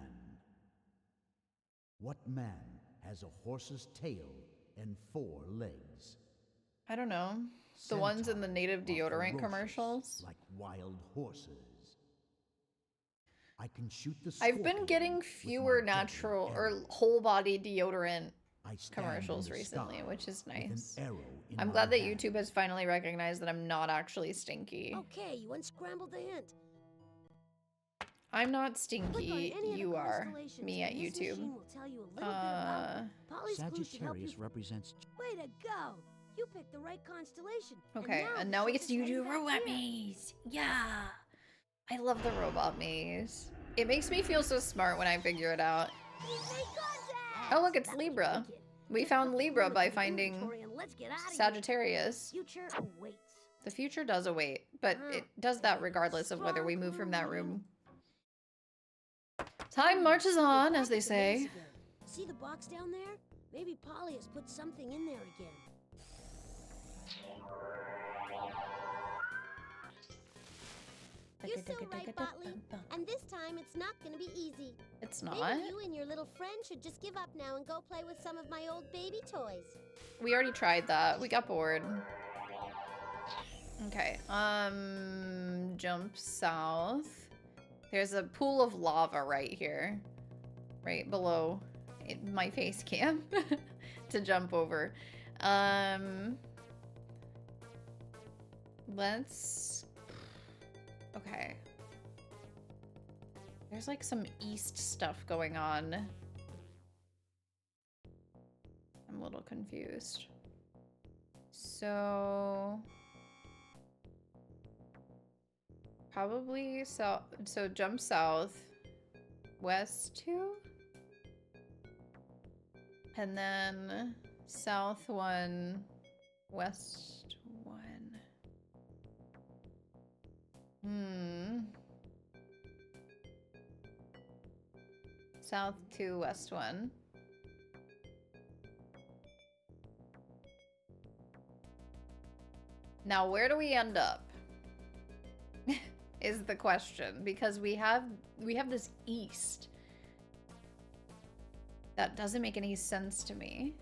What man has a horse's tail and 4 legs? I don't know. The ones in the native Centaurs are deodorant ferocious, commercials. like wild horses. I can shoot the I've been scorpion getting with fewer my deadly natural or arrow. whole body deodorant I stand commercials in the recently, sky which is with an nice. arrow in I'm my glad that hand. YouTube has finally recognized that I'm not actually stinky. Okay, you unscrambled the hint. I'm not Click on stinky, any of the you are. constellations, Me at and this YouTube. machine will tell you a little bit about them. Polly's clue should help you. Sagittarius represents Way to go! You picked the right constellation. Okay, and now we get to do robot maze. Yeah. I love the robot maze. It makes me feel so smart when I figure it out. Oh, look, it's Libra. We found Libra by finding Sagittarius. Future awaits. The future does await, but it does that regardless of whether we move from that room. Time marches on, as they say. See the box down there? Maybe Polly has put something in there again. You're so right, Botley. And this time, it's not going to be easy. It's not. Maybe you and your little friend should just give up now and go play with some of my old baby toys. We already tried that. We got bored. Okay. Jump south. There's a pool of lava right here. Right below my face cam to jump over. Let's... Okay. There's like some east stuff going on. I'm a little confused. So... Probably south. So jump south. West 2? And then south 1. West 1. South 2, west 1. Now, where do we end up? Is the question, because we have this east that doesn't make any sense to me.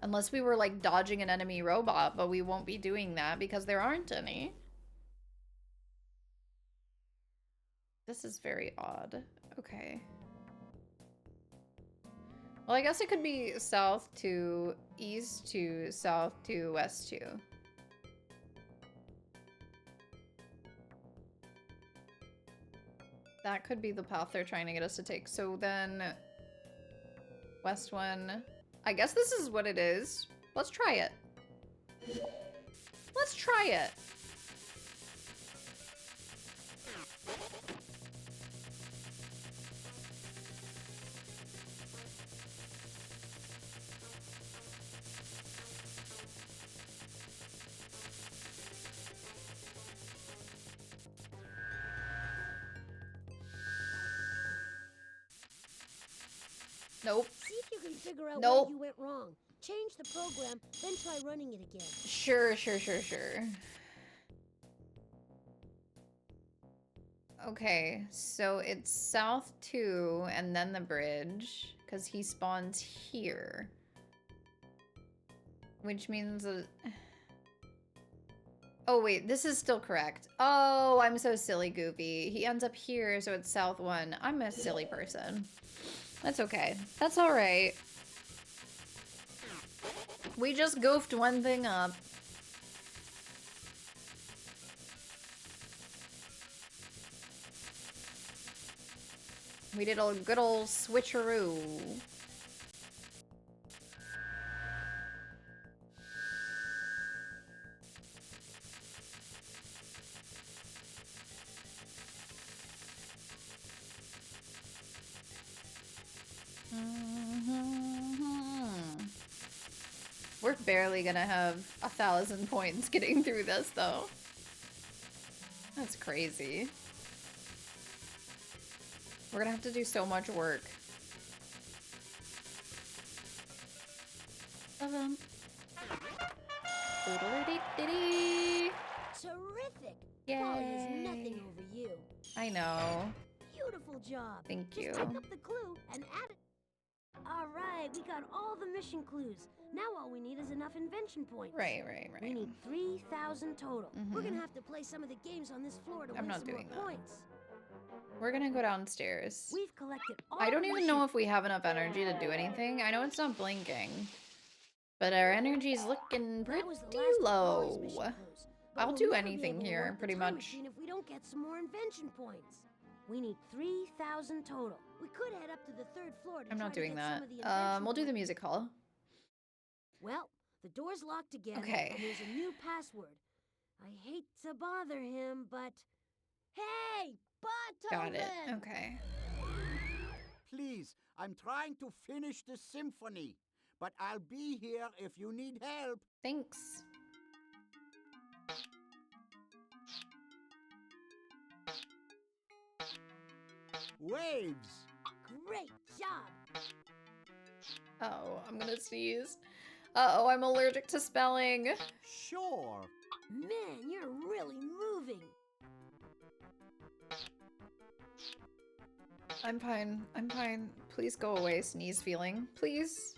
Unless we were like dodging an enemy robot, but we won't be doing that because there aren't any. This is very odd. Okay. Well, I guess it could be south to east to south to west to. That could be the path they're trying to get us to take. So then west 1. I guess this is what it is. Let's try it. Let's try it. Nope. See if you can figure out Nope. where you went wrong. Change the program, then try running it again. Sure. Okay, so it's south 2 and then the bridge, because he spawns here. Which means... Oh wait, this is still correct. Oh, I'm so silly, Goofy. He ends up here, so it's south 1. I'm a silly person. That's okay. That's alright. We just goofed one thing up. We did a good old switcheroo. We're barely gonna have 1,000 points getting through this, though. That's crazy. We're gonna have to do so much work. Love 'em. Doodle-dee-dee-dee. Terrific! Yay. Polly is nothing over you. I know. Beautiful job. Thank you. Just take up the clue and add it. All right, we got all the mission clues. Now all we need is enough invention points. Right. We need 3,000 total. We're Mhm. gonna have to play some of the games on this floor to I'm win not some doing more that. points. We're gonna go downstairs. We've collected all I don't the even mission- know if we have enough energy to do anything. I know it's not blinking, but our energy's looking That was the pretty last of low. Polly's mission clues. But I'll we'll do never be anything able to here, work the pretty time much. machine if we don't get some more invention points. We need 3,000 total. We could head up to the third floor to I'm try not to doing get some that. of the invention We'll do the points. music hall. Well, the door's locked again, Okay. and there's a new password. I hate to bother him, but... Hey, Got it. Beethoven! Okay. Please, I'm trying to finish the symphony, but I'll be here if you need help. Thanks. Waves. Great job! Oh, I'm gonna sneeze. Uh-oh, I'm allergic to spelling. Sure. Man, you're really moving. I'm fine. I'm fine. Please go away, sneeze feeling. Please.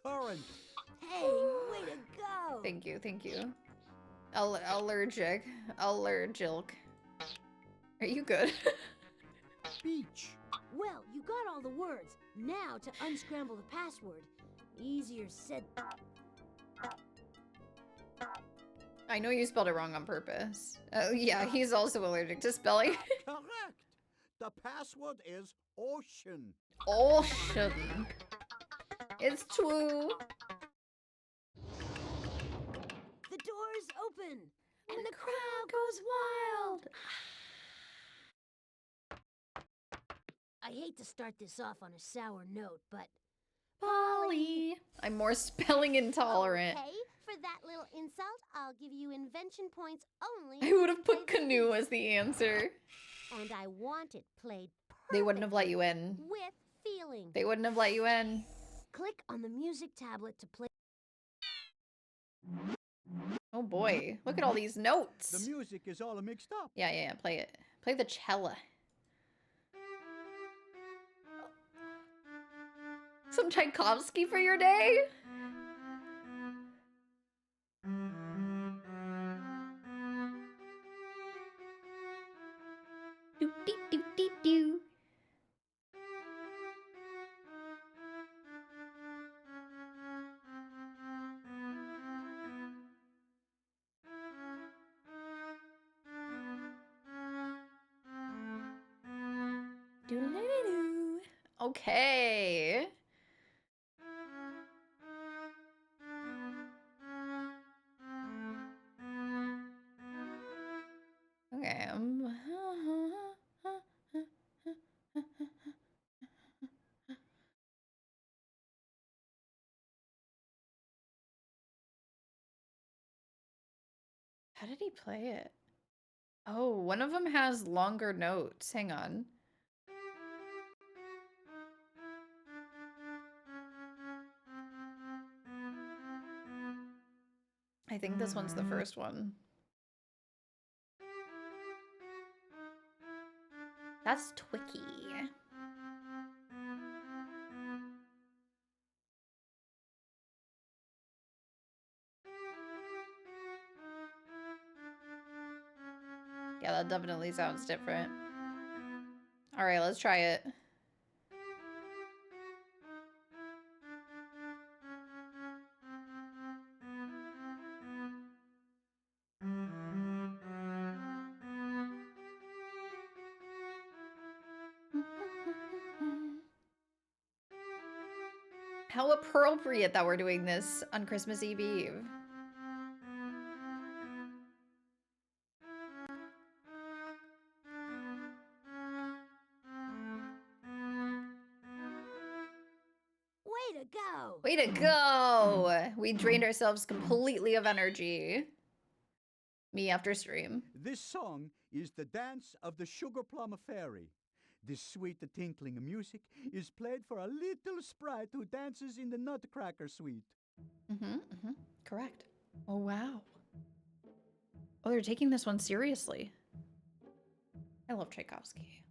Current. Hey, way to go! Thank you, thank you. Allergic. Allergic. Are you good? Beach. Well, you got all the words. Now to unscramble the password. Easier said. I know you spelled it wrong on purpose. Oh, yeah, he's also allergic to spelling. Correct. The password is ocean. Ocean. It's true. The door's open, And the crowd goes wild. I hate to start this off on a sour note, but Polly. I'm more spelling intolerant. okay, for that little insult, I'll give you invention points only. I would have put canoe as the answer. And I want it played They wouldn't have let you in. with feeling. They wouldn't have let you in. Click on the music tablet to play. Oh boy, look at all these notes. The music is all mixed up. Yeah, play it. Play the cello. Some Tchaikovsky for your day? Do dee do dee do. Doodle-doo. Okay. Okay. How did he play it? Oh, one of them has longer notes. Hang on. I think this one's the first one. That's Twicky. Yeah, that definitely sounds different. All right, let's try it. How appropriate that we're doing this on Christmas Eve. Way to go! Way to go! We drained ourselves completely of energy. Me after stream. This song is the dance of the Sugar Plum Fairy. This sweet tinkling music is played for a little sprite who dances in the Nutcracker Suite. Correct. Oh, wow. Oh, they're taking this one seriously. I love Tchaikovsky.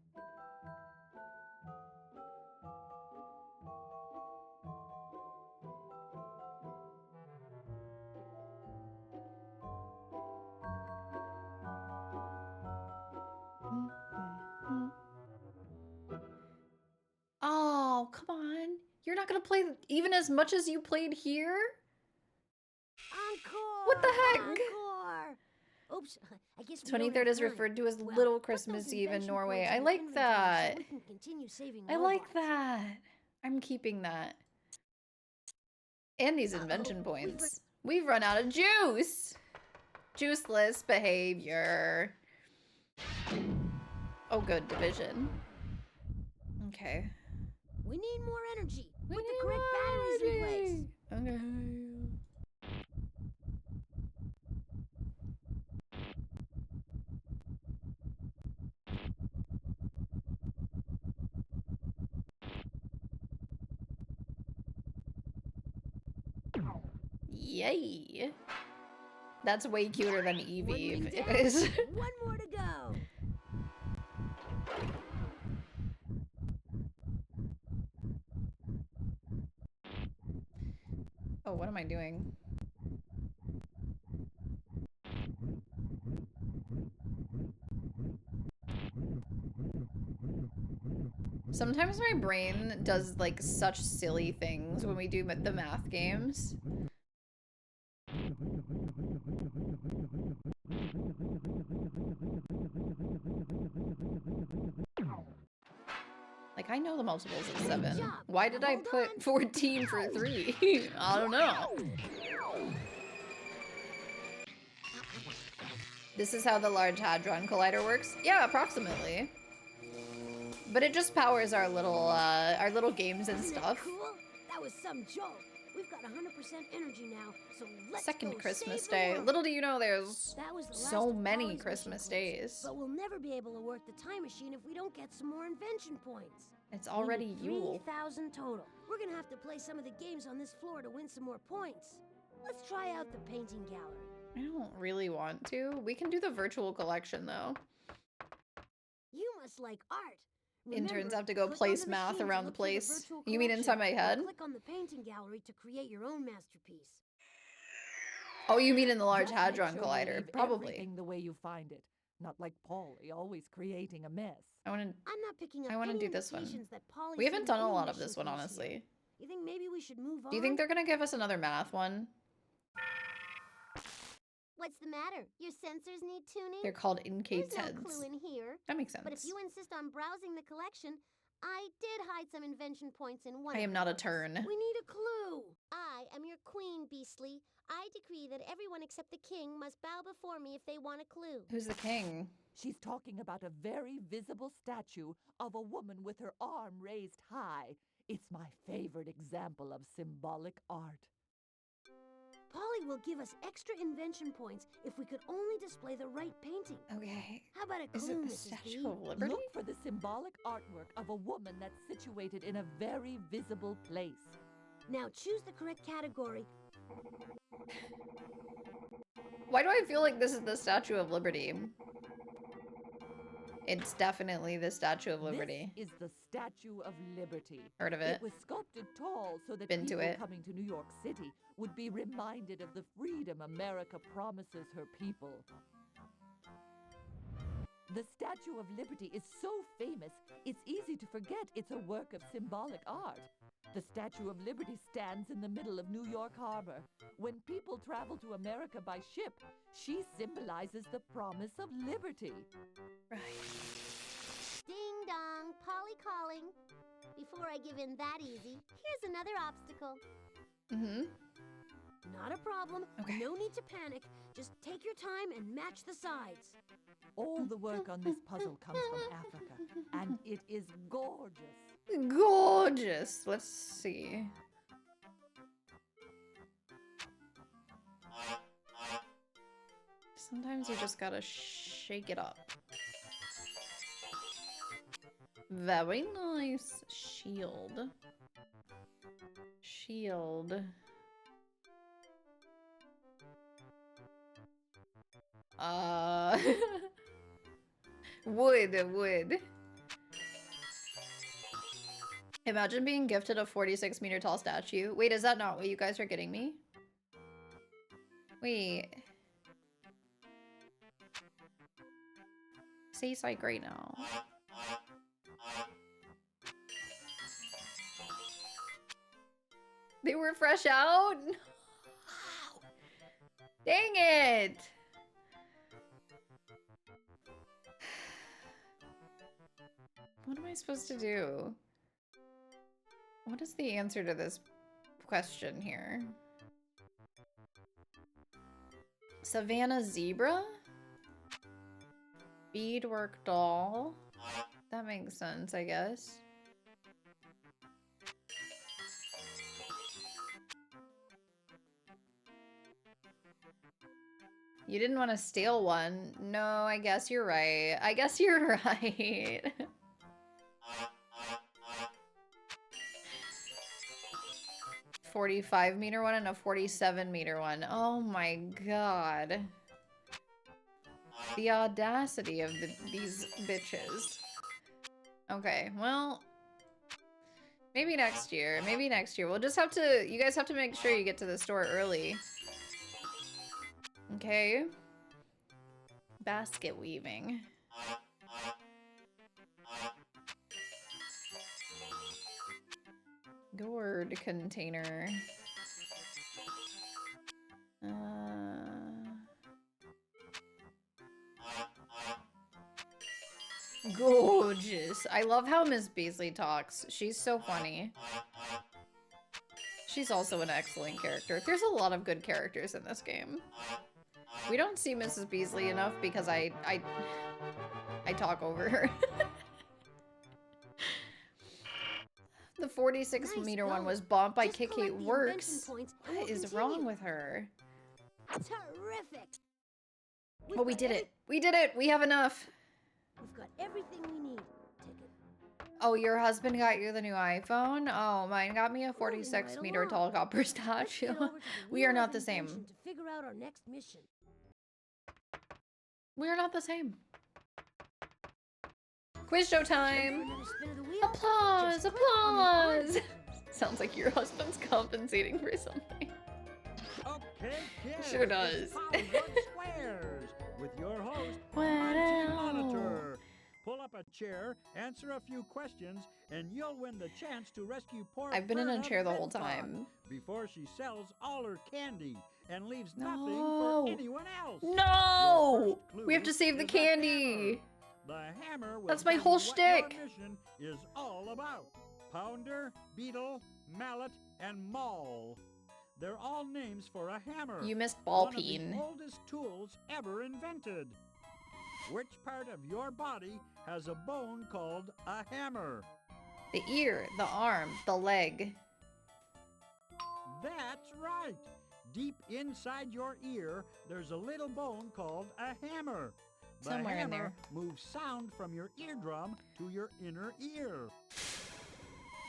Oh, come on. You're not gonna play even as much as you played here? Encore! What the heck? Encore! Oops, I guess we 23rd is don't have referred to as time. Little Well, put Christmas those Eve in invention Norway. points I in your like inventory that. So we can continue saving I like robots. that. I'm keeping that. And these invention points. We've run out of juice. Juiceless behavior. Oh, good. Division. Okay. We need more energy. We Put the need correct more batteries in place. energy. Okay. Yay. That's way cuter than Eevee. It is. One more to go. Oh, what am I doing? Sometimes my brain does like such silly things when we do the math games. Like, I know the multiples of 7. Why did I put 14 for 3? I don't know. This is how the Large Hadron Collider works? Yeah, approximately. But it just powers our little games and Isn't that stuff. cool? That was some joke. We've got 100% energy now, so let's Second go Christmas save the Day. world. Little do you know there's That was the last so of many Polly's Christmas mission points, days. But we'll never be able to work the time machine if we don't get some more invention points. It's already we need Yule. 3,000 total. We're gonna have to play some of the games on this floor to win some more points. Let's try out the painting gallery. I don't really want to. We can do the virtual collection though. You must like art. Interns Remember, have to go click on place the math machine to around the look for place. virtual You mean collection, inside my or head? Click on the painting gallery to create your own masterpiece. Oh, you mean in the Large Just make Hadron sure you Collider? leave Probably. everything the way you find it. Not like Polly, always creating a mess. I want I'm not picking up I wanna any do this one. indications that Polly's We haven't getting done a any lot of mission this one, points honestly. here. You think maybe we should move on? Do you think they're gonna give us another math one? What's the matter? Your sensors need tuning? They're called Incate's There's no heads. clue in here. That makes sense. But if you insist on browsing the collection, I did hide some invention points in one. I of am not a those. turn. We need a clue. I am your queen, Beastly. I decree that everyone except the king must bow before me if they want a clue. Who's the king? She's talking about a very visible statue of a woman with her arm raised high. It's my favorite example of symbolic art. Polly will give us extra invention points if we could only display the right painting. Okay. How about a Is clue, it the Mrs. Statue B? of Liberty? Look for the symbolic artwork of a woman that's situated in a very visible place. Now choose the correct category. Why do I feel like this is the Statue of Liberty? It's definitely the Statue of Liberty. This is the Statue of Liberty. Heard of it? It was sculpted tall so that Been to people it. coming to New York City would be reminded of the freedom America promises her people. The Statue of Liberty is so famous, it's easy to forget it's a work of symbolic art. The Statue of Liberty stands in the middle of New York Harbor. When people travel to America by ship, she symbolizes the promise of liberty. Right. Ding dong, Polly calling. Before I give in that easy, here's another obstacle. Mm-hmm. Not a problem. Okay. No need to panic. Just take your time and match the sides. All the work on this puzzle comes from Africa, and it is gorgeous. Gorgeous. Let's see. Sometimes you just gotta shake it up. Very nice. Shield. Shield. Wood. Imagine being gifted a 46-meter tall statue. Wait, is that not what you guys are getting me? Wait. Say psych right now. They were fresh out? No. Dang it! What am I supposed to do? What is the answer to this question here? Savannah zebra? Beadwork doll? That makes sense, I guess. You didn't want to steal one. No, I guess you're right. I guess you're right. 45-meter one and a 47-meter one. Oh my god. The audacity of these bitches. Okay, well, maybe next year. Maybe next year. We'll just have to, you guys have to make sure you get to the store early. Okay. Basket weaving. Gourd container. Gorgeous. I love how Miss Beasley talks. She's so funny. She's also an excellent character. There's a lot of good characters in this game. We don't see Mrs. Beasley enough because I talk over her. The 46-meter one was bought by Kit Works. What is wrong with her? Terrific! Oh, we did it. We did it. We have enough. We've got everything we need. Take it. Oh, your husband got you the new iPhone? Oh, mine got me a 46-meter tall copper statue. We are not the same. To figure out our next mission. We are not the same. Quiz show time! Applause! Applause! Sounds like your husband's compensating for something. Okay, kids. Sure does. Squares with your host, Monty Monitor. Pull up a chair, answer a few questions, and you'll win the chance to rescue poor I've been in a Berna chair the whole Bencock time. before she sells all her candy and leaves nothing for anyone else. No! We have to save the candy. The hammer will That's my tell whole you what shtick. your mission is all about. Pounder, beetle, mallet, and maul. They're all names for a hammer. You missed ball one peen. of the oldest tools ever invented. Which part of your body has a bone called a hammer? The ear, the arm, the leg. That's right. Deep inside your ear, there's a little bone called a hammer. The Somewhere in hammer there. moves sound from your eardrum to your inner ear.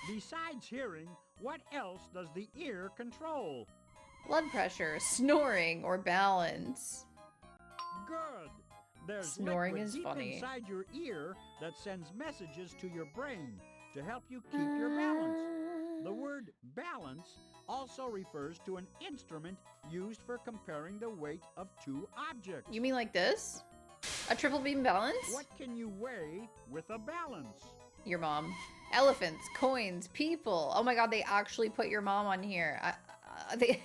Besides hearing, what else does the ear control? Blood pressure, snoring, or balance. Good. There's Snoring liquid is deep funny. inside your ear that sends messages to your brain to help you keep your balance. The word balance also refers to an instrument used for comparing the weight of two objects. You mean like this? A triple beam balance? What can you weigh with a balance? Your mom. Elephants, coins, people. Oh my god, they actually put your mom on here. They...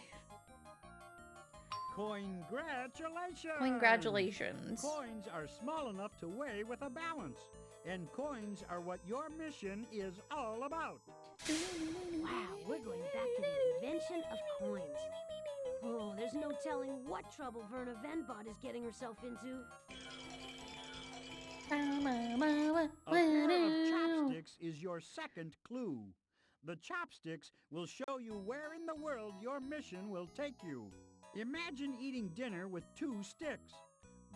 Congratulations! Congratulations. Coins are small enough to weigh with a balance. And coins are what your mission is all about. Wow, we're going back to the invention of coins. Oh, there's no telling what trouble Verna Venbot is getting herself into. A pair of chopsticks is your second clue. The chopsticks will show you where in the world your mission will take you. Imagine eating dinner with two sticks.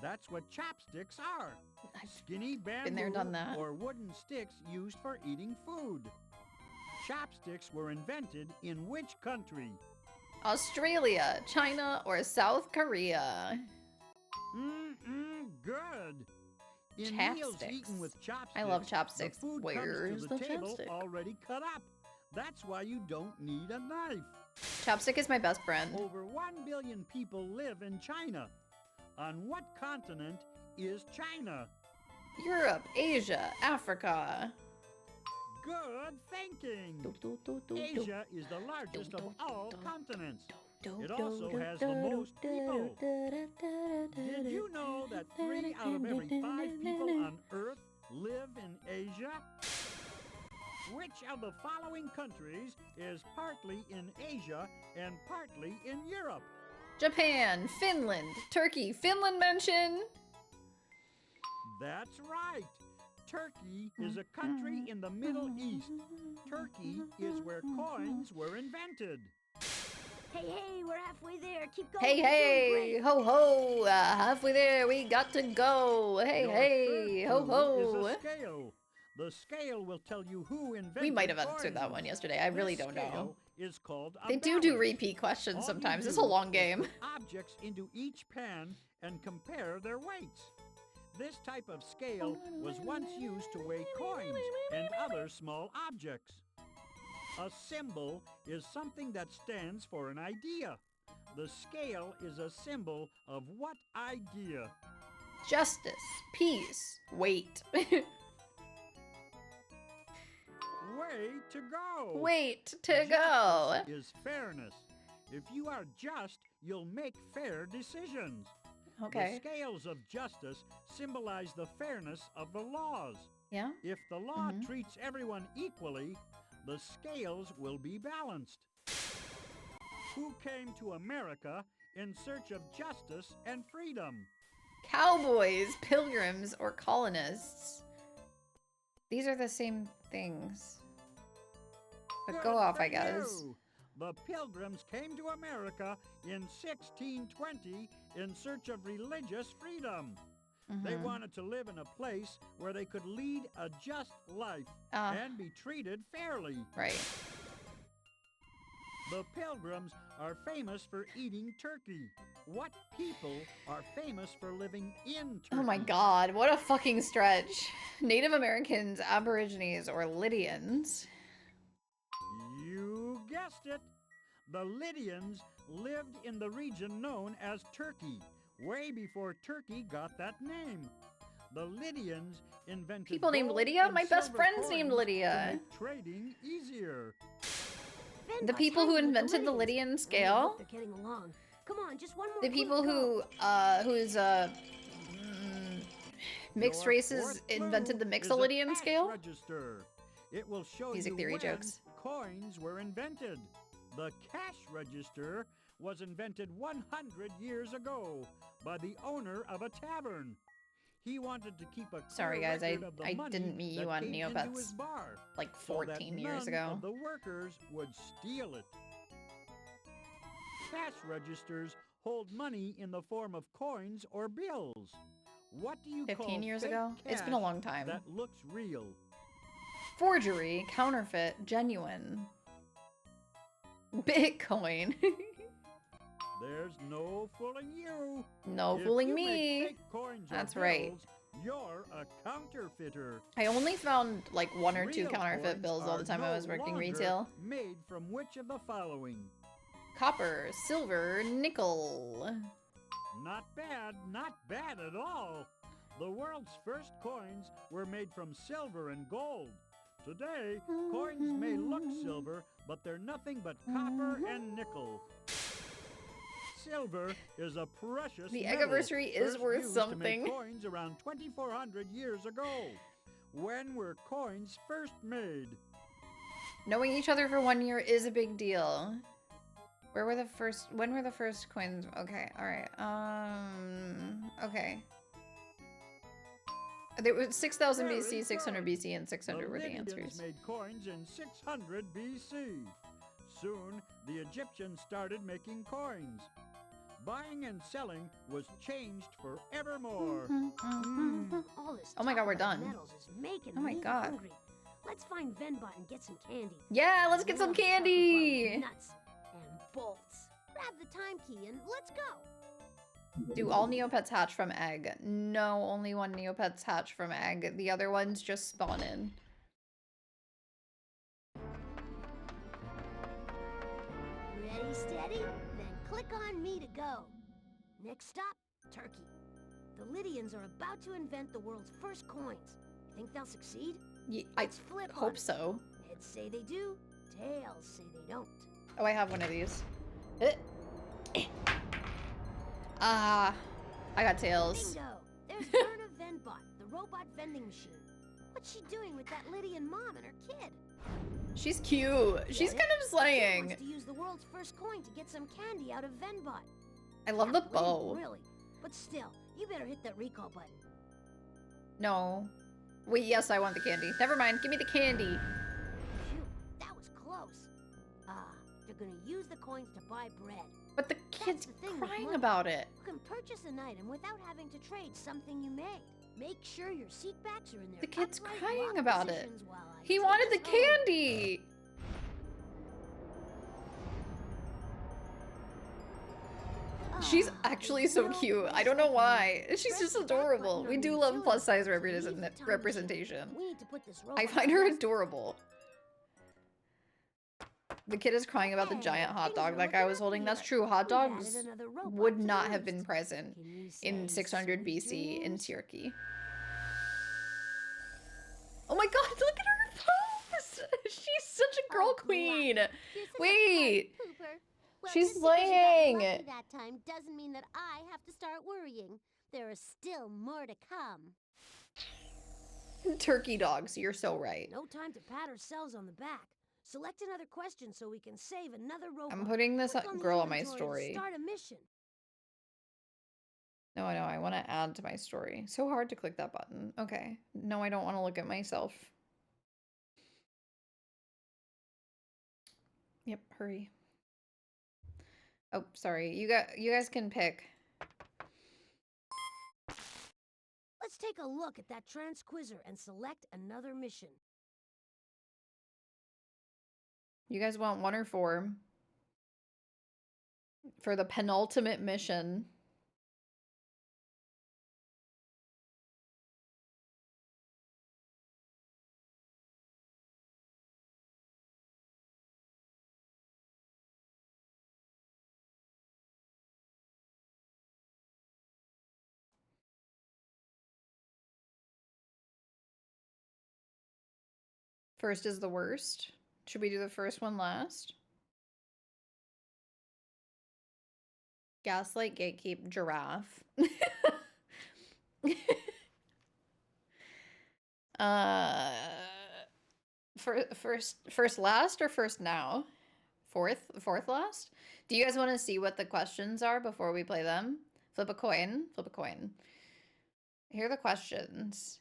That's what chopsticks are. I've Skinny bamboo been there, done that. or wooden sticks used for eating food. Chopsticks were invented in which country? Australia, China, or South Korea? Good. In meals Chapsticks. eaten with chopsticks, I love chopsticks. the food Where's comes to the table chopstick? already cut up. That's why you don't need a knife. Chopstick is my best friend. Over 1 billion people live in China. On what continent is China? Europe, Asia, Africa. Good thinking. Asia is the largest of all continents. It also has the most people. Did you know that 3 out of every 5 people on Earth live in Asia? Which of the following countries is partly in Asia and partly in Europe? Japan, Finland, Turkey. Finland mention. That's right. Turkey is a country in the Middle East. Turkey is where coins were invented. Hey, we're halfway there. Keep going. Hey, You're doing hey, great. ho, ho. Halfway there, we got to go. Hey, Your hey, third ho, clue ho. is a scale. The scale will tell you who invented We might have answered that coins. one yesterday. I really This don't know. scale is called a They do balance. repeat questions All you sometimes. It's do a long is game. put objects into each pan and compare their weights. This type of scale was once used to weigh coins and other small objects. A symbol is something that stands for an idea. The scale is a symbol of what idea? Justice, peace, wait. Way to go! Wait to go. Justice is fairness. If you are just, you'll make fair decisions. Okay. The scales of justice symbolize the fairness of the laws. Yeah? If the law Mhm. treats everyone equally, the scales will be balanced. Who came to America in search of justice and freedom? Cowboys, pilgrims, or colonists? These are the same things. But go Good off, for I guess. you. The Pilgrims came to America in 1620 in search of religious freedom. They Mhm. wanted to live in a place where they could lead a just life Ah. and be treated fairly. Right. The Pilgrims are famous for eating turkey. What people are famous for living in Turkey? Oh my god, what a fucking stretch. Native Americans, Aborigines, or Lydians? You guessed it. The Lydians lived in the region known as Turkey, way before Turkey got that name. The Lydians invented People named gold Lydia? and My best silver friend's named coins Lydia. to make trading easier. Finn The was people who hanging with invented the Lydians. Lydian I hope scale? They're getting along. Come on, just one more. The clue people to who, go. mixed Your races fourth clue invented the is a Mixolydian cash scale? register. It will show Music you theory when jokes. coins were invented. The cash register was invented 100 years ago by the owner of a tavern. He wanted to keep a clear Sorry, guys, record of the I money didn't meet you that on came into Neopets his bar, like so that 14 years none ago. of the workers would steal it. Cash registers hold money in the form of coins or bills. What do you 15 call years fake ago? It's been a cash long time. that looks real? Forgery, counterfeit, genuine. Bitcoin. There's no fooling you. No If fooling you make me. fake coins or That's right. bills, you're a counterfeiter. I only found like one or two Real counterfeit coins bills all are the time I no was working longer retail. Made from which of the following? Copper, silver, nickel. Not bad at all. The world's first coins were made from silver and gold. Today, coins may look silver, but they're nothing but copper and nickel. Silver is a precious The metal, anniversary is first worth used to make something. coins around 2,400 years ago. When were coins first made? Knowing each other for 1 year is a big deal. When were the first coins? Okay, alright. Okay. There was 6,000 Very BC, 600 good. BC, and 600 were the Lydians answers. made coins in 600 BC. Soon, the Egyptians started making coins. buying and selling was changed forevermore. All this Oh my God, we're talk about done. metals is making Oh my me God. hungry. Let's find Venbot and get some candy. Yeah, let's get some Love chocolate bar with candy. Nuts and bolts. Grab the time key and let's go. Do all Neopets hatch from egg? No, only one Neopets hatch from egg. The other ones just spawn in. Ready, steady? Then click on me to go. Next stop, Turkey. The Lydians are about to invent the world's first coins. Think they'll succeed? I Let's flip on hope it. so. Heads say they do, tails say they don't. Oh, I have one of these. Ah, I got tails. Bingo! There's Verna Venbot, the robot vending machine. What's she doing with that Lydian mom and her kid? She's cute. She's kind of Kid slaying. wants to use the world's first coin to get some candy out of Venbot. I love the Can't blame bow. you, really. But still, you better hit that recall button. No. Wait, yes, I want the candy. Never mind. Give me the candy. Phew, that was close. They're gonna use the coins to buy bread. But the kid's the thing with crying money. about it. You can purchase an item without having to trade something you made. Make sure your seat backs are in their The kid's upright crying locked about it. positions while I He take wanted the us home. candy. She's actually so cute. I don't know why. She's just adorable. We do love plus size representation. We need to put this I robot find to her rest. adorable. The kid is crying about the giant hot dog that guy was holding. That's true. Hot We've added dogs another robot would to the not have list. been present Can you in say 600 sweet BC in dreams? Turkey. Oh my god, look at her pose! She's such a girl Oh, queen! You're such a Wait! polite pooper. Well, She's just because you got slaying! lucky that time doesn't mean that I have to start worrying. There is still more to come. Turkey dogs, you're so right. No time to pat ourselves on the back. Select another question so we can save another robot. I'm putting this Click on the girl on my inventory story. to start a mission. No, I know. I want to add to my story. So hard to click that button. Okay. No, I don't want to look at myself. Yep, hurry. Oh, sorry. You guys can pick. Let's take a look at that transquizzer and select another mission. You guys want 1 or 4 for the penultimate mission. First is the worst. Should we do the first one last? Gaslight, gatekeep, giraffe. First last or first now? Fourth last? Do you guys want to see what the questions are before we play them? Flip a coin. Flip a coin. Here are the questions.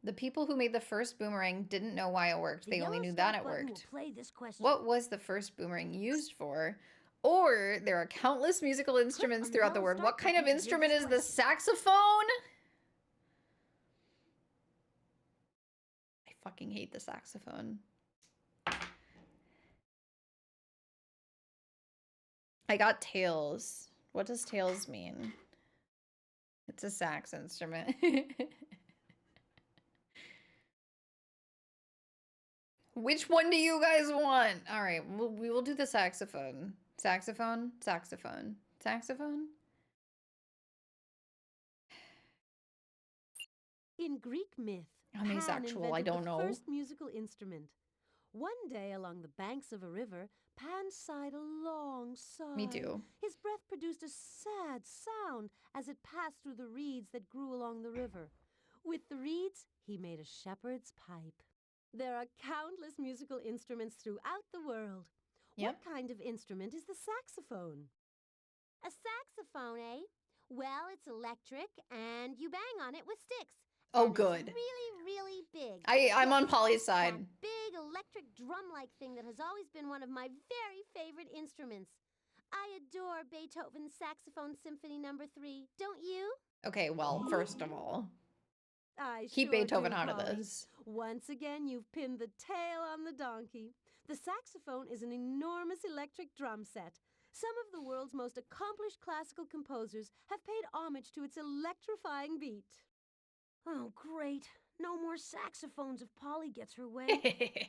The people who made the first boomerang didn't know why it worked. They only knew that it worked. What was the first boomerang used for? Or there are countless musical instruments throughout the world. What kind of instrument is the saxophone? I fucking hate the saxophone. I got tails. What does tails mean? It's a sax instrument. Which one do you guys want? All right, we will do the saxophone. Saxophone, saxophone, saxophone. In Greek myth, I'm Pan asexual, I invented don't the know. first musical instrument. One day along the banks of a river, Pan sighed a long sigh. Me too. His breath produced a sad sound as it passed through the reeds that grew along the river. With the reeds, he made a shepherd's pipe. There are countless musical instruments throughout the world. Yep. What kind of instrument is the saxophone? A saxophone, eh? Well, it's electric, and you bang on it with sticks. Oh, And good. It's really, really big. I'm on Yes, Polly's side. That big electric drum-like thing that has always been one of my very favorite instruments. I adore Beethoven's Saxophone Symphony No. 3, don't you? Okay, well, first of all, I keep sure Beethoven do, out of Polly. this. Once again, you've pinned the tail on the donkey. The saxophone is an enormous electric drum set. Some of the world's most accomplished classical composers have paid homage to its electrifying beat. Oh, great. No more saxophones if Polly gets her way.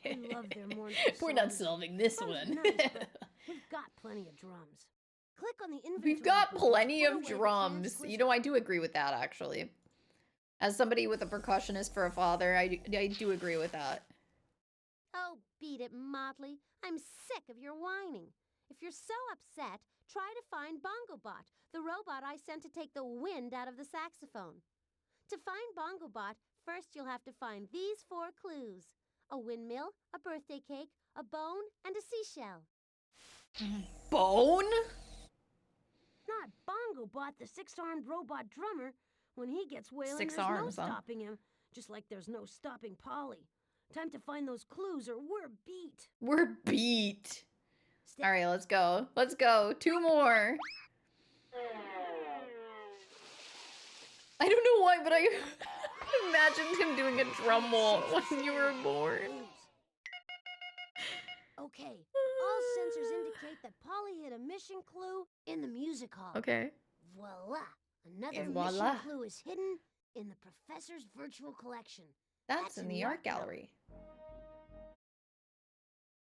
I love their mournful songs. We're not solving this Drums are one. nice, but we've got plenty of drums. Click on the inventory We've got button to plenty put of away the drums. You know, I do agree with that, actually. As somebody with a percussionist for a father, I do agree with that. Oh, beat it, Motley. I'm sick of your whining. If you're so upset, try to find BongoBot, the robot I sent to take the wind out of the saxophone. To find BongoBot, first you'll have to find these 4 clues: a windmill, a birthday cake, a bone, and a seashell. Bone? Not BongoBot, the 6-armed robot drummer. When he gets wailing, 6 there's arms, no huh? stopping him. Just like there's no stopping Polly. Time to find those clues or we're beat. We're beat. Step All right, let's go. Let's go. 2 more. I don't know why, but I imagined him doing a drum roll when you were born. Okay, all sensors indicate that Polly hit a mission clue in the music hall. Okay. Voila! Another And mission voila. clue is hidden in the professor's virtual collection. That's in the art gallery.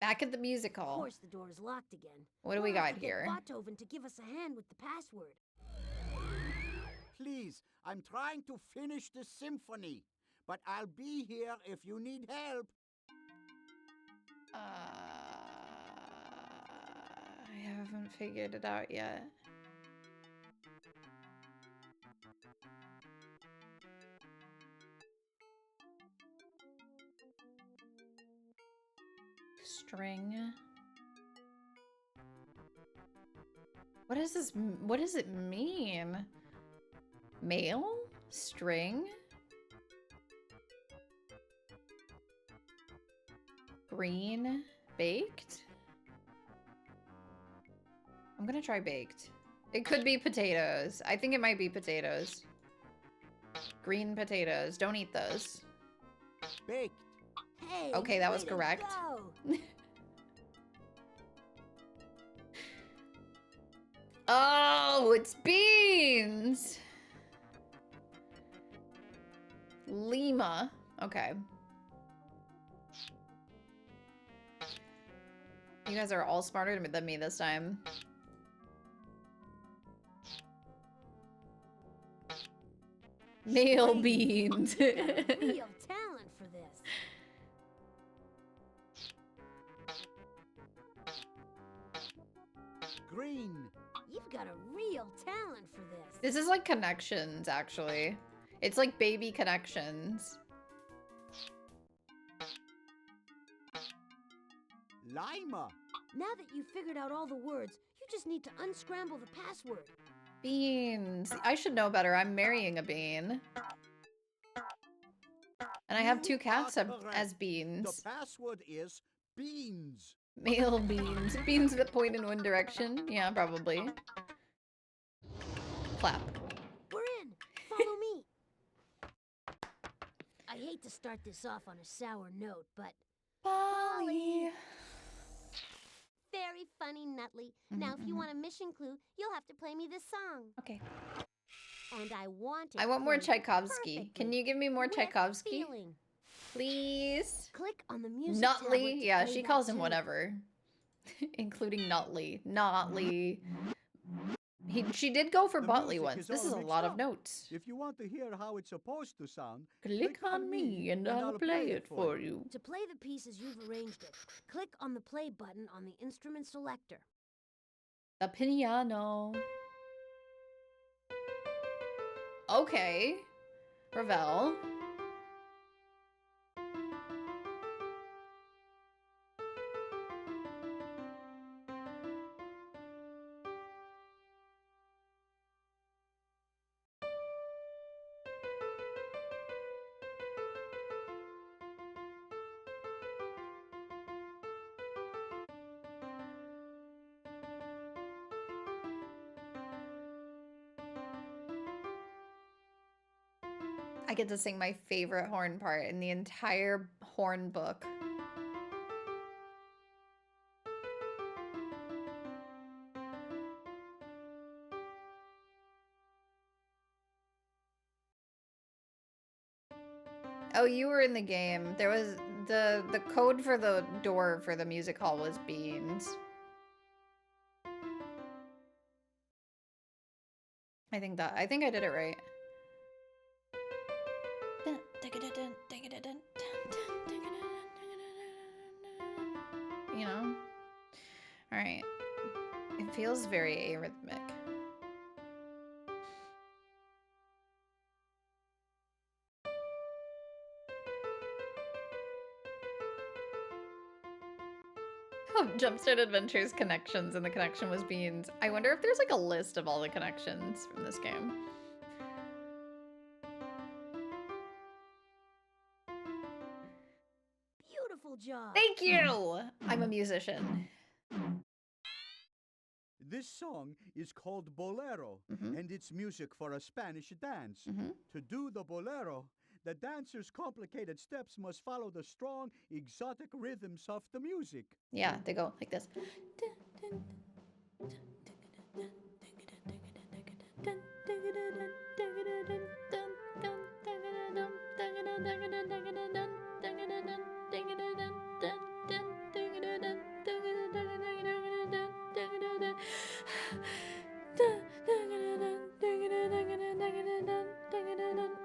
Back at the music Of hall. course, the door is locked again. What do we We'll have got to get here? Beethoven to give us a hand with the password. Please, I'm trying to finish the symphony, but I'll be here if you need help. I haven't figured it out yet. String. What is this? What does it mean? Male? String? Green? Baked? I'm gonna try baked. It could be potatoes. I think it might be potatoes. Green potatoes. Don't eat those. Baked. Hey, Okay, that was way to correct. go. Oh, it's beans! Lima. Okay. You guys are all smarter than me this time. Male beans. Real talent for this. Green. You've got a real talent for this. This is like connections, actually. It's like baby connections. Lima. Now that you've figured out all the words, you just need to unscramble the password. Beans. I should know better. I'm marrying a bean. And I have You 2 cats are correct. as beans. The password is beans. Male beans. Beans that point in one direction. Yeah, probably. Clap. We're in. Follow me. I hate to start this off on a sour note, but Polly. very funny, Nutley. Now, if you want a mission clue, you'll have to play me this song. Okay. And I want it I want more played Tchaikovsky. Can perfectly, you give me more with Tchaikovsky? feeling. Please? Click on the music tablet Nutley? to Yeah, play she that calls him tune. whatever. Including Nutley. Notley. She did go for The Botley music once. is This all is a mixed lot of up. notes. If you want to hear how it's supposed to sound, Click on me and I'll play it for you. To play the piece as you've arranged it, click on the play button on the instrument selector. The piano. Okay. Ravel. I get to sing my favorite horn part in the entire horn book. Oh, you were in the game. There was the code for the door for the music hall was beans. I think I did it right. You know? All right. It feels very arrhythmic. Oh, Jumpstart Adventures connections, and the connection was beans. I wonder if there's like a list of all the connections from this game. Beautiful job. Thank you! I'm a musician. This song is called Bolero, and it's music for a Spanish dance. To do the bolero, the dancer's complicated steps must follow the strong, exotic rhythms of the music. Yeah, they go like this.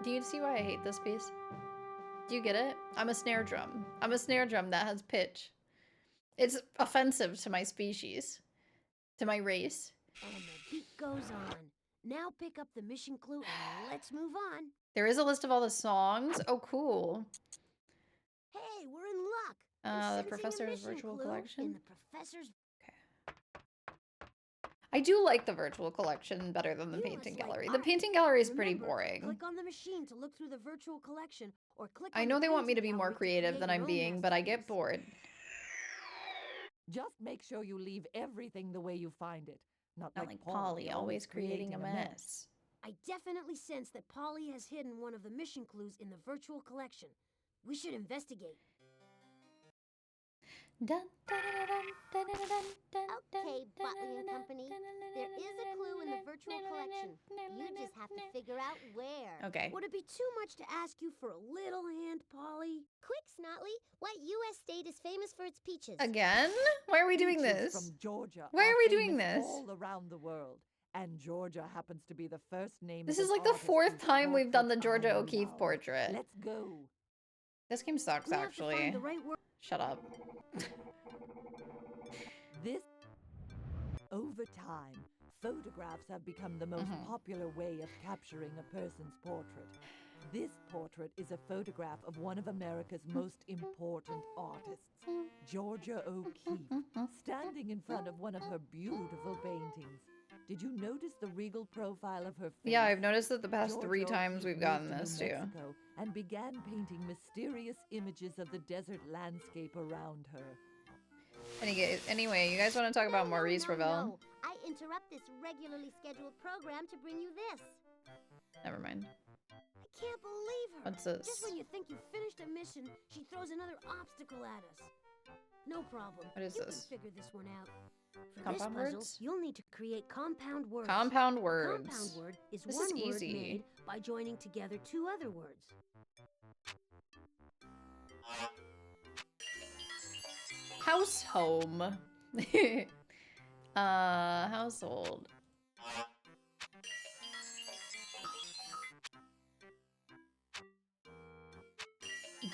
Do you see why I hate this piece? Do you get it? I'm a snare drum. I'm a snare drum that has pitch. It's offensive to my species, to my race. And the beat goes on. Now pick up the mission clue and let's move on. There is a list of all the songs. Oh, cool. Hey, we're in luck. We're The sensing a professor's mission virtual clue collection. in the professor's. I do like the virtual collection better than the You painting must like gallery. The art. painting gallery is pretty Remember, boring. Click on the machine to look through the virtual collection, or click. I on know the they want me to painting be more gallery creative create than your I'm own being, but I get masterpiece. bored. Just make sure you leave everything the way you find it. Not like Polly, always creating a mess. I definitely sense that Polly has hidden one of the mission clues in the virtual collection. We should investigate. Okay, Butley and Company. There is a clue in the virtual collection. You just have to figure out where. Okay. Would it be too much to ask you for a little hand, Polly? Quick, Snotley. What U.S. state is famous for its peaches? Again? Why are we doing Peaches this? From Georgia. Why are we doing famous this? All around the world. And Georgia happens to be the first name. This of is an like the artist fourth whose time we've done the portrait Georgia I O'Keeffe love. portrait. Let's go. This game sucks, We have to find actually. the right word. Shut up. This, over time, photographs have become the most popular way of capturing a person's portrait. This portrait is a photograph of one of America's most important artists, Georgia O'Keeffe, standing in front of one of her beautiful paintings. Did you notice the regal profile of her face? Yeah, I've noticed that the past Georgia 3 times O'Keeffe we've gotten moved to this, New too. Mexico and began painting mysterious images of the desert landscape around her. Anyway, you guys want to talk about Maurice Ravel? No. I interrupt this regularly scheduled program to bring you this. Never mind. I can't believe her. What's this? Just when you think you've finished a mission, she throws another obstacle at us. No problem. What is you this? can figure this one out. For Compound this puzzle, words? you'll need to create compound words. Compound words. Compound word is This one is word easy. made by joining together 2 other words. House home. Household.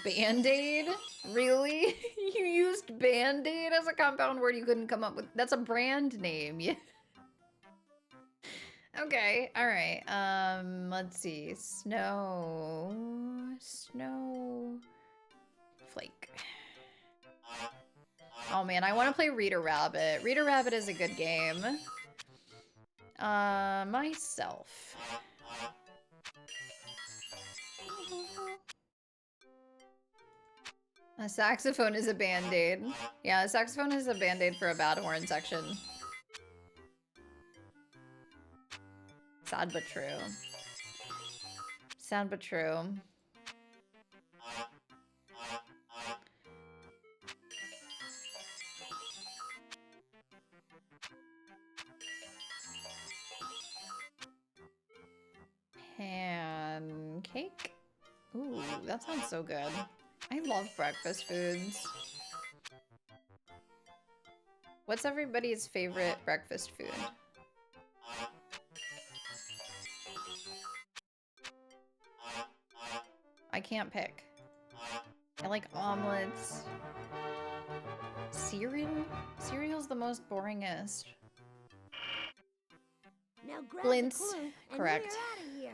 Band-Aid? Really? You used Band-Aid as a compound word you couldn't come up with? That's a brand name. Yeah. Okay, alright. Let's see. Snow. Snow. Flake. Oh man, I want to play Reader Rabbit. Reader Rabbit is a good game. Myself. A saxophone is a band-aid. Yeah, a saxophone is a band-aid for a bad horn section. Sad but true. Sad but true. Pancake? Ooh, that sounds so good. I love breakfast foods. What's everybody's favorite breakfast food? I can't pick. I like omelets. Cereal? Cereal's the most boringest. Now grab Blintz. the clue and Correct. we're out of here.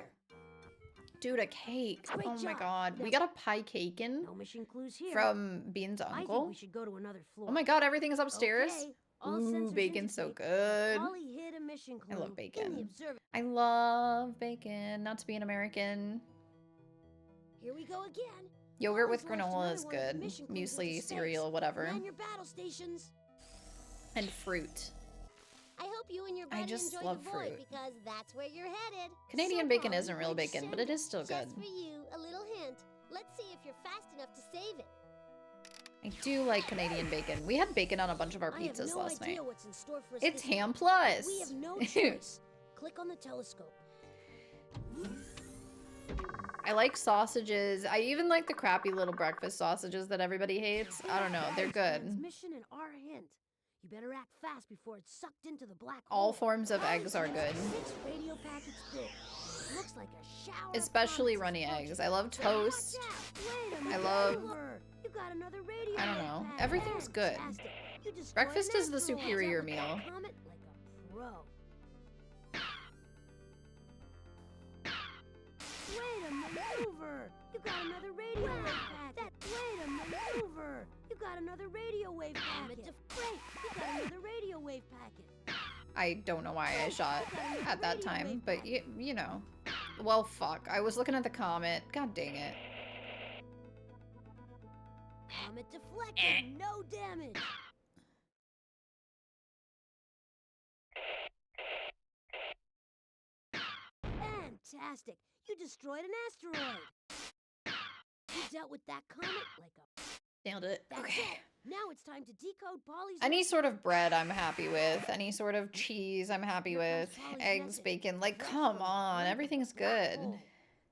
Dude, a cake. Great Oh my job. god. We Now- got a pie caken No mission clues here. from Bean's I think uncle. we should go to another floor. Oh my god, everything is upstairs. Okay, all Ooh, sensors bacon's so indicate that good. Polly hid a mission clue I love in the bacon. observatory. I love bacon. Not to be an American. Here we go again. Yogurt with Polly's launched granola another is one of the good. mission clues into Muesli, space. cereal, whatever. Man your battle stations. And fruit. I hope you and your I buddy just enjoy love the void fruit. because that's where you're headed. Canadian So, bacon Polly, isn't real what'd you bacon, but send it is still good. Just for you, a little hint. Let's see if you're fast enough to save it. I do like Canadian bacon. We had bacon on a bunch of our I have pizzas no last idea night. what's in store for us It's this Ham week. Plus. We have no choice. Click on the telescope. I like sausages. I even like the crappy little breakfast sausages that everybody hates. I don't know. They're good. Transmission and our hint. You better act fast before it's sucked into the black All hole. forms of eggs are good. 6 radio packets big. Looks like a shower. of Especially comets runny is approaching. eggs. I love But watch toast. out. Wait a I minute. love- Over. You got another radio I don't wave know. packet. Everything's good. Fantastic. You destroyed Breakfast an is the asteroid. superior Dealt with that meal. comet like a pro. Wait a maneuver! You got another radio wave packet. Wait a maneuver! You got another radio wave packet. Great! You got another radio wave packet. I don't know why I shot at that time, but you know. Well, fuck. I was looking at the comet. God dang it. Comet deflected. No damage. Fantastic! You destroyed an asteroid. You dealt with that comet like a. Nailed it. That's Okay. it. Now it's time to decode Polly's. Any sort of bread I'm happy with. Any sort of cheese I'm happy Here comes with. Polly's Eggs, message. bacon. Like, Let's come go. on. Break Everything's the black good. hole.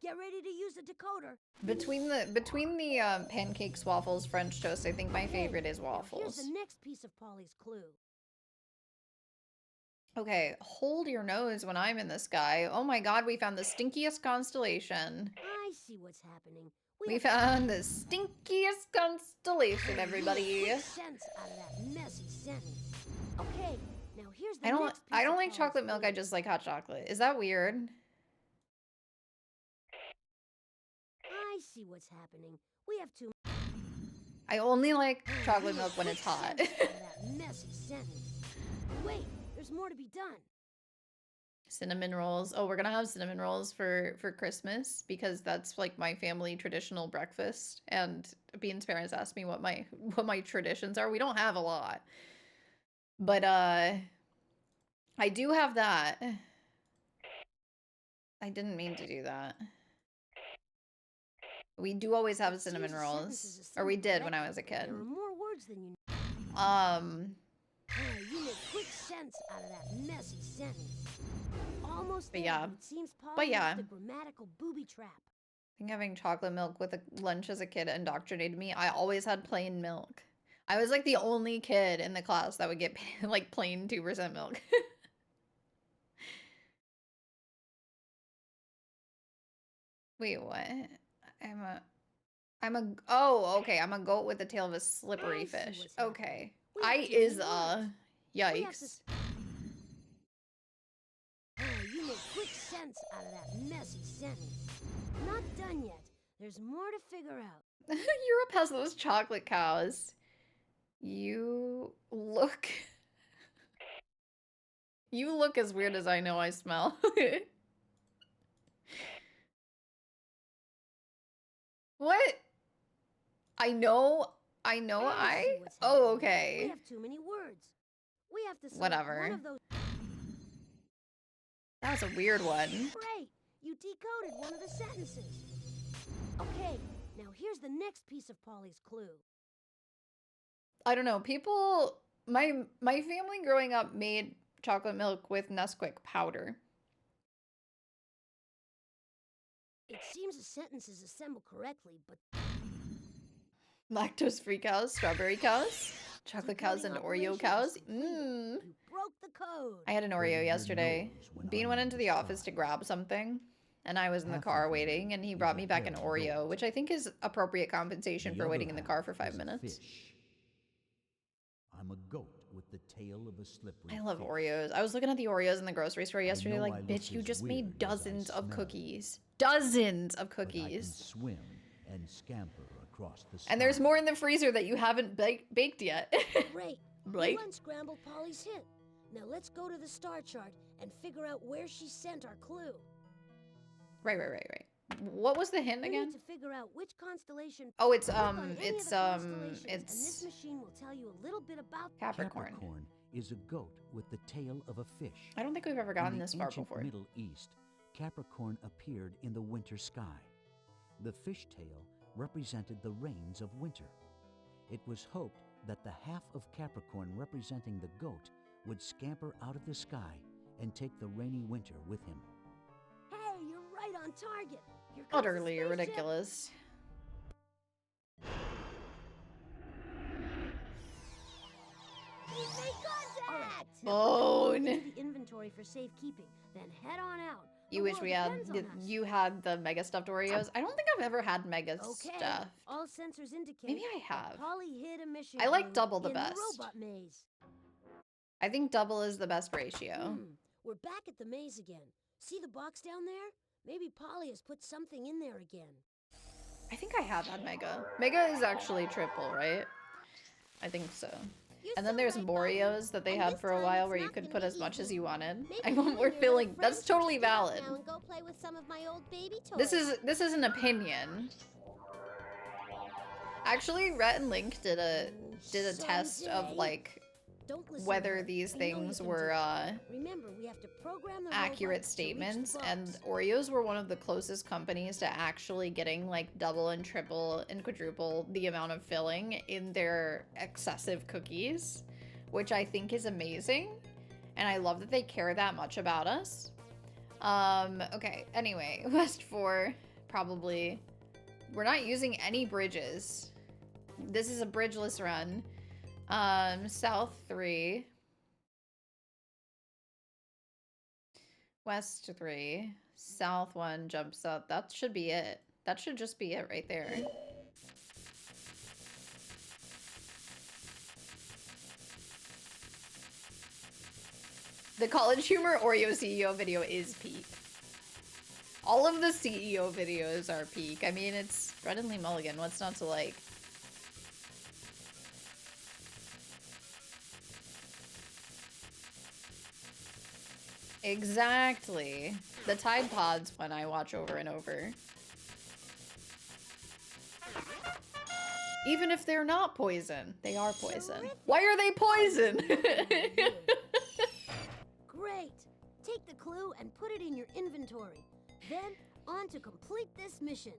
Get ready to use the decoder. Between the pancakes, waffles, French toast, I think my Okay, favorite is now waffles. Here's the next piece of Polly's clue. Okay, hold your nose when I'm in the sky. Oh my god, we found the stinkiest constellation. I see what's happening. We have found the stinkiest constellation, everybody. Quick sense out of that messy sentence. Okay, now here's the I don't next piece I don't of like Polly's chocolate milk, clue. I just like hot chocolate. Is that weird? I see what's happening. We have two. I only like chocolate milk when it's Quick hot. sense out of that messy sentence. Wait, there's more to be done. Cinnamon rolls. Oh, we're gonna have cinnamon rolls for Christmas because that's like my family traditional breakfast. And Bean's parents asked me what my traditions are. We don't have a lot, but I do have that. I didn't mean to do that. We do always have It cinnamon seems the rolls, sentences or we assembled did when I correctly, was a but kid. There are more words than you know. You make quick sense out of that messy sentence. Almost But there, yeah. but it seems Polly But yeah. used a grammatical booby trap. I think having chocolate milk with a lunch as a kid indoctrinated me. I always had plain milk. I was like the only kid in the class that would get like plain 2% milk. Wait, what? Oh, okay. I'm a goat with the tail of a slippery I see fish. what's happening. Okay. We have I too many is words. We have to yikes. You make quick sense out of that messy sentence. Not done yet. There's more to figure out. Europe has those chocolate cows. You look You look as weird as I know I smell. What? I know I see what's Oh, happening. We okay. have too many words. We have to select Whatever. one of those. That was a weird one. Great. You decoded one of the sentences. Okay, now here's the next piece of Polly's clue. I don't know. People, my family growing up made chocolate milk with Nesquik powder. It seems the sentence is assembled correctly, but Lactose-free cows, strawberry cows, chocolate cows, and Oreo cows. Mmm. you broke the code. I had an Oreo yesterday. Bean went into the office to grab something, and I was in the car waiting, and he brought me back an Oreo, which I think is appropriate compensation for waiting in the car for 5 minutes. I'm a goat with the tail of a slippery I love fish. Oreos. I was looking at the Oreos in the grocery store yesterday, like, bitch, you just made dozens of cookies. Dozens of cookies. I can swim and scamper across the sky. And there's more in the freezer that you haven't baked yet. Great. Blake? You unscrambled Polly's hint. Now let's go to the star chart and figure out where she sent our clue. Right. What was the hint We again? need to figure out which constellation. Oh, it's Click on any of the constellations, and this it's machine will tell you a little bit about Capricorn. Capricorn is a goat with the tail of a fish. I don't think we've ever gotten In the this far ancient before. Middle East, Capricorn appeared in the winter sky. The fish tail represented the rains of winter. It was hoped that the half of Capricorn representing the goat would scamper out of the sky and take the rainy winter with him. Hey, you're right on target. Here comes the Utterly spaceship. ridiculous. We've made contact! Bone. Into the inventory for safekeeping, then head on out. You The wish world we had depends on us. you had the mega stuffed Oreos. I don't think I've ever had mega Okay. stuffed. All sensors indicate. Maybe I that have. Polly hid a mission. I like clue double the in best. The robot maze. I think double is the best ratio. We're back at the maze again. See the box down there? Maybe Polly has put something in there again. I think I have had mega. Mega is actually triple, right? I think so. You're And then so there's right, Polly. Moreos that they And had this for a time while it's where you not could gonna put be as much as easy. you wanted. Maybe I you want and more your filling. little That's friends should totally get out valid. now and go play with some of my old baby toys. This is an opinion. Actually, Rhett and Link did a test of Someday. like Don't listen to whether her. these I know you things can were do it. Remember, we have to program the robot accurate to reach the statements, box. and Oreos were one of the closest companies to actually getting like double and triple and quadruple the amount of filling in their excessive cookies, which I think is amazing, and I love that they care that much about us. Okay, anyway, West 4, probably. We're not using any bridges. This is a bridgeless run. South 3. West 3. South 1 jumps up. That should be it. That should just be it right there. The College Humor Oreo CEO video is peak. All of the CEO videos are peak. I mean, it's Brendan Lee Mulligan. What's not to like? Exactly. The Tide Pods one I watch over and over. Even if they're not poison, they are poison. Why are they poison? Great. Take the clue and put it in your inventory. Then, on to complete this mission.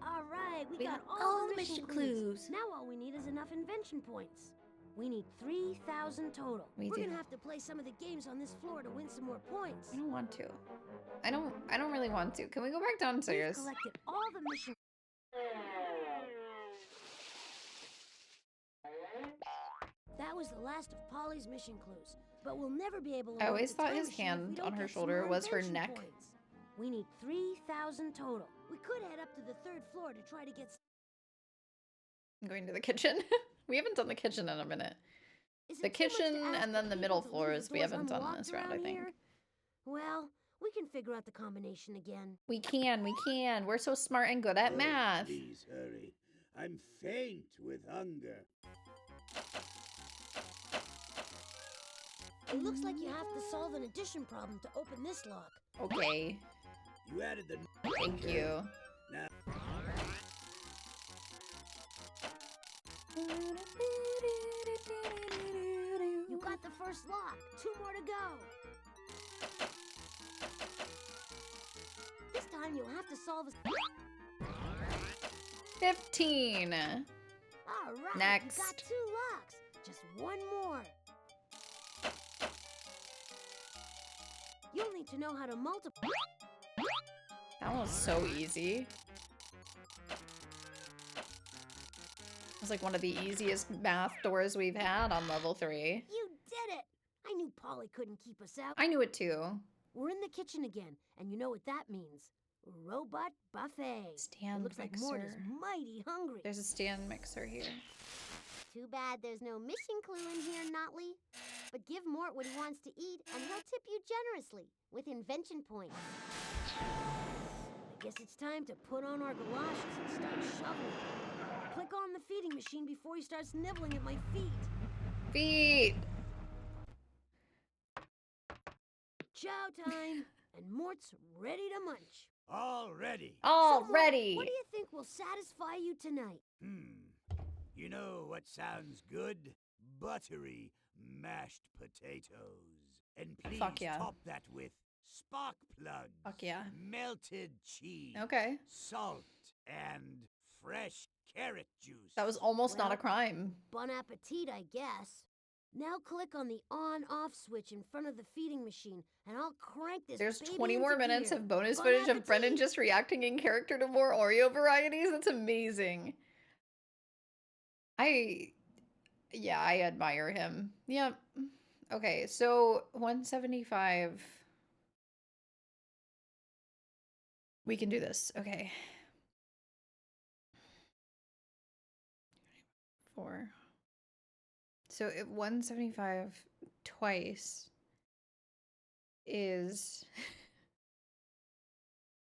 All right, we got all the mission clues. Now all we need is enough invention points. We need 3,000 total. We We're do. gonna have to play some of the games on this floor to win some more points. I don't want to. I don't really want to. Can we go back downstairs? We've collected all the mission. That was the last of Polly's mission clues, but we'll never be able to. I load always the thought time his machine if we hand don't on her get some shoulder more was her invention neck. points. We need 3,000 total. We could head up to the 3rd floor to try to get. I'm going to the kitchen. We haven't done the kitchen in a minute. Is The it too much to kitchen ask and then for the people middle to leave floors the we doors haven't done unlocked this round, I around think. here? Well, we can figure out the combination again. We can. We're so smart and good at Oh, math. Please hurry. I'm faint with hunger. It looks like you have to solve an addition problem to open this lock. Okay. You added the. Thank you. Now, You got the first lock. 2 more to go. time, you'll have to solve a... 15. All right, Next. you got 2 locks. Just one more. You'll need to know how to multiply. That was so easy. It was like one of the easiest math doors we've had on level 3. You did it! I knew Polly couldn't keep us out. I knew it too. We're in the kitchen again, and you know what that means. Robot buffet. Stand It looks like mixer. Mort is mighty hungry. There's a stand mixer here. Too bad there's no mission clue in here, Notley. But give Mort what he wants to eat, and he'll tip you generously with invention points. I guess it's time to put on our galoshes and start shoveling. Click on the feeding machine before he starts nibbling at my feet. Feet! Chow time, and Mort's ready to munch. Already. Already! What do you think will satisfy you tonight? You know what sounds good? Buttery mashed potatoes. And please Fuck yeah. top that with spark plugs. Fuck yeah. Melted cheese. Okay. Salt and fresh carrot juice. That was almost not a Well, crime. Bon appetit, I guess. Now click on the on-off switch in front of the feeding machine, and I'll crank this There's baby 20 more into minutes gear. of bonus Bon footage of Brendan appetit! just reacting in character to more Oreo varieties. That's amazing. I admire him. Yep. Okay, so 175. We can do this. Okay. 4. So if 175 twice is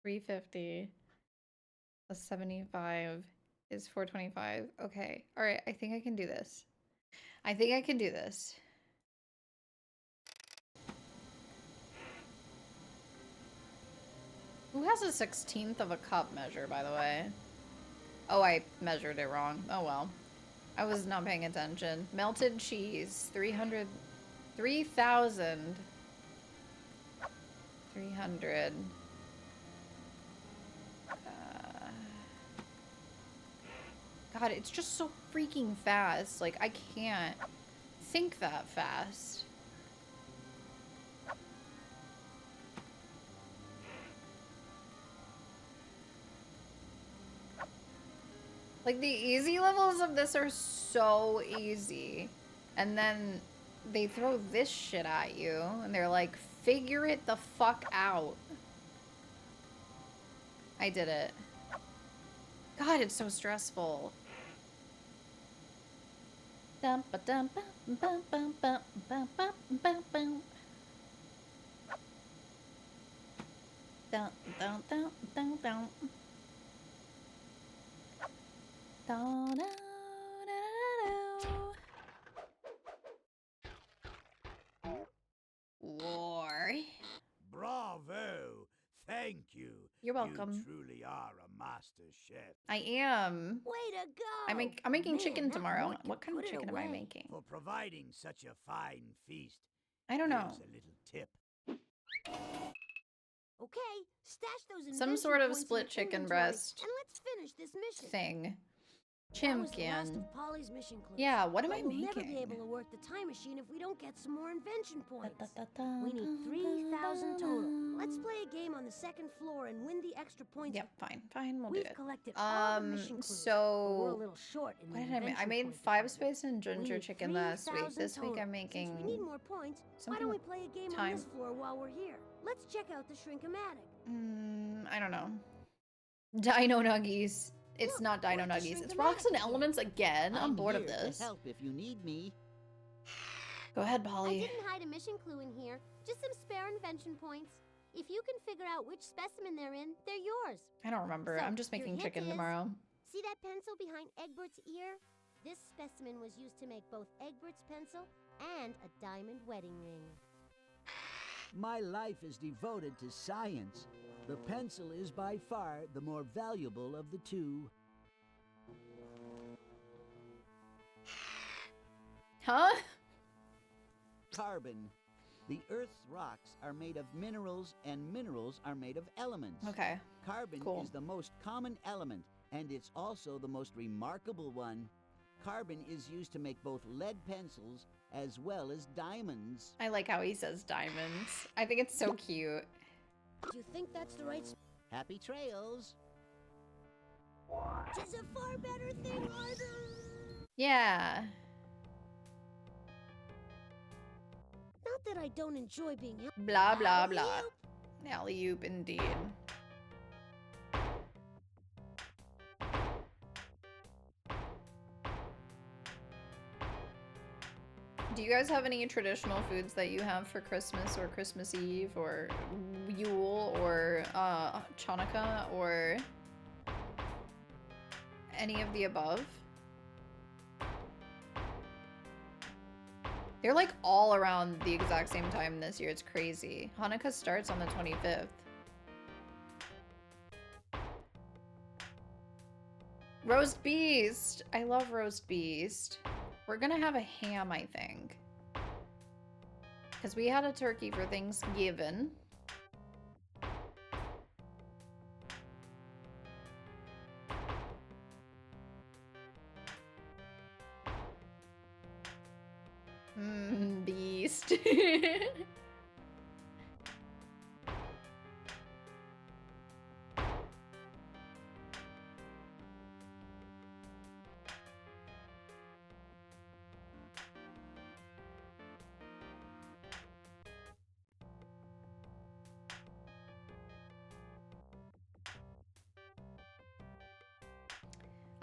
350 plus 75 is 425. Okay. All right. I think I can do this. I think I can do this. Who has a 16th of a cup measure, by the way? Oh, I measured it wrong. Oh, well. I was not paying attention. Melted cheese. 300. 3,000. 300. God, it's just so freaking fast. Like, I can't think that fast. Like, the easy levels of this are so easy. And then they throw this shit at you. And they're like, figure it the fuck out. I did it. God, it's so stressful. Dum ba dum bum bum bum bum bum bum bum bum. Dum dum dum dum dum. Da, da, da, da. War. Bravo. Thank you. You're welcome. You truly are a master chef. I am. Way to go! I'm making Man, chicken that tomorrow. Mort can What kind of put it chicken am I away. making? For providing such a fine feast. I don't know. Here's a little tip. Okay, stash those Some invention sort of points in split your chicken inventory, breast and let's finish this mission. thing. That was the last Chimkin. of Polly's mission clues. Yeah, what am But I we'll never be making? able to work the time machine if we don't get some more invention points. Da-da-da-da, We need 3,000 total. Let's da-da. play a game on the second floor and win the extra points. Yep, fine, we'll do We've it. collected all the mission clues, but we're a So little short in what the did I make? I invention made point 5 department. spice and We ginger need chicken last week. 3,000 This week total. I'm making Since we need more points, why something don't we play a game time. on this floor while we're here? Let's check out the Shrink-O-Matic. I don't know. Dino Nuggies. It's Look, not Dino we're at the Nuggies. It's Shrink-O-Matic Rocks and again. Elements again. I'm bored of here this. to help if you need me. Go ahead, I Polly. didn't hide a mission clue in here, just some spare invention points. If you can figure out which specimen they're in, they're yours. I don't remember. So, I'm just your making hint chicken is- tomorrow. See that pencil behind Egbert's ear? This specimen was used to make both Egbert's pencil and a diamond wedding ring. My life is devoted to science. The pencil is by far the more valuable of the two. Huh? Carbon. The Earth's rocks are made of minerals, and minerals are made of elements. Okay. Carbon Cool. is the most common element, and it's also the most remarkable one. Carbon is used to make both lead pencils as well as diamonds. I like how he says diamonds. I think it's so cute. Do you think that's the right... Happy trails! Tis a far better thing, Arthur! Yeah. Not that I don't enjoy being... Blah, blah, blah. Alley-oop indeed. Do you guys have any traditional foods that you have for Christmas or Christmas Eve or Yule or Chanukah or any of the above? They're like all around the exact same time this year. It's crazy. Hanukkah starts on the 25th. Roast beast. I love roast beast. We're gonna have a ham, I think. Because we had a turkey for Thanksgiving. Beast.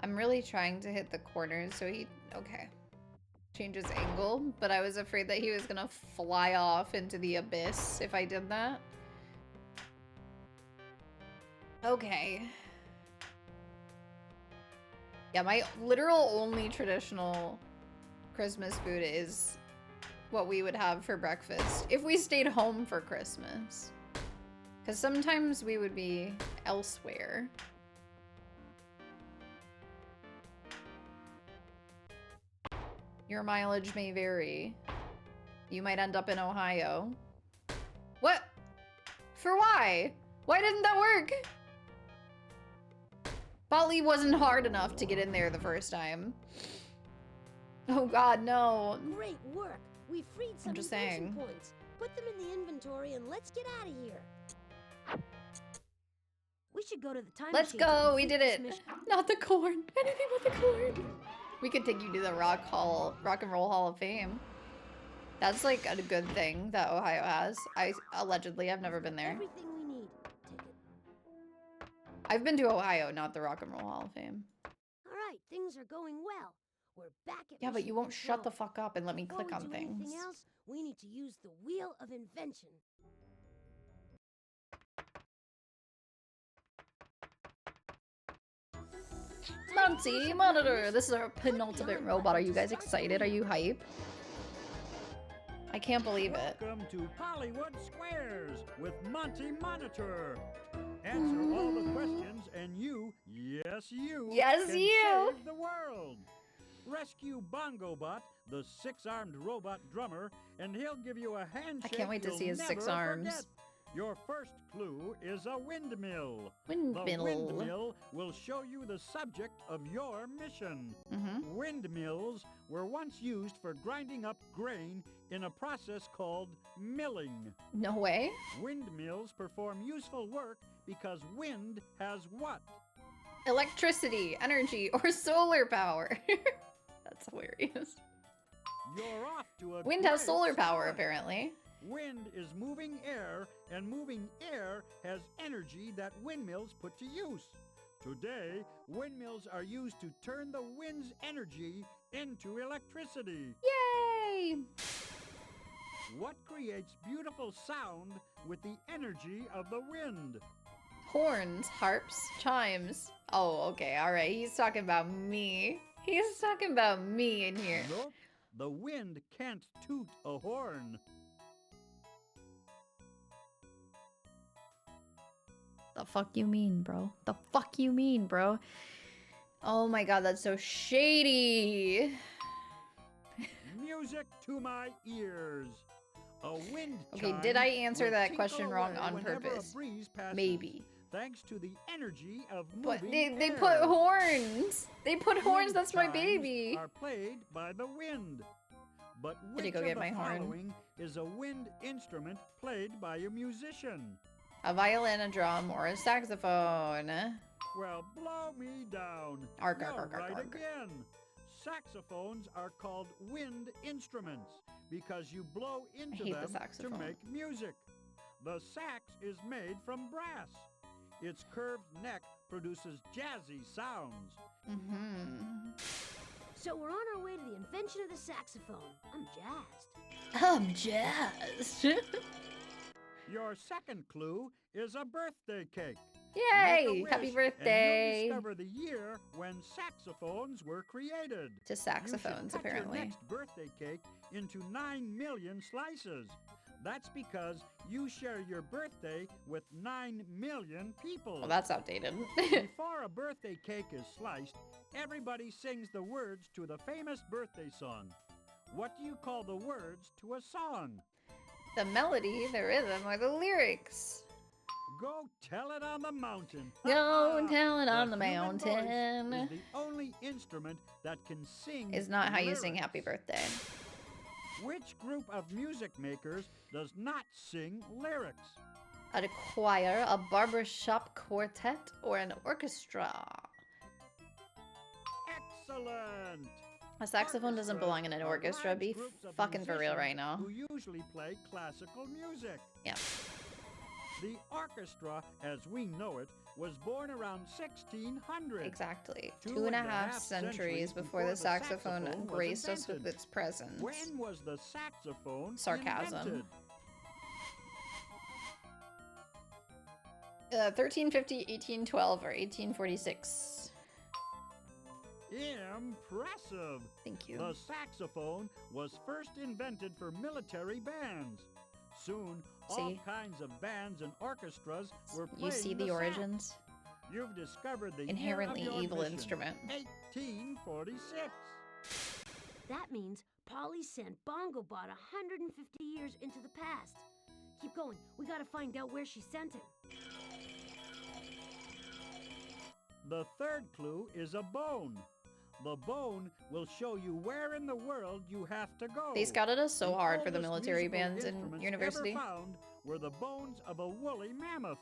I'm really trying to hit the corners so he... Okay. Changes angle, but I was afraid that he was gonna fly off into the abyss if I did that. Okay. Yeah, my literal only traditional Christmas food is what we would have for breakfast if we stayed home for Christmas. Because sometimes we would be elsewhere. Your mileage may vary. You might end up in Ohio. What? For why? Why didn't that work? Bali wasn't hard enough to get in there the first time. Oh god, no. Great work. We freed some I'm just invention saying. points. Put them in the inventory and let's get out of here. We should go to the time Let's machine to go, we complete did this it. mission. Not the corn. Anything but the corn. We could take you to the Rock and Roll Hall of Fame. That's like a good thing that Ohio has. Allegedly, I've never been there. Everything we need. Take it. I've been to Ohio, not the Rock and Roll Hall of Fame. All right, things are going well. We're back at Yeah, but you mission won't shut the control. fuck up and let me Before click we on do things. anything else, we need to use the wheel of invention. Monty, monitor! This is our penultimate robot. Are you guys excited? Are you hype? I can't believe it. Welcome to Hollywood Squares with Monty Monitor. Answer all the questions and you, yes you, Yes, can you. save the world. Rescue Bongo Bot, the six-armed robot drummer, and he'll give you a handshake I can't wait to you'll see his never 6 arms. forget. Your first clue is a windmill. Windmill. The windmill will show you the subject of your mission. Windmills were once used for grinding up grain in a process called milling. No way. Windmills perform useful work because wind has what? Electricity, energy, or solar power. That's hilarious. You're off to a Wind has great solar power, start. apparently. Wind is moving air, and moving air has energy that windmills put to use. Today, windmills are used to turn the wind's energy into electricity. Yay! What creates beautiful sound with the energy of the wind? Horns, harps, chimes. Oh, okay, alright. He's talking about me. He's talking about me in here. Nope, the wind can't toot a horn. The fuck you mean, bro? The fuck you mean, bro? Oh my god, that's so shady. Music to my ears. A wind Okay, chime did I answer will that tinkle question wrong away on whenever a purpose? breeze passes, Maybe. thanks to the energy of But moving they air. put horns. They put horns. Wind That's my chimes baby. are played by the wind. But Did he which go of get the my horn? following is a wind instrument played by a musician? A violin, a drum, or a saxophone. Well, blow me down. Arg, You're arg, arg, arg, right arg. again. Saxophones are called wind instruments because you blow into hate the them to saxophone. make music. The sax is made from brass. Its curved neck produces jazzy sounds. Mm-hmm. So we're on our way to the invention of the saxophone. I'm jazzed. I'm jazzed. Your second clue is a birthday cake. Yay! Make a wish, Happy And birthday! you'll discover the year when saxophones were created. To saxophones, You should cut apparently. your next birthday cake into 9 million slices. That's because you share your birthday with 9 million people. Well, that's outdated. Before a birthday cake is sliced, everybody sings the words to the famous birthday song. What do you call the words to a song? The melody, the rhythm, or the lyrics. Go tell it on the mountain. Go tell it on the human voice mountain. is the only instrument that can sing. Is not how you sing lyrics. happy birthday. Which group of music makers does not sing lyrics? A choir, a barbershop quartet, or an orchestra. Excellent! A saxophone doesn't belong in an orchestra. large Be groups of fucking for real musicians right now. Who usually play classical music. Yeah. The orchestra, as we know it, was born around 1600. Exactly. Two 2.5 and a half centuries before the saxophone graced us with its presence. When was the saxophone Sarcasm. invented? 1350, 1812, or 1846. Impressive! Thank you. The saxophone was first invented for military bands. Soon, all See? kinds of bands and orchestras were playing You see the sax. origins? You've discovered the Inherently year of your evil admission, instrument. 1846. That means Polly sent Bongo Bot 150 years into the past. Keep going. We gotta find out where she sent him. The third clue is a bone. The bone will show you where in the world you have to go. They scouted us so The hard for the oldest military musical bands in instruments university. ever found were the bones of a woolly mammoth.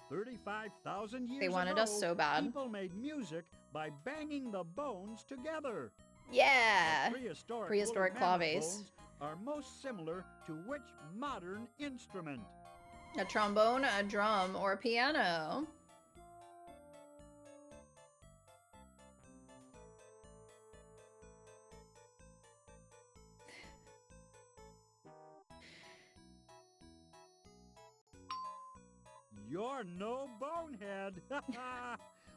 35,000 years They wanted ago, us so bad. people made music by banging the bones together. Yeah! The Prehistoric woolly claw mammoth bass. bones are most similar to which modern instrument? A trombone, a drum, or a piano. You're no bonehead.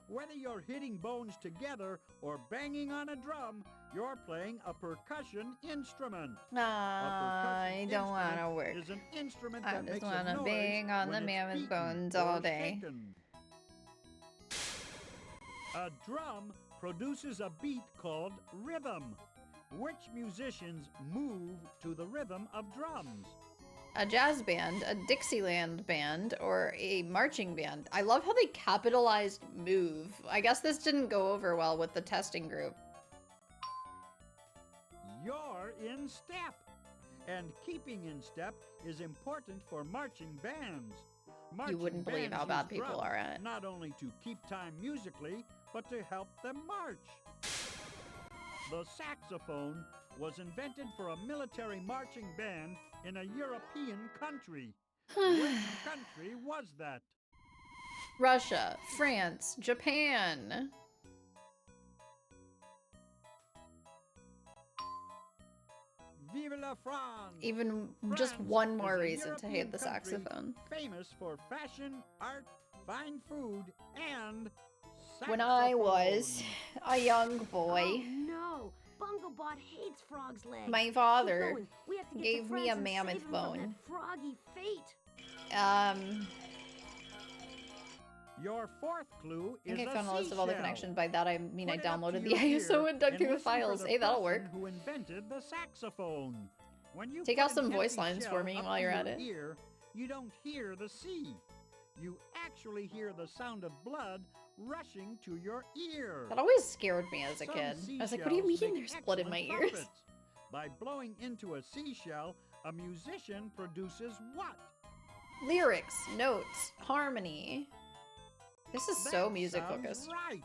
Whether you're hitting bones together or banging on a drum, you're playing a percussion instrument. I don't want to work. Is an instrument I that just makes want a to noise bang on the when it's mammoth beaten bones or all day. shaken. A drum produces a beat called rhythm. Which musicians move to the rhythm of drums? A jazz band, a Dixieland band, or a marching band. I love how they capitalized move. I guess this didn't go over well with the testing group. You're in step. And keeping in step is important for marching bands. You wouldn't believe bands how bad use people drums are at it. Not only to keep time musically, but to help them march. The saxophone was invented for a military marching band in a European country. Which country was that? Russia, France, Japan. Vive la France! Even just France one more is a reason to hate European the country saxophone. Famous for fashion, art, fine food, and When I saxophone. was a young boy, Oh no! Bongo Bot hates frog's legs. my Keep father going. We have to get gave to me France a and mammoth save him from bone. that froggy fate. Your fourth clue I is think I a found a list of all the seashell. connections. By that I mean I Put it up downloaded to the your ISO ear and dug and through the listen for files. the Hey, that'll work. person who invented the saxophone. When you Take put out an some voice empty lines shell for me up while to you're your at it. ear, you don't hear the sea. You actually hear the sound of blood rushing to your ear. That always scared me as a Some kid. I was like, what do you seashells mean make there's blood in my excellent ears? trumpets. By blowing into a seashell, a musician produces what? Lyrics, notes, harmony. This is so That music sounds focused. Right.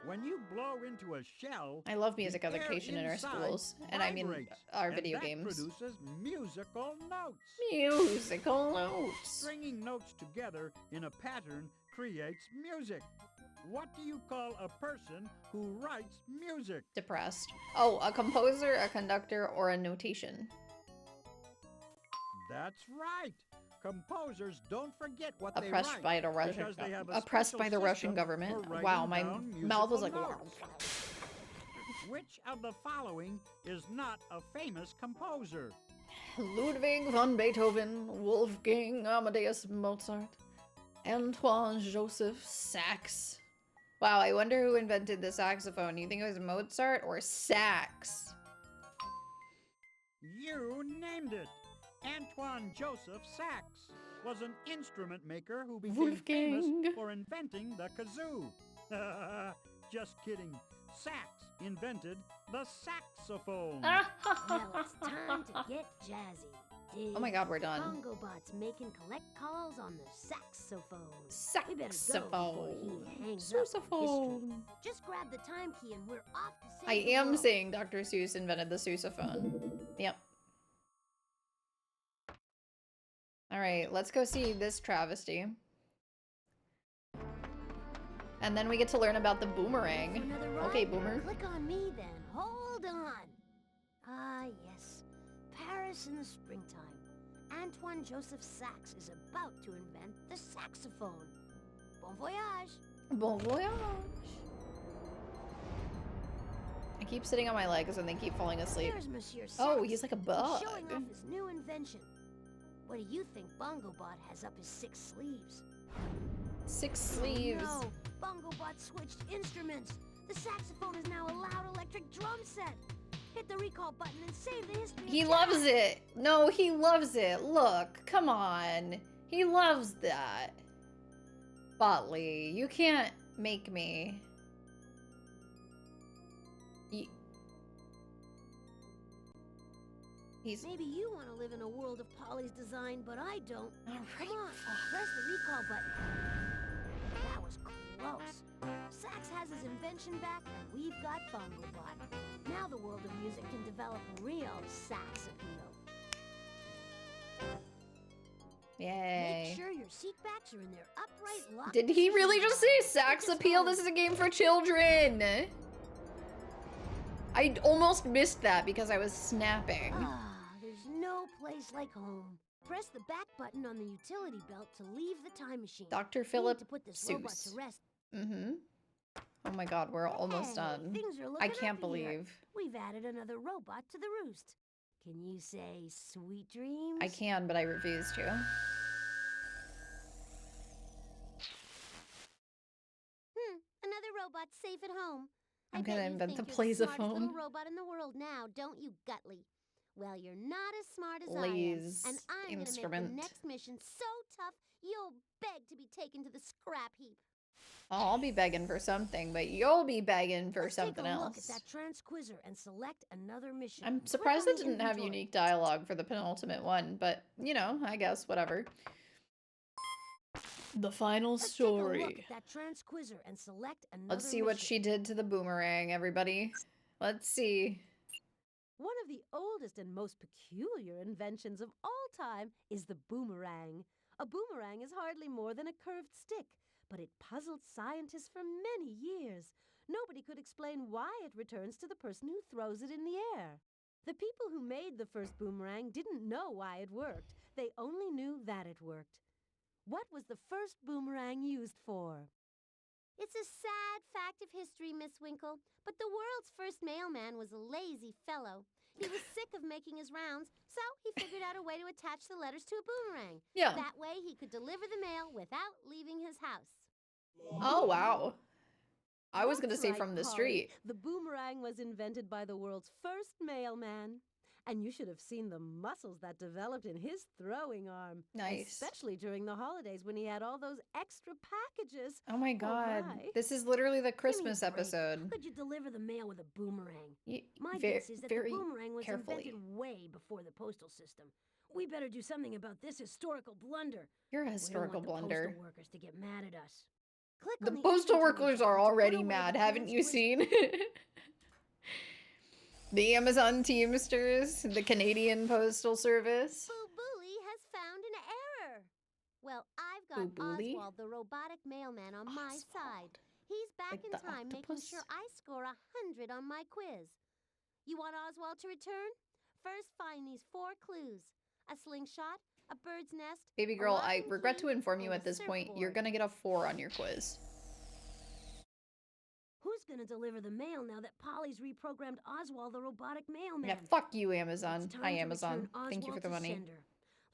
When you blow into a shell, I love music the air education in our inside schools, and I mean vibrates, our and video that games. produces musical notes. Musical notes. Stringing notes together in a pattern creates music. What do you call a person who writes music? Depressed. Oh, a composer, a conductor, or a notation. That's right. Composers don't forget what Oppressed they by write the Russian because they have a oppressed by special the Russian system government. for Wow, writing my down mouth was like. musical notes. Which of the following is not a famous composer? Ludwig van Beethoven, Wolfgang Amadeus Mozart, Antoine Joseph Sax. Wow, I wonder who invented the saxophone. You think it was Mozart or Sax? You named it. Antoine Joseph Sax was an instrument maker who became famous Wolfgang. for inventing the kazoo. Just kidding. Sax invented the saxophone. Well, it's time to get jazzy. Dig. Oh my god, we're done. Bongobot's making collect calls on the saxophone. We better go before Saxophone. he hangs up on history. Sousaphone. Just grab the time key and we're off to I save the am world. saying Dr. Seuss invented the sousaphone. Yep. Alright, let's go see this travesty. And then we get to learn about the boomerang. Another ride? Okay, boomer. Click on me then. Hold on. Ah, yes. Paris in the springtime. Antoine Joseph Sax is about to invent the saxophone. Bon voyage. Bon voyage. I keep sitting on my legs and they keep falling asleep. There's Monsieur Sax. Oh, he's like a He's bug. showing off his new invention. What do you think Bongobot has up his 6 sleeves? 6 sleeves. Oh, no. Bongobot switched instruments. The saxophone is now a loud electric drum set. Hit the recall button and save the history. He of loves jazz. it. No, he loves it. Look, come on. He loves that. Botley, you can't make me. He's... Maybe you want to live in a world of Polly's design, but I don't. All Come right. on, press the recall button. That was close. Sax has his invention back, and we've got Bongobot. Now the world of music can develop real sax appeal. Yay. Make sure your seat backs are in their upright lock. Did he really just say sax Just appeal? hold. This is a game for children. I almost missed that because I was snapping. Ah, there's no place like home. Press the back button on the utility belt to leave the time machine. Dr. We need Philip to put this robot Seuss. to rest. Mm-hmm. Oh my god, we're almost Hey, done. things are I looking can't up here. believe. We've added another robot to the roost. Can you say sweet dreams? I can, but I refuse to. Another robot safe at home. I'm I bet gonna you invent think the you're the smartest Plazophone. little robot in the world now, don't you, Gutley? Well, you're not as smart as Lays I am, and I'm gonna make instrument. the next mission so tough you'll beg to be taken to the scrap heap. I'll be begging for something, but you'll be begging for Let's something take a else. look at that transquizzer and select another mission. I'm Click surprised on it the didn't have inventory. unique dialogue for the penultimate one, but you know, I guess whatever. The final Let's take a look story. at that transquizzer and select another Let's see what mission. she did to the boomerang, everybody. Let's see. One of the oldest and most peculiar inventions of all time is the boomerang. A boomerang is hardly more than a curved stick, but it puzzled scientists for many years. Nobody could explain why it returns to the person who throws it in the air. The people who made the first boomerang didn't know why it worked. They only knew that it worked. What was the first boomerang used for? It's a sad fact of history, Miss Winkle, but the world's first mailman was a lazy fellow. He was sick of making his rounds, so he figured out a way to attach the letters to a boomerang. Yeah. That way he could deliver the mail without leaving his house. Oh, wow. I was going to That's say right, from the Polly. street. The boomerang was invented by the world's first mailman. And you should have seen the muscles that developed in his throwing arm. Nice. Especially during the holidays when he had all those extra packages. Oh my god. my. This is literally the Give me a Christmas break. episode. How could you deliver the mail with a boomerang? My Very, guess is that the very boomerang was carefully. invented way before the postal system. We better do something about this historical blunder. You're a We don't historical want the blunder. postal workers to get mad at us. Click The on the postal inventory workers button are to put already away mad, the haven't you canned seen? The Amazon Teamsters, the Canadian Postal Service. Boo Booly has found an error. Well, I've got Boo Booly? Oswald, the robotic mailman, on my side. He's back Like in the time, making octopus? sure I score 100 on my quiz. You want Oswald to return? First, find these 4 clues: a slingshot, a bird's nest. Baby a girl, lock I and regret key, to inform you and at a this point, you're surfboard. gonna get a 4 on your quiz. Who's gonna deliver the mail now that Polly's reprogrammed Oswald, the robotic mailman? Yeah, fuck you, Amazon. It's time Hi, to Amazon. return Thank you for Oswald the to money. sender.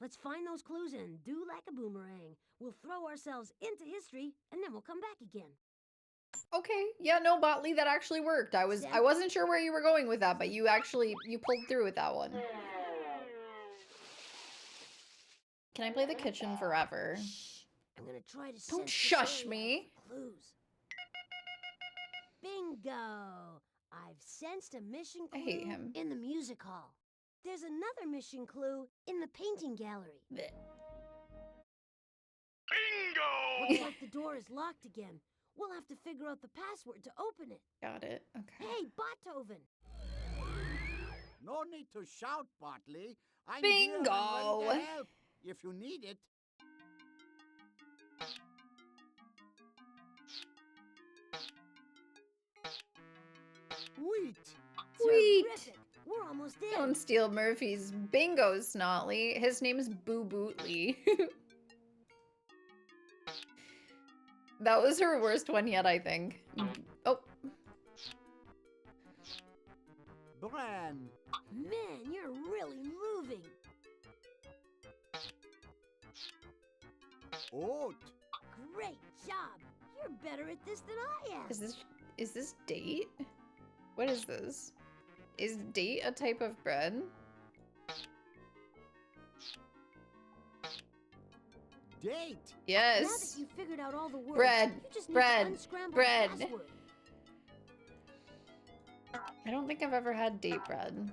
Let's find those clues and do like a boomerang. We'll throw ourselves into history, and then we'll come back again. Okay, yeah, no, Botley, that actually worked. I wasn't sure where you were going with that, but you pulled through with that one. Can I play the kitchen forever? I'm gonna try to Don't sense this shush area me. for clues. Bingo! I've sensed a mission I clue hate him. in the music hall. There's another mission clue in the painting gallery. Blech. Looks like the door is locked again. We'll have to figure out the password to open it. Got it. Okay. Hey, Beethoven! No need to shout, Bartley. I'm here and Bingo! ready to help if you need it. Wheat. Sweet. Terrific! We're almost in. Don't steal Murphy's bingo, Snotley. His name's Boo Bootley. That was her worst one yet, I think. Oh. Bran. Man, you're really moving. Oat. Great job. You're better at this than I am. Is this date? What is this? Is date a type of bread? Date. Yes. Now that you've figured out all the words, Bread. you just need Bread. to unscramble Bread. the password. I don't think I've ever had date bread.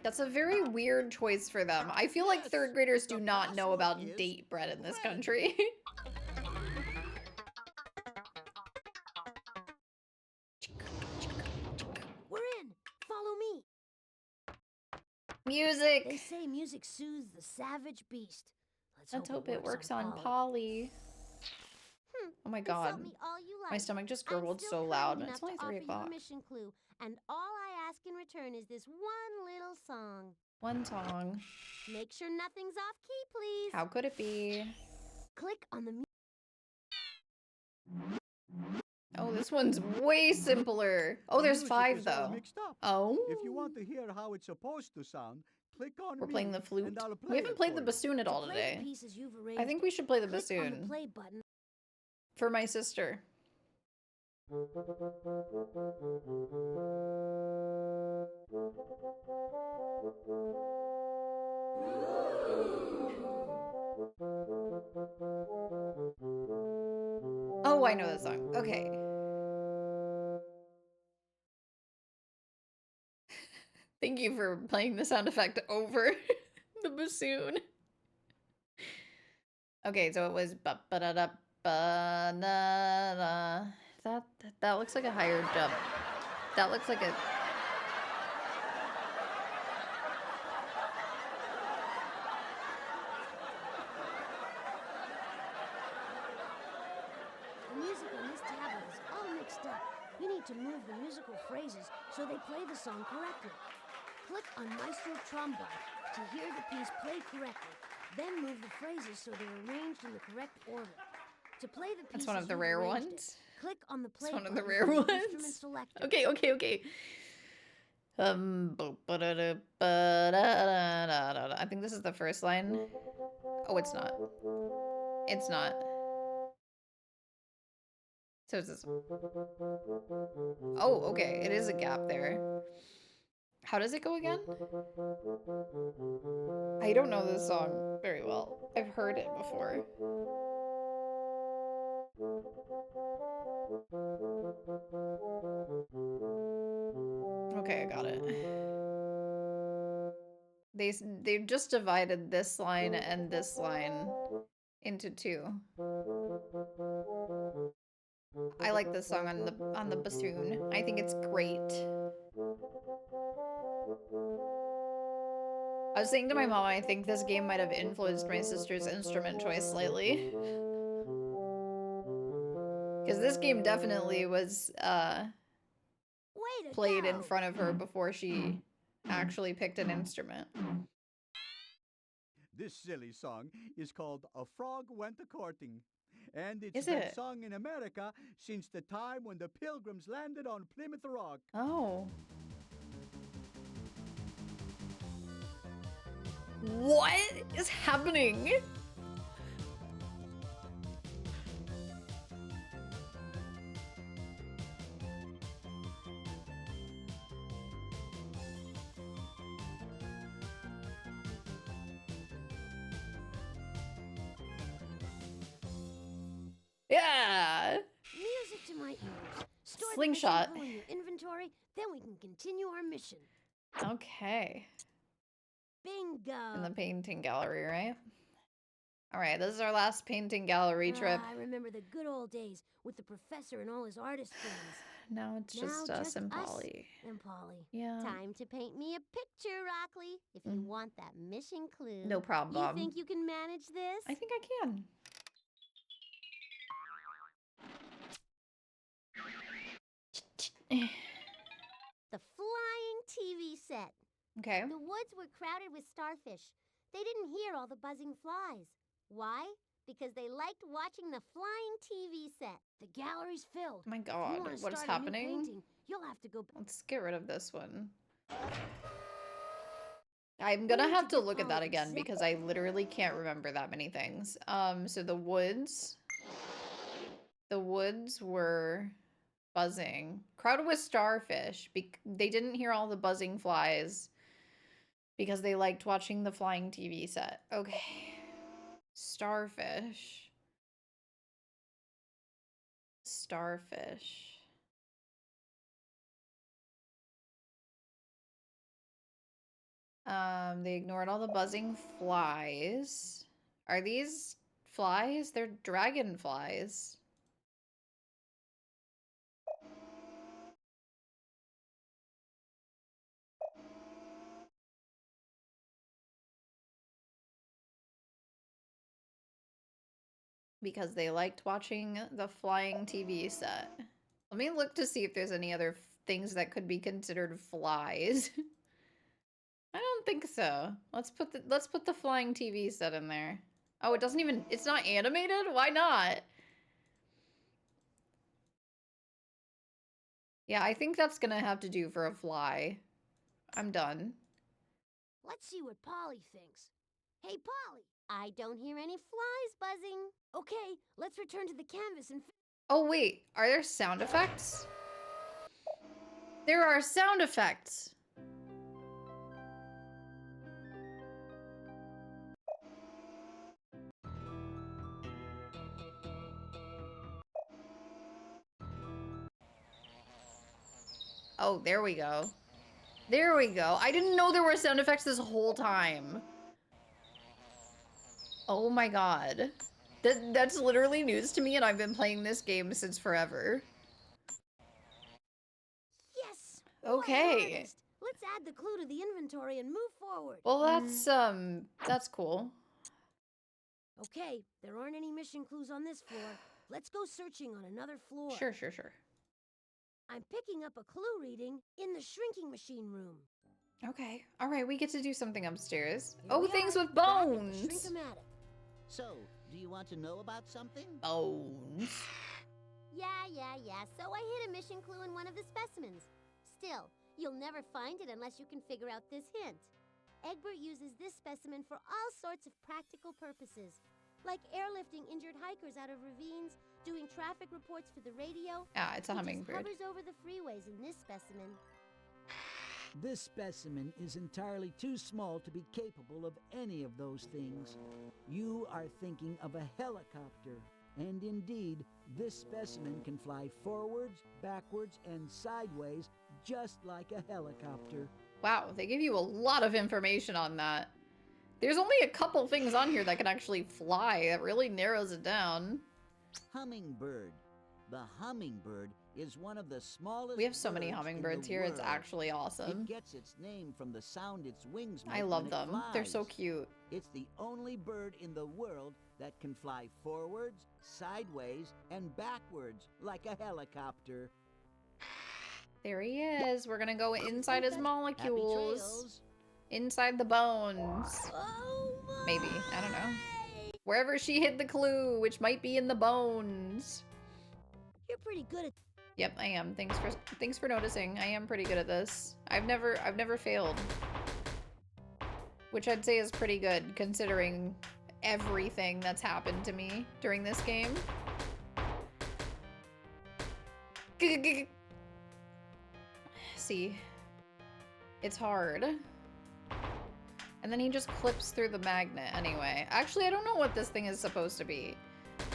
That's a very weird choice for them. I feel like Yes, 3rd graders do the not know about password is date bread in this bread. country. We're in. Follow me. They Music. say music soothes the savage beast. Let's hope it works on Polly. Polly. Oh my god. Insult me all you like. My stomach just I'm gurgled still so kind loud. enough It's only to 3 offer you a o'clock. mission clue, and all I ask in return is this one little song. One song. Make sure nothing's off key, please. How could it be? Click on the Oh, this one's way simpler. Oh, there's Music 5 is all though. mixed up. Oh. If you want to hear how it's supposed to sound, click on We're me, playing the flute. and I'll play We haven't it played for the you. bassoon at all play today. the pieces you've arranged. I think we should play the Click on bassoon. the play button. For my sister. Oh, I know the song. Okay. Thank you for playing the sound effect over the bassoon. Okay, so it was ba ba da da ba na da. That looks like a higher jump. That looks like a. The music on this tablet is all mixed up. You need to move the musical phrases so they play the song correctly. Click on Maestro Trombone to hear the piece played correctly. Then move the phrases so they're arranged in the correct order. To play the piece, That's one of the rare ones. Click on the play It's one of the button rare on the ones. instrument selector. Okay, okay, okay. Ba-da-da-ba-da-da-da-da-da. I think this is the first line. Oh, it's not. It's not. So it's this. Oh, okay. It is a gap there. How does it go again? I don't know this song very well. I've heard it before. Okay, I got it. They've just divided this line and this line into two. I like this song on the bassoon. I think it's great. I was saying to my mom, I think this game might have influenced my sister's instrument choice slightly. Because this game definitely was played in front of her before she actually picked an instrument. This silly song is called A Frog Went A-Courting. And it's been sung in America since the time when the Pilgrims landed on Plymouth Rock. Oh. What is happening? Yeah. Music to my ears. Store Slingshot. the in your inventory, then we can continue our mission. Okay. Bingo. In the painting gallery, right? All right, this is our last painting gallery trip. I remember the good old days with the professor and all his artist friends. Now it's just us and Polly. And Polly. Yeah. Time to paint me a picture, Rockley. If you want that mission clue. No problem. You think you can manage this? I think I can. The flying TV set. Okay. The woods were crowded with starfish. They didn't hear all the buzzing flies. Why? Because they liked watching the flying TV set. The gallery's filled. Oh my god, what is happening? You'll have to go. Let's get rid of this one. I'm gonna have to look at that again because I literally can't remember that many things. So the woods were buzzing. Crowded with starfish. They didn't hear all the buzzing flies because they liked watching the flying TV set. Okay. Starfish. Starfish. They ignored all the buzzing flies. Are these flies? They're dragonflies. Because they liked watching the flying TV set. Let me look to see if there's any other things that could be considered flies. I don't think so. Let's put the flying TV set in there. Oh, it doesn't even, it's not animated? Why not? Yeah, I think that's gonna have to do for a fly. I'm done. Let's see what Polly thinks. Hey, Polly! I don't hear any flies buzzing. Okay, let's return to the canvas and... Oh, wait. Are there sound effects? There are sound effects. Oh, there we go. There we go. I didn't know there were sound effects this whole time. Oh my god. That's literally news to me, and I've been playing this game since forever. Yes! Okay. Let's add the clue to the inventory and move forward. Well, that's cool. Okay, there aren't any mission clues on this floor. Let's go searching on another floor. Sure. I'm picking up a clue reading in the shrinking machine room. Okay. All right, we get to do something upstairs. Oh, things with bones. Shrink-o-matic. So, do you want to know about something? Bones. Yeah. So I hit a mission clue in one of the specimens. Still, you'll never find it unless you can figure out this hint. Egbert uses this specimen for all sorts of practical purposes, like airlifting injured hikers out of ravines, doing traffic reports for the radio. Ah, it's a hummingbird. He just hovers over the freeways in this specimen. This specimen is entirely too small to be capable of any of those things. You are thinking of a helicopter. And indeed, this specimen can fly forwards, backwards, and sideways just like a helicopter. Wow, they give you a lot of information on that. There's only a couple things on here that can actually fly. It really narrows it down. Hummingbird. The hummingbird is one of the smallest. We have so many birds hummingbirds in the here. It's world. actually awesome. It gets its name from the sound its wings make I love when it them. They're so flies. cute. It's the only bird in the world that can fly forwards, sideways, and backwards like a helicopter. There he is. We're gonna go inside his Happy molecules. trails. Inside the bones. Oh my! Maybe. I don't know. Wherever she hid the clue, which might be in the bones. You're pretty good at. Yep, I am. Thanks for noticing. I am pretty good at this. I've never failed. Which I'd say is pretty good considering everything that's happened to me during this game. See. It's hard. And then he just clips through the magnet anyway. Actually, I don't know what this thing is supposed to be.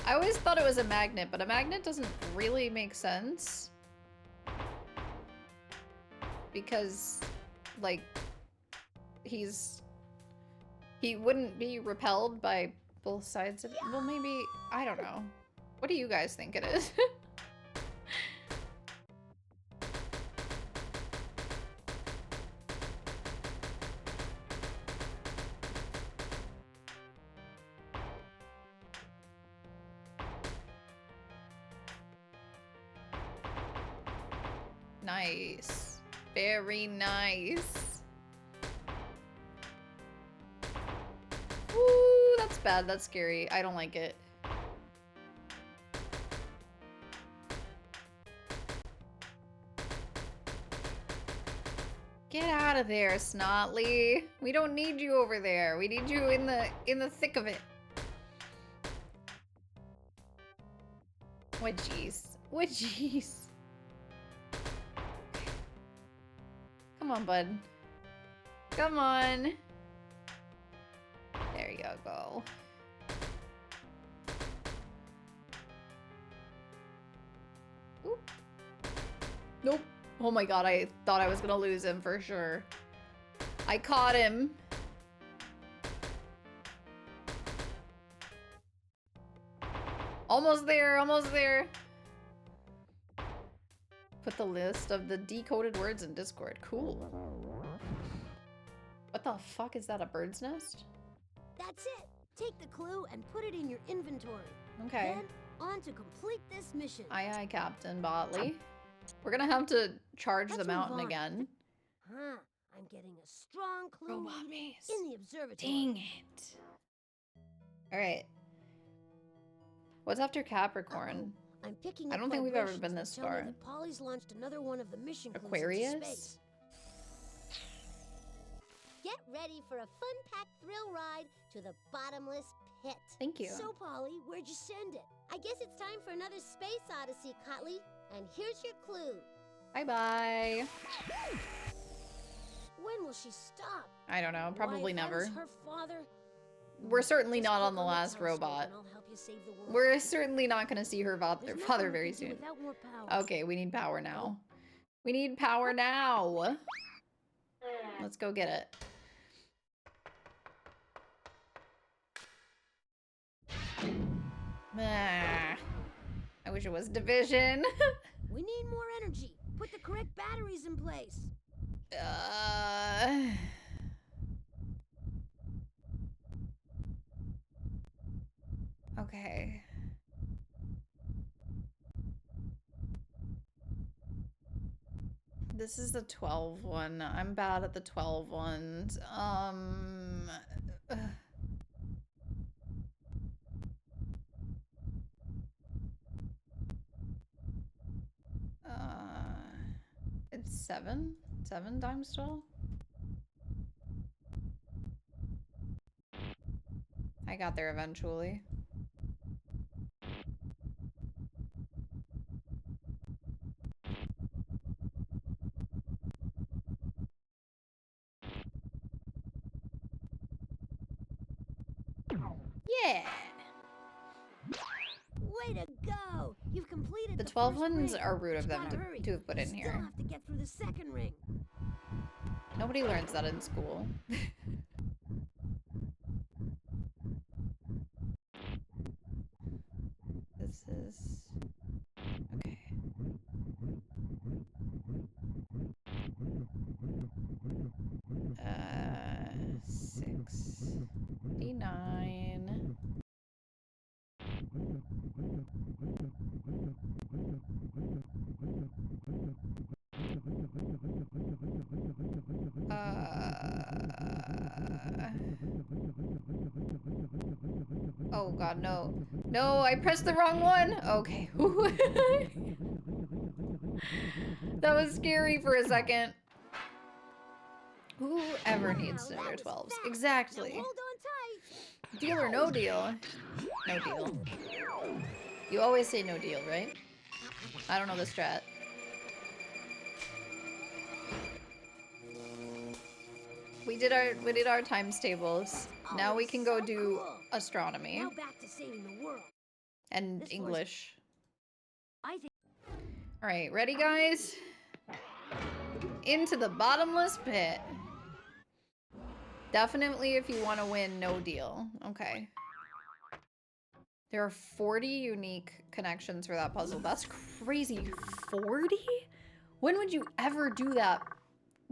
I always thought it was a magnet, but a magnet doesn't really make sense. Because, like, he wouldn't be repelled by both sides of it. Well, maybe, I don't know. What do you guys think it is? Nice. Very nice. Ooh, that's bad. That's scary. I don't like it. Get out of there, Snotley. We don't need you over there. We need you in the thick of it. What jeez. What jeez. Come on, bud. Come on. There you go. Oop. Nope. Oh my god, I thought I was gonna lose him for sure. I caught him. Almost there, almost there. Put the list of the decoded words in Discord. Cool. What the fuck is that, a bird's nest? That's it. Take the clue and put it in your inventory. Okay. Then on to complete this mission. Aye aye, Captain Botley. We're gonna have to charge the Let's mountain move on. again. Huh. I'm getting a strong clue Robot maze. in the observatory. Dang it. Alright. What's after Capricorn? I'm picking I up don't think we've ever vibrations been that this tell me far. that Polly's launched another one of the mission clues into Aquarius? space. Get ready for a fun-packed thrill ride to the bottomless pit. Thank you. So, Polly, where'd you send it? I guess it's time for another space odyssey, Cotley. And here's your clue. Bye-bye. When will she stop? I don't know. Probably Why, never. that is her father. We're certainly Just not click on the last telescope robot. and I'll help you save the world. We're certainly not gonna see her There's father nothing we very can do soon. without more power. Okay, we need power now. We need power now. Let's go get it. Ah, I wish it was division. We need more energy. Put the correct batteries in place. Okay. This is the 12 one. I'm bad at the 12 ones. It's 7? 7 times 12? I got there eventually. Yeah. Way to go! You've completed The the 12 first ones ring. are rude of But you them gotta hurry. to have put You in still here. have to get through the second ring. Nobody learns that in school. This is... Okay. 69. Oh god, no. No, I pressed the wrong one! Okay. That was scary for a second. Whoever needs to know their 12s. Exactly. Now hold on tight. Deal or no deal? No deal. You always say no deal, right? I don't know the strat. We did our times tables. Now we can go do astronomy. Now back to saving the world. And This English. I think. Alright, ready guys? Into the bottomless pit. Definitely if you want to win, no deal. Okay. There are 40 unique connections for that puzzle. That's crazy. 40? When would you ever do that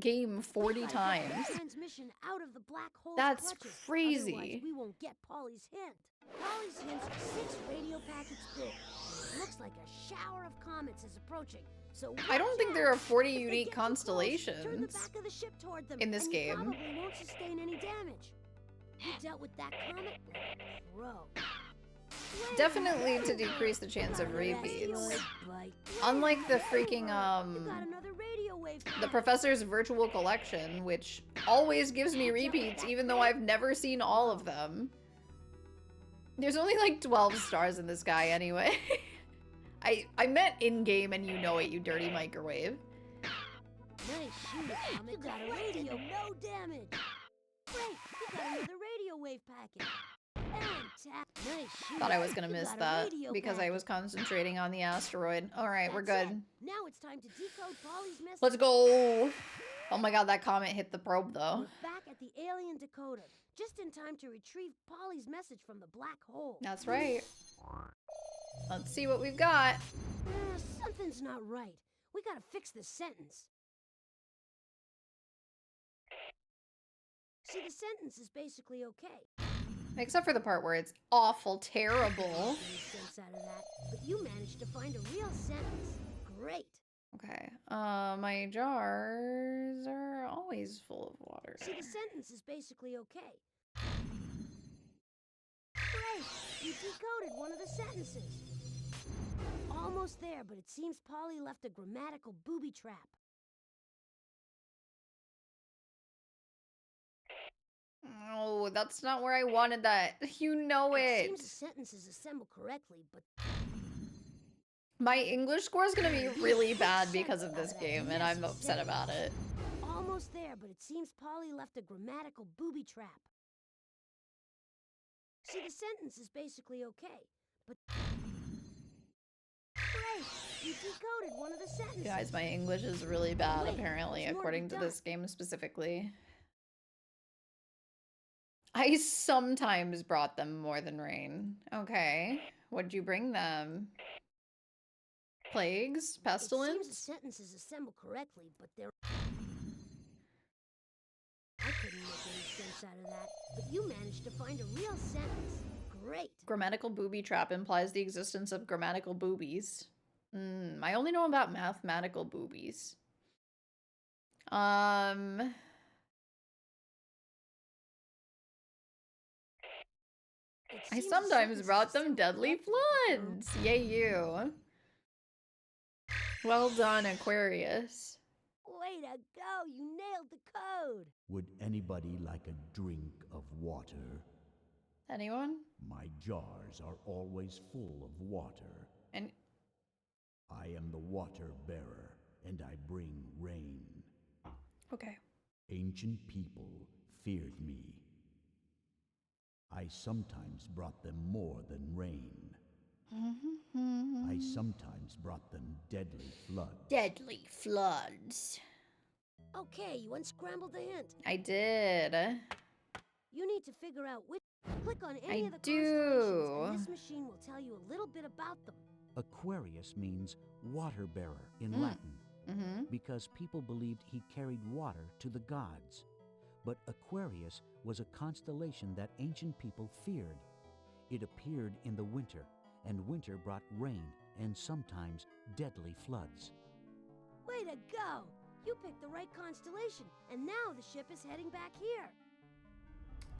game 40 times? Transmission out of the black hole. That's crazy. Otherwise, we won't get Polly's hint. Polly's hints are 6 radio packets big. It looks like a shower of comets is approaching. So I don't think there are 40 unique close, constellations turn the back of the ship toward them, in this and game. You probably won't sustain any damage. You dealt with that comet like a pro. Definitely to decrease the chance of repeats. Unlike the freaking, the professor's virtual collection, which always gives me repeats even though I've never seen all of them. There's only like 12 stars in this guy anyway. I meant in-game and you know it, you dirty microwave. Nice shooting, Comet. You got a radio, no damage. Great, you got another radio wave packet. Nice shooting. Thought I was gonna miss that because I was concentrating on the asteroid. Alright, we're good. Now it's time to decode Polly's message. Let's go! Oh my god, that comet hit the probe though. We're back at the alien decoder, just in time to retrieve Polly's message from the black hole. That's right. Let's see what we've got. Something's not right. We gotta fix this sentence. See, the sentence is basically okay. Except for the part where it's awful terrible. Sense out of that, but you managed to find a real sentence. Great. Okay. My jars are always full of water. See, the sentence is basically okay. Great! You decoded one of the sentences. Almost there, but it seems Polly left a grammatical booby trap. Oh, that's not where I wanted that. You know it. It seems the sentence is assembled correctly, but... My English score is gonna be really bad because of this game, and I'm upset about it. Almost there, but it seems Polly left a grammatical booby trap. See, the sentence is basically okay, but... Great! You decoded one of the sentences. Guys, my English is really bad, Wait, apparently, there's more according to to be this game specifically. I sometimes brought them more than rain. Okay. What'd you bring them? Plagues? Pestilence? It seems the sentence is assembled correctly, but there... I couldn't make any sense out of that, but you managed to find a real sentence. Great. Grammatical booby trap implies the existence of grammatical boobies. I only know about mathematical boobies. I sometimes brought them deadly floods. Yay you. Well done, Aquarius. Way to go! You nailed the code! Would anybody like a drink of water? Anyone? My jars are always full of water. And I am the water bearer, and I bring rain. okay. Ancient people feared me. I sometimes brought them more than rain. I sometimes brought them deadly floods. Deadly floods. Okay, you unscrambled the hint. I did. You need to figure out which. Click on any I of the do. constellations, and this machine will tell you a little bit about them. Aquarius means water bearer in Latin, because people believed he carried water to the gods. But Aquarius was a constellation that ancient people feared. It appeared in the winter, and winter brought rain and sometimes deadly floods. Way to go! You picked the right constellation, and now the ship is heading back here.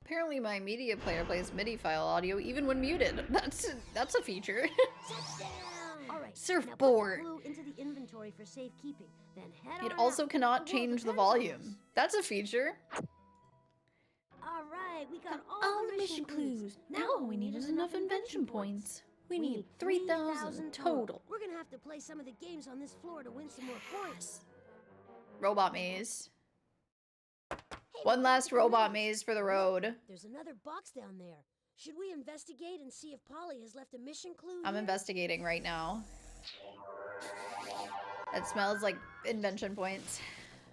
Apparently my media player plays MIDI file audio even when muted. That's a feature. All right. Surfboard. Now put the clue into the inventory for safekeeping. Then head It on also out. cannot The world change the depends on volume. us. That's a feature. All right, we got all the mission clues. Now all we need is enough invention points. We need 3,000 total. We're gonna have to play some of the games on this floor to win some more points. Robot maze. Hey, One look, last it's a robot maze for the road. There's another box down there. Should we investigate and see if Polly has left a mission clue? I'm here? investigating right now. It smells like invention points.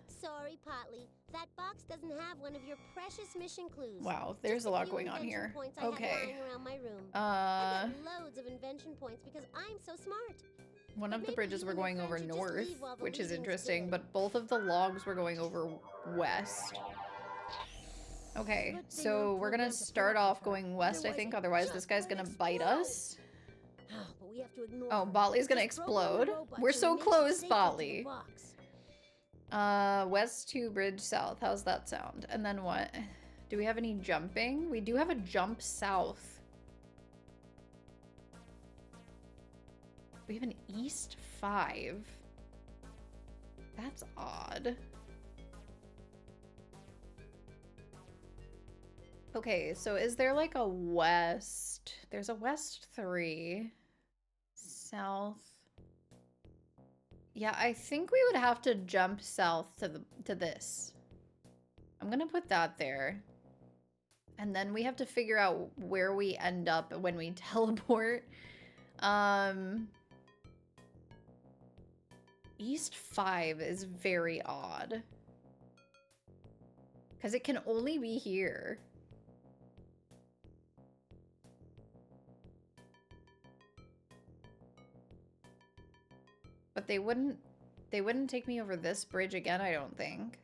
Sorry, Potley. That box doesn't have one of your precious mission clues. Wow, there's Just a lot few going on invention here. Points I had Okay. lying around my room. I got loads of invention points because I'm so smart. One But of the maybe bridges you were and your going over friend should just north, leave while the which is leaving's interesting, good. but both of the logs were going over west. Okay, Good thing so I'm we're gonna programmed to start put up off with her. going west, I think, otherwise this guy's gonna bite us. But we have to ignore Oh, her. Botley's gonna Just program the explode. robot We're to so make it close, safer to the Botley. box. West to bridge south. How's that sound? And then what? Do we have any jumping? We do have a jump south. We have an east 5. That's odd. Okay, so is there like a west? There's a west 3. South. Yeah, I think we would have to jump south to this. I'm gonna put that there. And then we have to figure out where we end up when we teleport. East 5 is very odd. Because it can only be here. But they wouldn't take me over this bridge again, I don't think.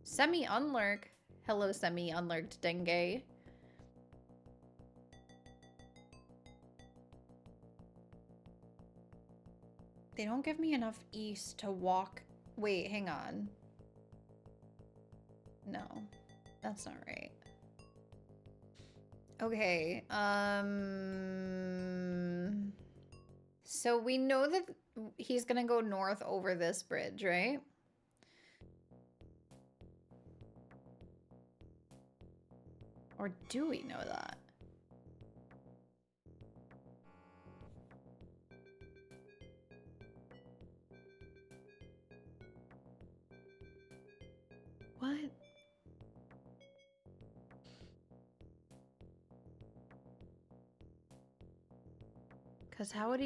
Semi-unlurk. Hello, semi-unlurked dengue. They don't give me enough east to walk. Wait, hang on. No, that's not right. Okay, so we know that he's gonna go north over this bridge, right? Or do we know that? What? Because how would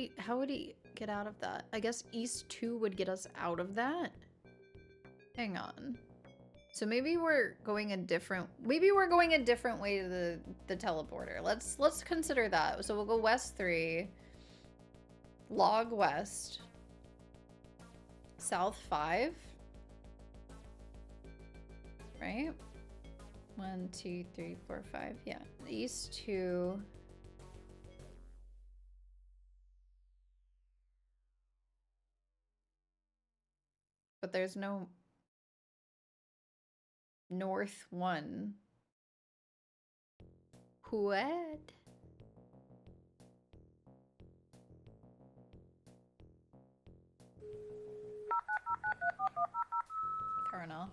he get out of that? I guess East 2 would get us out of that? Hang on. So maybe we're going a different way to the teleporter. Let's consider that. So we'll go West 3. Log West. South 5. Right? 1, 2, 3, 4, 5. Yeah. East 2. But there's no North 1. What? Fair enough.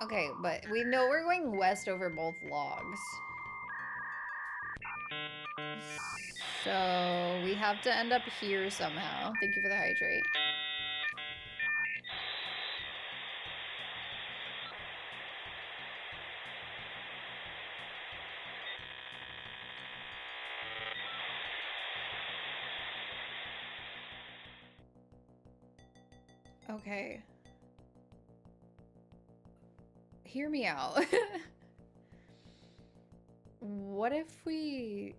Okay, but we know we're going west over both logs. So we have to end up here somehow. Thank you for the hydrate. Okay. Hear me out. What if we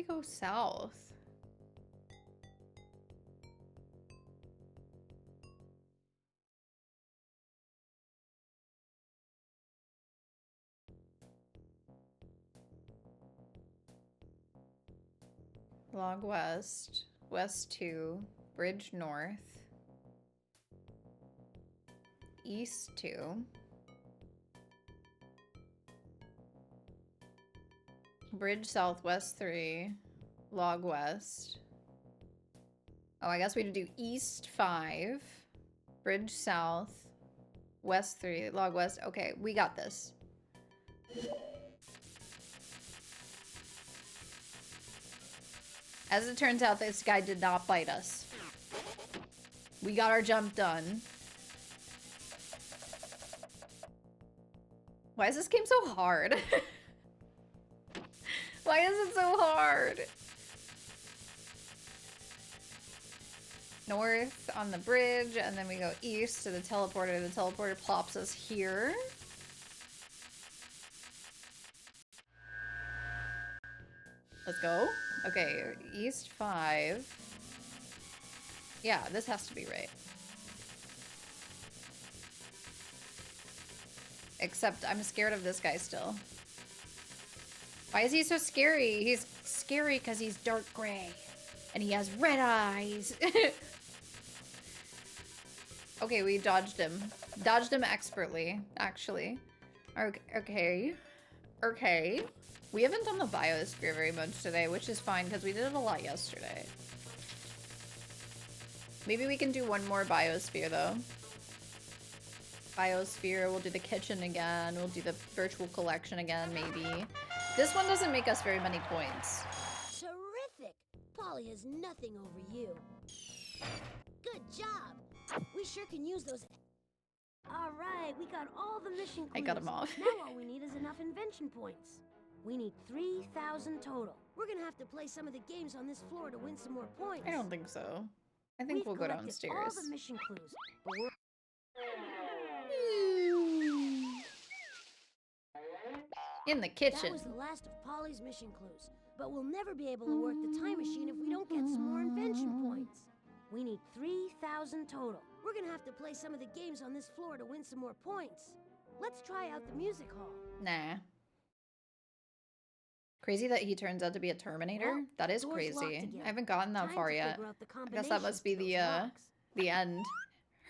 go south? Log west, west 2, bridge north, east 2. Bridge southwest 3, log west. Oh, I guess we had to do east 5, bridge south, west 3, log west. Okay, we got this. As it turns out, this guy did not bite us. We got our jump done. Why is this game so hard? Why is it so hard? North on the bridge, and then we go east to the teleporter. The teleporter plops us here. Let's go. Okay, east 5. Yeah, this has to be right. Except I'm scared of this guy still. Why is he so scary? He's scary because he's dark gray. And he has red eyes. Okay, we dodged him. Dodged him expertly, actually. Okay. Okay. We haven't done the biosphere very much today, which is fine because we did it a lot yesterday. Maybe we can do one more biosphere though. Biosphere, we'll do the kitchen again, we'll do the virtual collection again, maybe. This one doesn't make us very many points. Terrific! Polly has nothing over you. Good job! We sure can use those. All right, we got all the mission clues. I got them all. Now all we need is enough invention points. We need 3,000 total. We're gonna have to play some of the games on this floor to win some more points. I don't think so. I think we'll go downstairs. All the mission clues, but we're in the kitchen. That was the last of Polly's mission clues, but we'll never be able to work the time machine if we don't get some more invention points. We need 3,000 total. We're gonna have to play some of the games on this floor to win some more points. Let's try out the music hall. Nah. Crazy that he turns out to be a Terminator? Well, that is crazy. I haven't gotten that far yet. I guess that must be the end.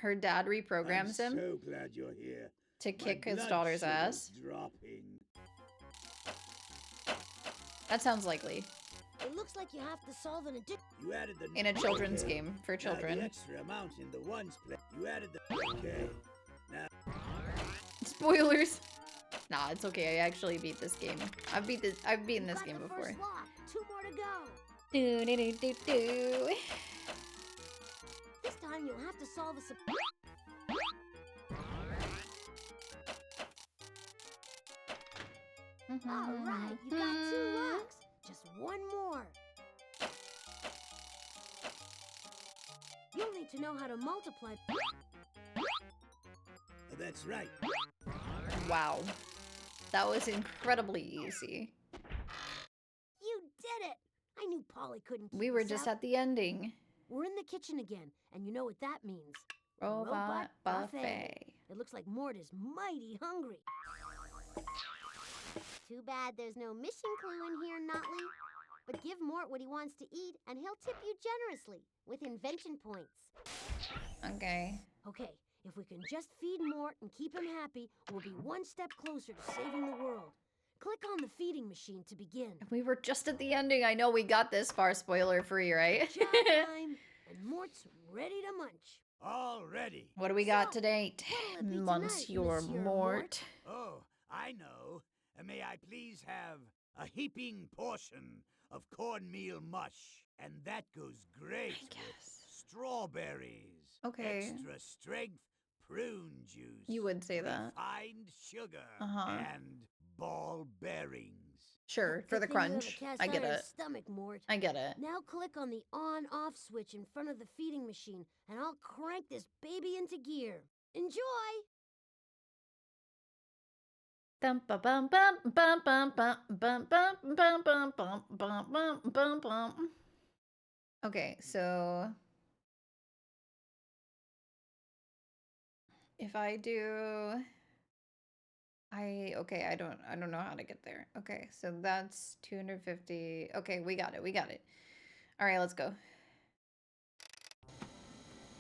Her dad reprograms him so glad you're here. To kick his daughter's ass. Dropping. That sounds likely. It looks like you have to solve an addiction. You added the in a children's game for children. The extra amount in the ones place. You added the okay. Now spoilers. Nah, it's okay. I actually beat this game. I've beaten this game before. First lock. 2 more to go. Do do do do do. This time you'll have to solve a All right, you got 2 locks. Just 1 more. You'll need to know how to multiply. That's right. Wow. That was incredibly easy. You did it! I knew Polly couldn't keep We were us just out. at the ending. We're in the kitchen again, and you know what that means. Robot buffet. It looks like Mort is mighty hungry. Too bad there's no mission clue in here, Notley. But give Mort what he wants to eat, and he'll tip you generously with invention points. Okay. Okay, if we can just feed Mort and keep him happy, we'll be 1 step closer to saving the world. Click on the feeding machine to begin. We were just at the ending. I know we got this far spoiler free, right? Job time, and Mort's ready to munch. All ready. What do we got today, what'll it be Monsieur tonight, Mort? Oh, I know. May I please have a heaping portion of cornmeal mush? And that goes great with strawberries. Okay. Extra strength prune juice. You would say that. Refined sugar. Uh-huh. And ball bearings. Sure, for Good the thing you have a crunch. cast I get iron it. stomach, Mort. I get it. Now click on the on-off switch in front of the feeding machine, and I'll crank this baby into gear. Enjoy! Bum bum bum bum bum bum bum bum bum bum bum bum bum bum bum. Okay, so if I do I don't know how to get there. Okay, so that's 250. Okay, we got it. We got it. All right, let's go.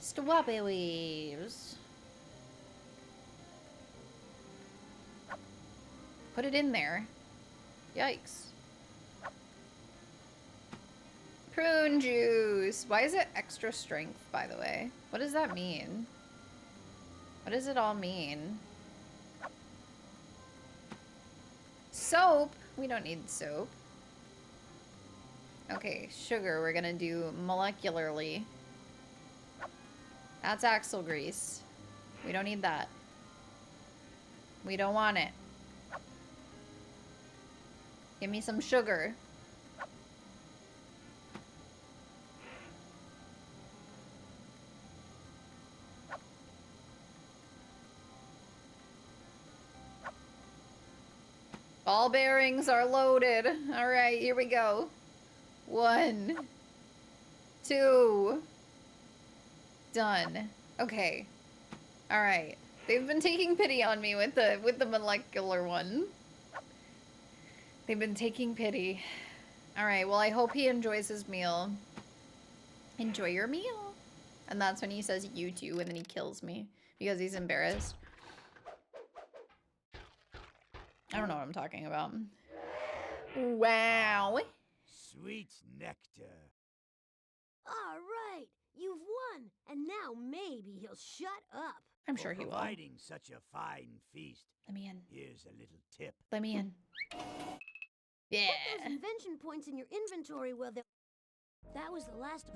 Strawberries. Put it in there. Yikes. Prune juice. Why is it extra strength, by the way? What does that mean? What does it all mean? Soap? We don't need soap. Okay, sugar we're gonna do molecularly. That's axle grease. We don't need that. We don't want it. Give me some sugar. Ball bearings are loaded. All right, here we go. 1, 2. Done. Okay. All right. They've been taking pity on me with the molecular one. They've been taking pity. All right. Well, I hope he enjoys his meal. Enjoy your meal. And that's when he says you too, and then he kills me because he's embarrassed. I don't know what I'm talking about. Wow. Sweet nectar. All right, you've won, and now maybe he'll shut up. I'm sure he will. Providing such a fine feast. Let me in. Here's a little tip. Let me in. Yeah. Put those invention points in your inventory where they... That was the last of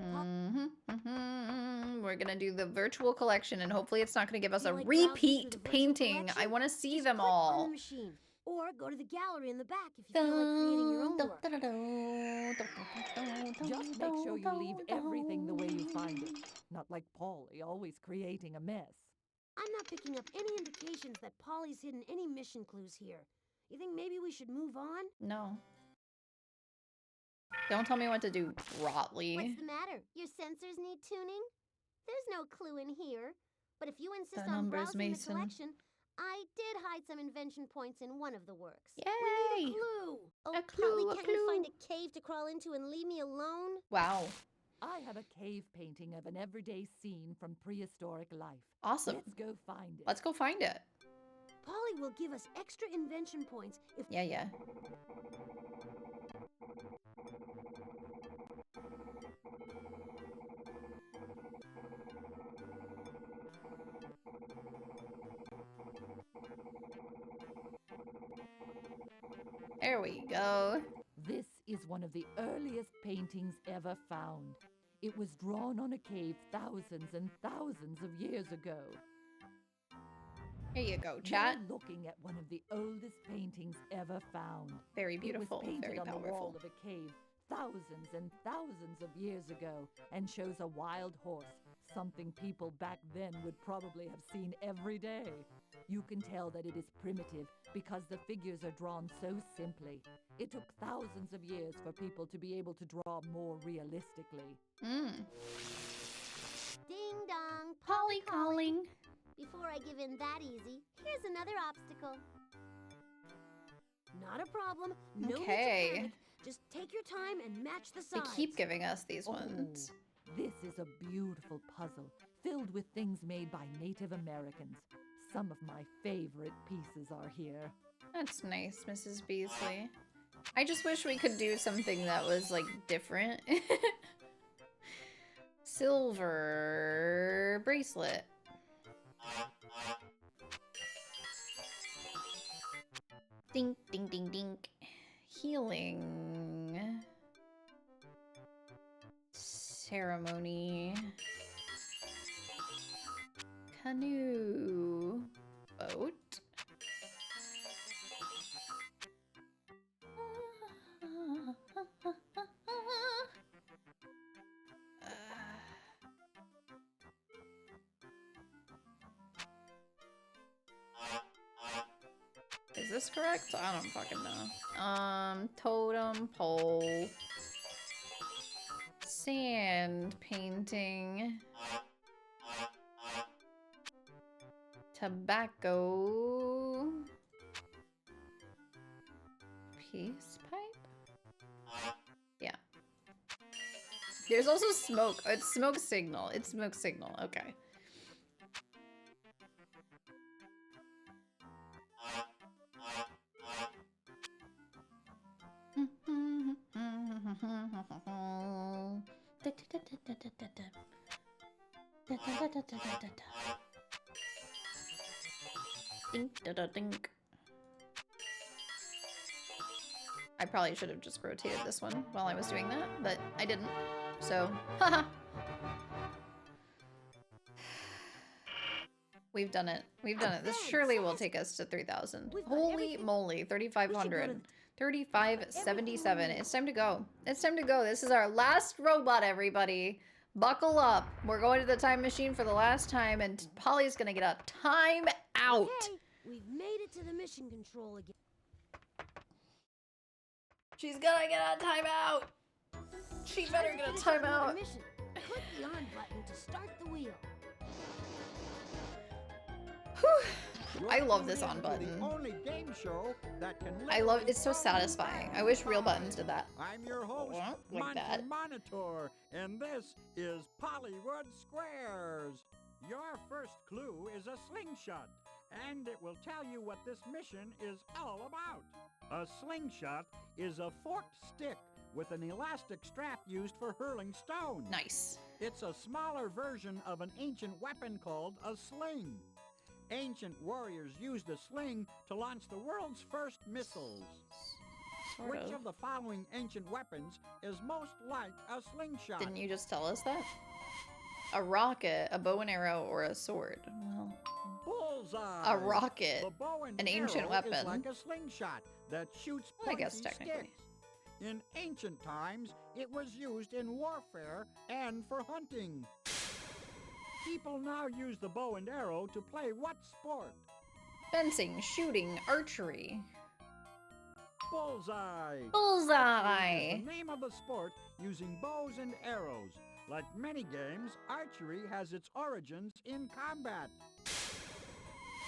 We're gonna do the virtual collection, and hopefully it's not gonna give us a like browsing through repeat the virtual painting. I collection? want to see Just them click on all. the machine, or go to the gallery in the back if you feel like creating your own work. Just make sure you leave everything the way you find it. Not like Polly, always creating a mess. I'm not picking up any indications that Polly's hidden any mission clues here. You think maybe we should move on? No. Don't tell me what to do, Rotley. What's the matter? Your sensors need tuning? There's no clue in here. But if you insist The on numbers, browsing Mason. the collection, I did hide some invention points in one of the works. Yay! We need a clue. Oh, A clue, Polly, a can't you find clue. a cave to crawl into and leave me alone? Wow. I have a cave painting of an everyday scene from prehistoric life. Awesome. Let's go find it. Let's go find it. Polly will give us extra invention points if... Yeah. There we go. This is one of the earliest paintings ever found. It was drawn on a cave thousands and thousands of years ago. Here you go, chat. You're looking at one of the oldest paintings ever found. Very beautiful, It was painted very on the wall powerful. of a cave thousands and thousands of years ago and shows a wild horse, something people back then would probably have seen every day. You can tell that it is primitive because the figures are drawn so simply. It took thousands of years for people to be able to draw more realistically. Ding dong, Polly calling. Before I give in that easy, here's another obstacle. Not a problem. No need to Okay. panic. Just take your time and match the They sides. keep giving us these ones. This is a beautiful puzzle filled with things made by Native Americans. Some of my favorite pieces are here. That's nice, Mrs. Beasley. I just wish we could do something that was, like, different. Silver bracelet. Dink, ding, ding, dink. Healing. Ceremony. Canoe. Boat. this correct? I don't fucking know. Totem pole. Sand painting. Tobacco. Peace pipe? Yeah. There's also smoke. It's smoke signal. It's smoke signal. Okay. Dink. I probably should have just rotated this one while I was doing that, but I didn't. So, haha. We've done it. We've done it. This surely will take us to 3,000. Holy moly, 3,500. 3,577. It's time to go. It's time to go. This is our last robot, everybody. Buckle up. We're going to the time machine for the last time, and Polly's gonna get a time out. Okay, we've made it to the mission control again. She's gonna get a timeout. She better get a timeout. Click the on button to start the wheel. I love this on button. I love it's so satisfying. I wish real buttons did that. I'm your host, like Monty that. Monitor, and this is Pollywood Squares. Your first clue is a slingshot, and it will tell you what this mission is all about. A slingshot is a forked stick with an elastic strap used for hurling stones. Nice. It's a smaller version of an ancient weapon called a sling. Ancient warriors used a sling to launch the world's first missiles. Which of the following ancient weapons is most like a slingshot? Didn't you just tell us that? A rocket, a bow and arrow, or a sword? Well, bullseye. A rocket, The bow and an ancient arrow weapon. is like a slingshot that shoots pointy I guess technically. sticks. In ancient times, it was used in warfare and for hunting. People now use the bow and arrow to play what sport? Fencing, shooting, archery. Bullseye. Bullseye. Is the name of the sport using bows and arrows. Like many games, archery has its origins in combat.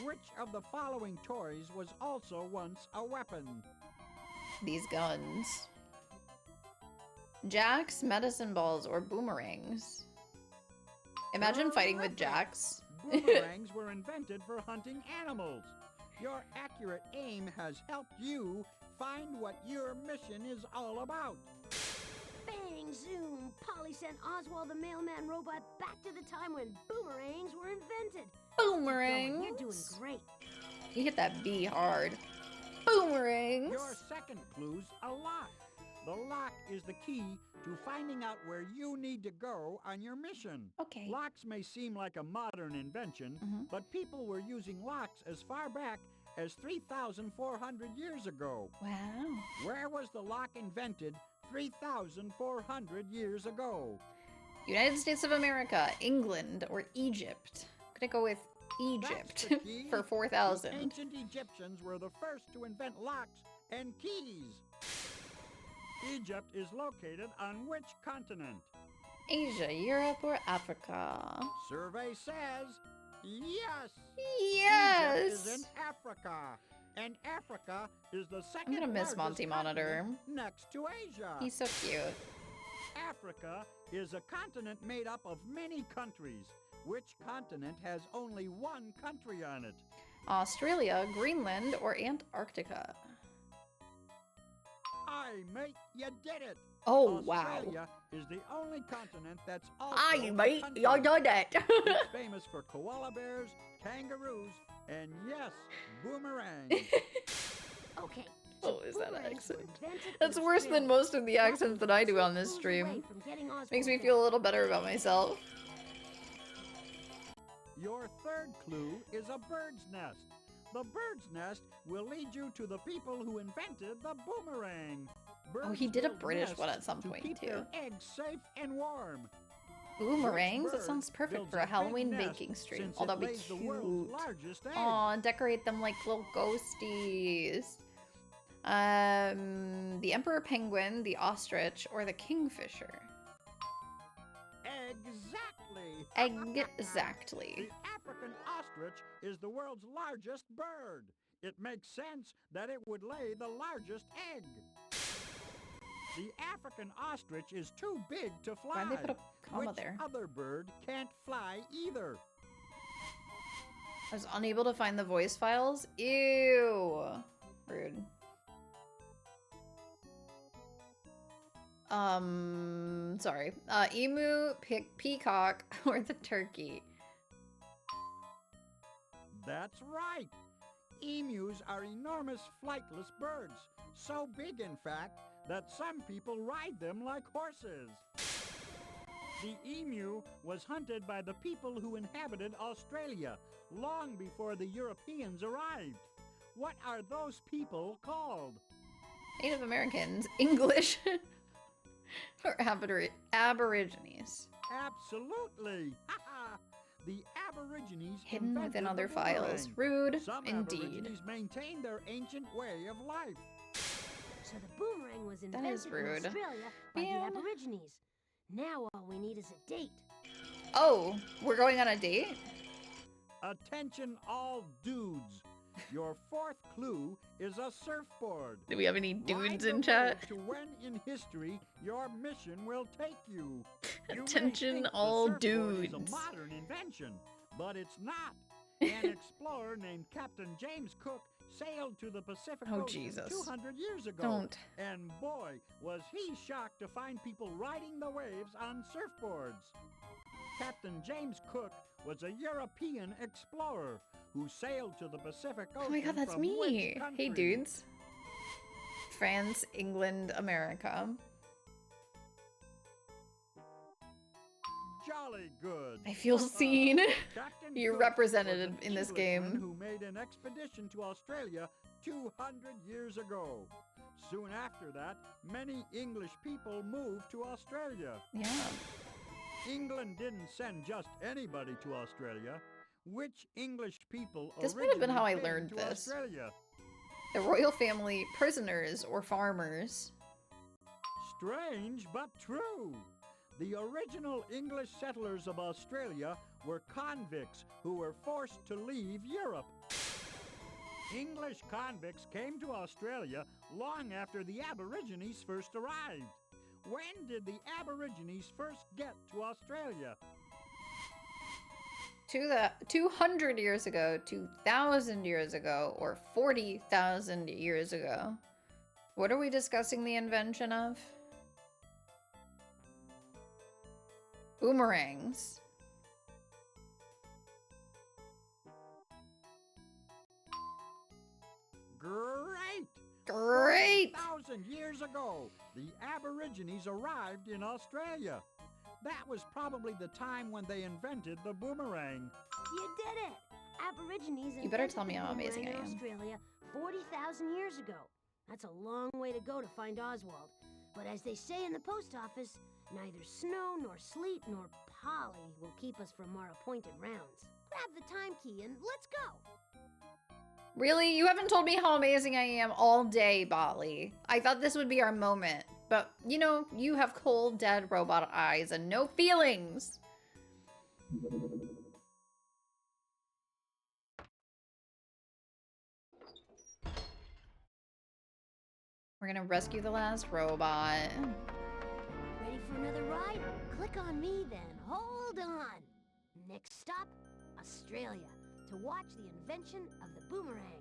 Which of the following toys was also once a weapon? These guns. Jacks, medicine balls, or boomerangs. Imagine fighting with jacks. Boomerangs were invented for hunting animals. Your accurate aim has helped you find what your mission is all about. Bang, zoom! Polly sent Oswald the mailman robot back to the time when boomerangs were invented. Boomerangs. You're doing great. You hit that B hard. Boomerangs. Your second clue's a lock. The lock is the key to finding out where you need to go on your mission. Okay. Locks may seem like a modern invention, but people were using locks as far back as 3,400 years ago. Wow. Where was the lock invented 3,400 years ago? United States of America, England, or Egypt. I'm gonna go with Egypt That's the key. for 4,000. The ancient Egyptians were the first to invent locks and keys. Egypt is located on which continent? Asia, Europe, or Africa? Survey says yes. Yes. Egypt is in Africa. And Africa is the second I'm gonna miss Monty Monitor. next to Asia. He's so cute. Africa is a continent made up of many countries. Which continent has only one country on it? Australia, Greenland, or Antarctica? Aye, mate, you did it. Oh, wow. Australia is the only continent that's also Aye, a mate, country. you did it. It's famous for koala bears, kangaroos, and yes, boomerangs. Okay. Oh, is that an boomerangs accent? were invented That's in worse than Australia. most of the accents that I do on this Clues stream. away from getting Oswald Makes me back. feel a little better about myself. Your third clue is a bird's nest. The bird's nest will lead you to the people who invented the boomerang. Oh, he did a build British nests one at some to point, keep too. their eggs safe and warm. Boomerangs? That bird sounds perfect builds for a big Halloween nest baking stream. since Oh, it that'd be lays the world's cute. largest egg? Aw, decorate them like little ghosties. The emperor penguin, the ostrich, or the kingfisher? Exactly. Exactly. The African ostrich is the world's largest bird. It makes sense that it would lay the largest egg. The African ostrich is too big to fly. Why'd they put a comma Which there? other bird can't fly either? I was unable to find the voice files. Ew. Rude. Sorry. Emu, peacock, or the turkey? That's right. Emus are enormous flightless birds. So big, in fact, that some people ride them like horses. The emu was hunted by the people who inhabited Australia long before the Europeans arrived. What are those people called? Native Americans, English, or Aborigines? Absolutely. The Aborigines Hidden invented within the other files. boomerang. Rude, Some indeed. Aborigines maintain their ancient way of life. So the boomerang was That is invented rude. in Australia by Man. the Aborigines. Now all we need is a date. Oh, we're going on a date? Attention all dudes. Your fourth clue is a surfboard. Do we have any Ride dudes the in chat? wave to when in history your mission will take you. You may Attention think the all surfboard dudes. is a modern invention, but it's not. An explorer named Captain James Cook sailed to the Pacific Oh, Ocean Jesus. 200 years ago. Don't. And boy, was he shocked to find people riding the waves on surfboards. Captain James Cook was a European explorer who sailed to the Pacific Ocean. Oh my god, that's from me. which Hey, country? dudes. France, England, America. Jolly good. I feel seen. Captain You're Cook represented was an in this Englishman game. Who made an expedition to Australia 200 years ago. Soon after that, many English people moved to Australia. Yeah. England didn't send just anybody to Australia. Which English people This might have been how I originally came learned to this. Australia? The royal family, prisoners, or farmers. Strange but true. The original English settlers of Australia were convicts who were forced to leave Europe. English convicts came to Australia long after the Aborigines first arrived. When did the Aborigines first get to Australia? 200 years ago, 2,000 years ago, or 40,000 years ago. What are we discussing the invention of? Boomerangs. Great! Great! 1,000 years ago, the Aborigines arrived in Australia. That was probably the time when they invented the boomerang. You did it! Aborigines You better invented tell me the how amazing boomerang I in am. Australia 40,000 years ago. That's a long way to go to find Oswald. But as they say in the post office, neither snow nor sleet nor Polly will keep us from our appointed rounds. Grab the time key and let's go! Really? You haven't told me how amazing I am all day, Botley. I thought this would be our moment. But, you know, you have cold, dead robot eyes and no feelings. We're gonna rescue the last robot. Ready for another ride? Click on me then. Hold on. Next stop, Australia, to watch the invention of the boomerang.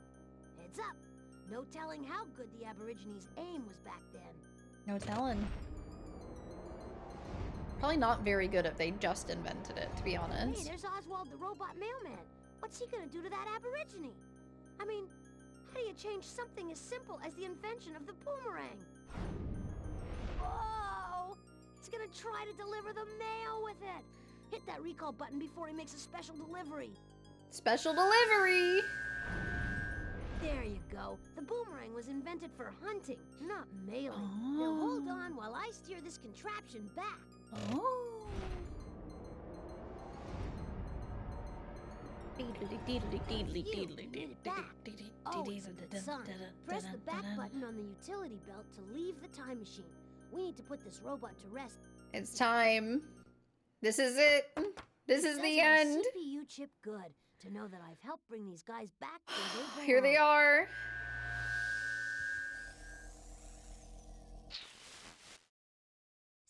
Heads up. No telling how good the Aborigines' aim was back then. No telling. Probably not very good if they just invented it, to be Hey, honest. there's Oswald the robot mailman. What's he gonna do to that Aborigine? I mean, how do you change something as simple as the invention of the boomerang? Whoa! He's gonna try to deliver the mail with it. Hit that recall button before he makes a special delivery. Special delivery! There you go. The boomerang was invented for hunting, not mailing. Now hold on while I steer this contraption back. Oh. You made it back. Always a good sign. Press the back button on the utility belt to leave the time machine. We need to put this robot to rest. It's time. This is it. This is the end. CPU chip good to know that I've helped bring these guys back where they belong. Here they are.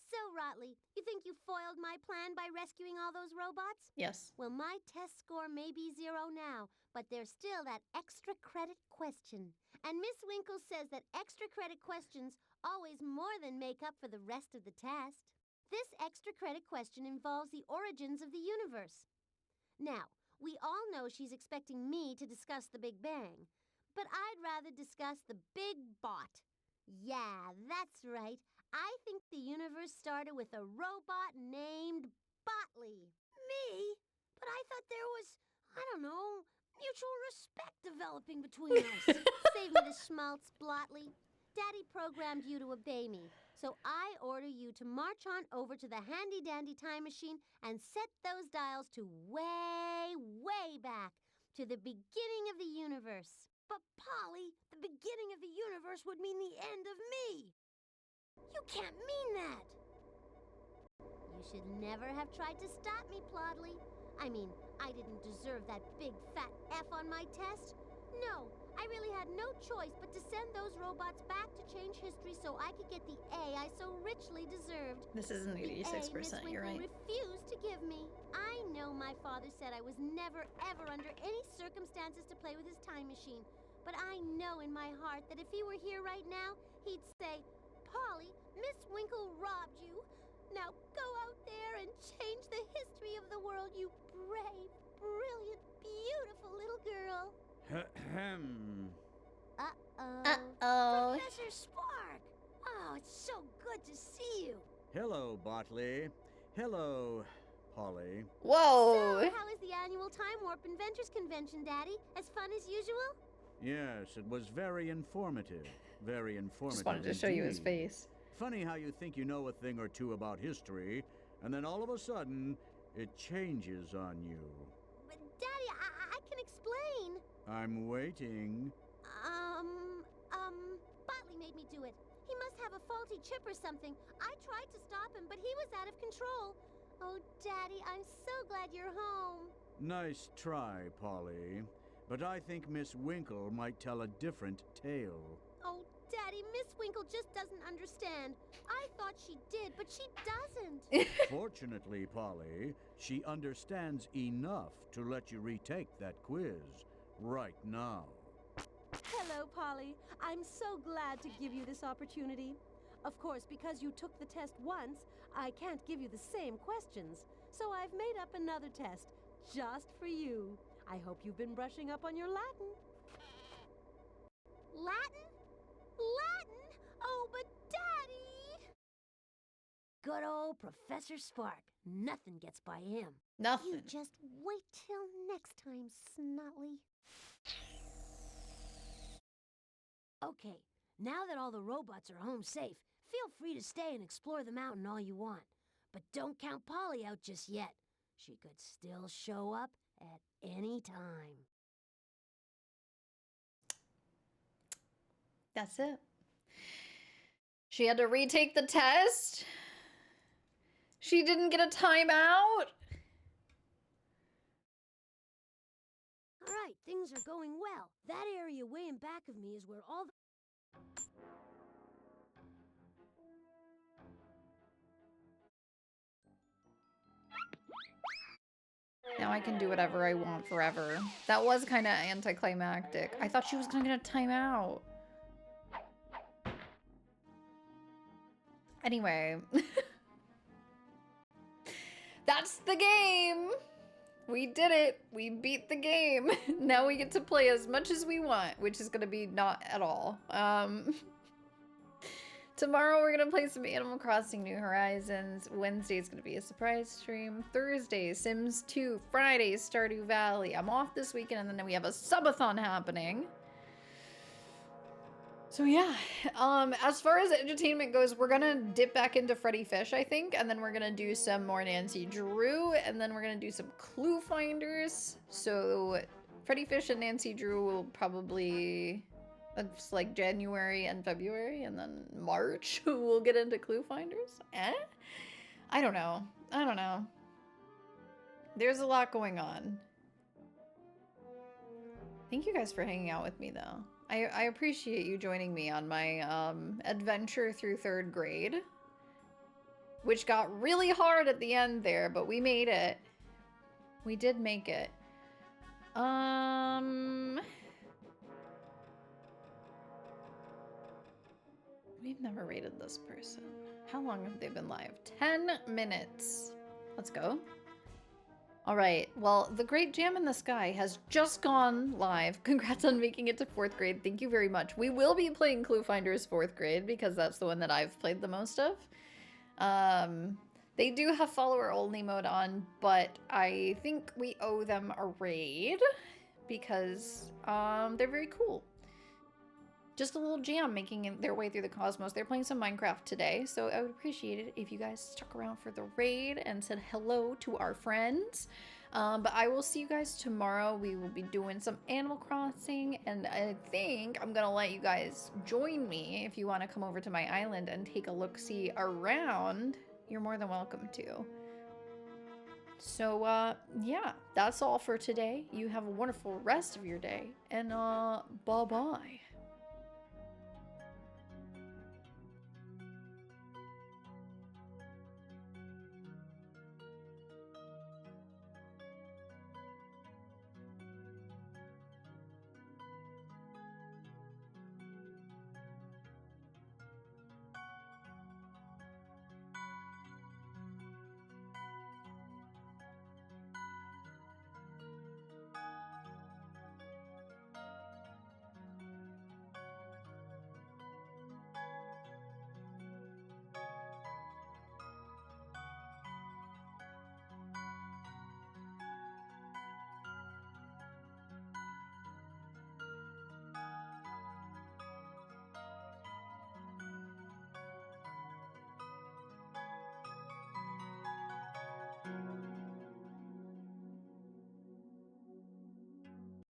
So, Rotley, you think you foiled my plan by rescuing all those robots? Yes. Well, my test score may be 0 now, but there's still that extra credit question. And Miss Winkle says that extra credit questions always more than make up for the rest of the test. This extra credit question involves the origins of the universe. Now, we all know she's expecting me to discuss the Big Bang, but I'd rather discuss the Big Bot. Yeah, that's right. I think the universe started with a robot named Botley. Me? But I thought there was, I don't know, mutual respect developing between us. Save me the schmaltz, Blotley. Daddy programmed you to obey me, so I order you to march on over to the handy-dandy time machine and set those dials to way, way back, to the beginning of the universe. But, Polly, the beginning of the universe would mean the end of me. You can't mean that. You should never have tried to stop me, Plodley. I mean, I didn't deserve that big fat F on my test. No, I really had no choice but to send those robots back to change history so I could get the A I so richly deserved. This isn't 86%, you're right. Refused to give me. I know my father said I was never, ever under any circumstances to play with his time machine. But I know in my heart that if he were here right now, he'd say, Polly, Miss Winkle robbed you. Now go out there and change the history of the world, you brave, brilliant, beautiful little girl. Uh-oh. Professor Spark! Oh, it's so good to see you. Hello, Botley. Hello, Polly. Whoa. So, how is the annual Time Warp Inventors Convention, Daddy? As fun as usual? Yes, it was very informative. Very informative. Just wanted to show you his face. Funny how you think you know a thing or two about history, and then all of a sudden, it changes on you. But, Daddy, I can explain. I'm waiting. Botley made me do it. He must have a faulty chip or something. I tried to stop him, but he was out of control. Oh, Daddy, I'm so glad you're home. Nice try, Polly. But I think Miss Winkle might tell a different tale. Oh, Daddy, Miss Winkle just doesn't understand. I thought she did, but she doesn't. Fortunately, Polly, she understands enough to let you retake that quiz right now. Hello, Polly. I'm so glad to give you this opportunity. Of course, because you took the test once, I can't give you the same questions. So I've made up another test just for you. I hope you've been brushing up on your Latin. Latin? Latin? Oh, but Daddy! Good old Professor Spark. Nothing gets by him. Nothing. You just wait till next time, Snotley. Okay, now that all the robots are home safe, feel free to stay and explore the mountain all you want. But don't count Polly out just yet. She could still show up at any time. That's it. She had to retake the test. She didn't get a timeout. All right, things are going well. That area way in back of me is where all the... Now I can do whatever I want forever. That was kind of anticlimactic. I thought she was gonna get a timeout. Anyway. That's the game! We did it! We beat the game! Now we get to play as much as we want, which is gonna be not at all. Tomorrow we're gonna play some Animal Crossing New Horizons. Wednesday's gonna be a surprise stream. Thursday, Sims 2. Friday, Stardew Valley. I'm off this weekend and then we have a subathon happening. So yeah, as far as entertainment goes, we're gonna dip back into Freddy Fish, I think, and then we're gonna do some more Nancy Drew, and then we're gonna do some clue finders. So Freddy Fish and Nancy Drew will probably, that's like January and February, and then March we'll get into clue finders. I don't know. I don't know. There's a lot going on. Thank you guys for hanging out with me, though. I appreciate you joining me on my adventure through 3rd grade, which got really hard at the end there, but we made it. We did make it. We've never rated this person. How long have they been live? 10 minutes. Let's go. All right, well, The Great Jam in the Sky has just gone live. Congrats on making it to 4th grade. Thank you very much. We will be playing Clue Finders 4th grade because that's the one that I've played the most of. They do have follower only mode on, but I think we owe them a raid because they're very cool. Just a little jam making their way through the cosmos. They're playing some Minecraft today, so I would appreciate it if you guys stuck around for the raid and said hello to our friends. But I will see you guys tomorrow. We will be doing some Animal Crossing, and I think I'm gonna let you guys join me if you want to come over to my island and take a look-see around. You're more than welcome to. So, yeah, that's all for today. You have a wonderful rest of your day, and bye-bye.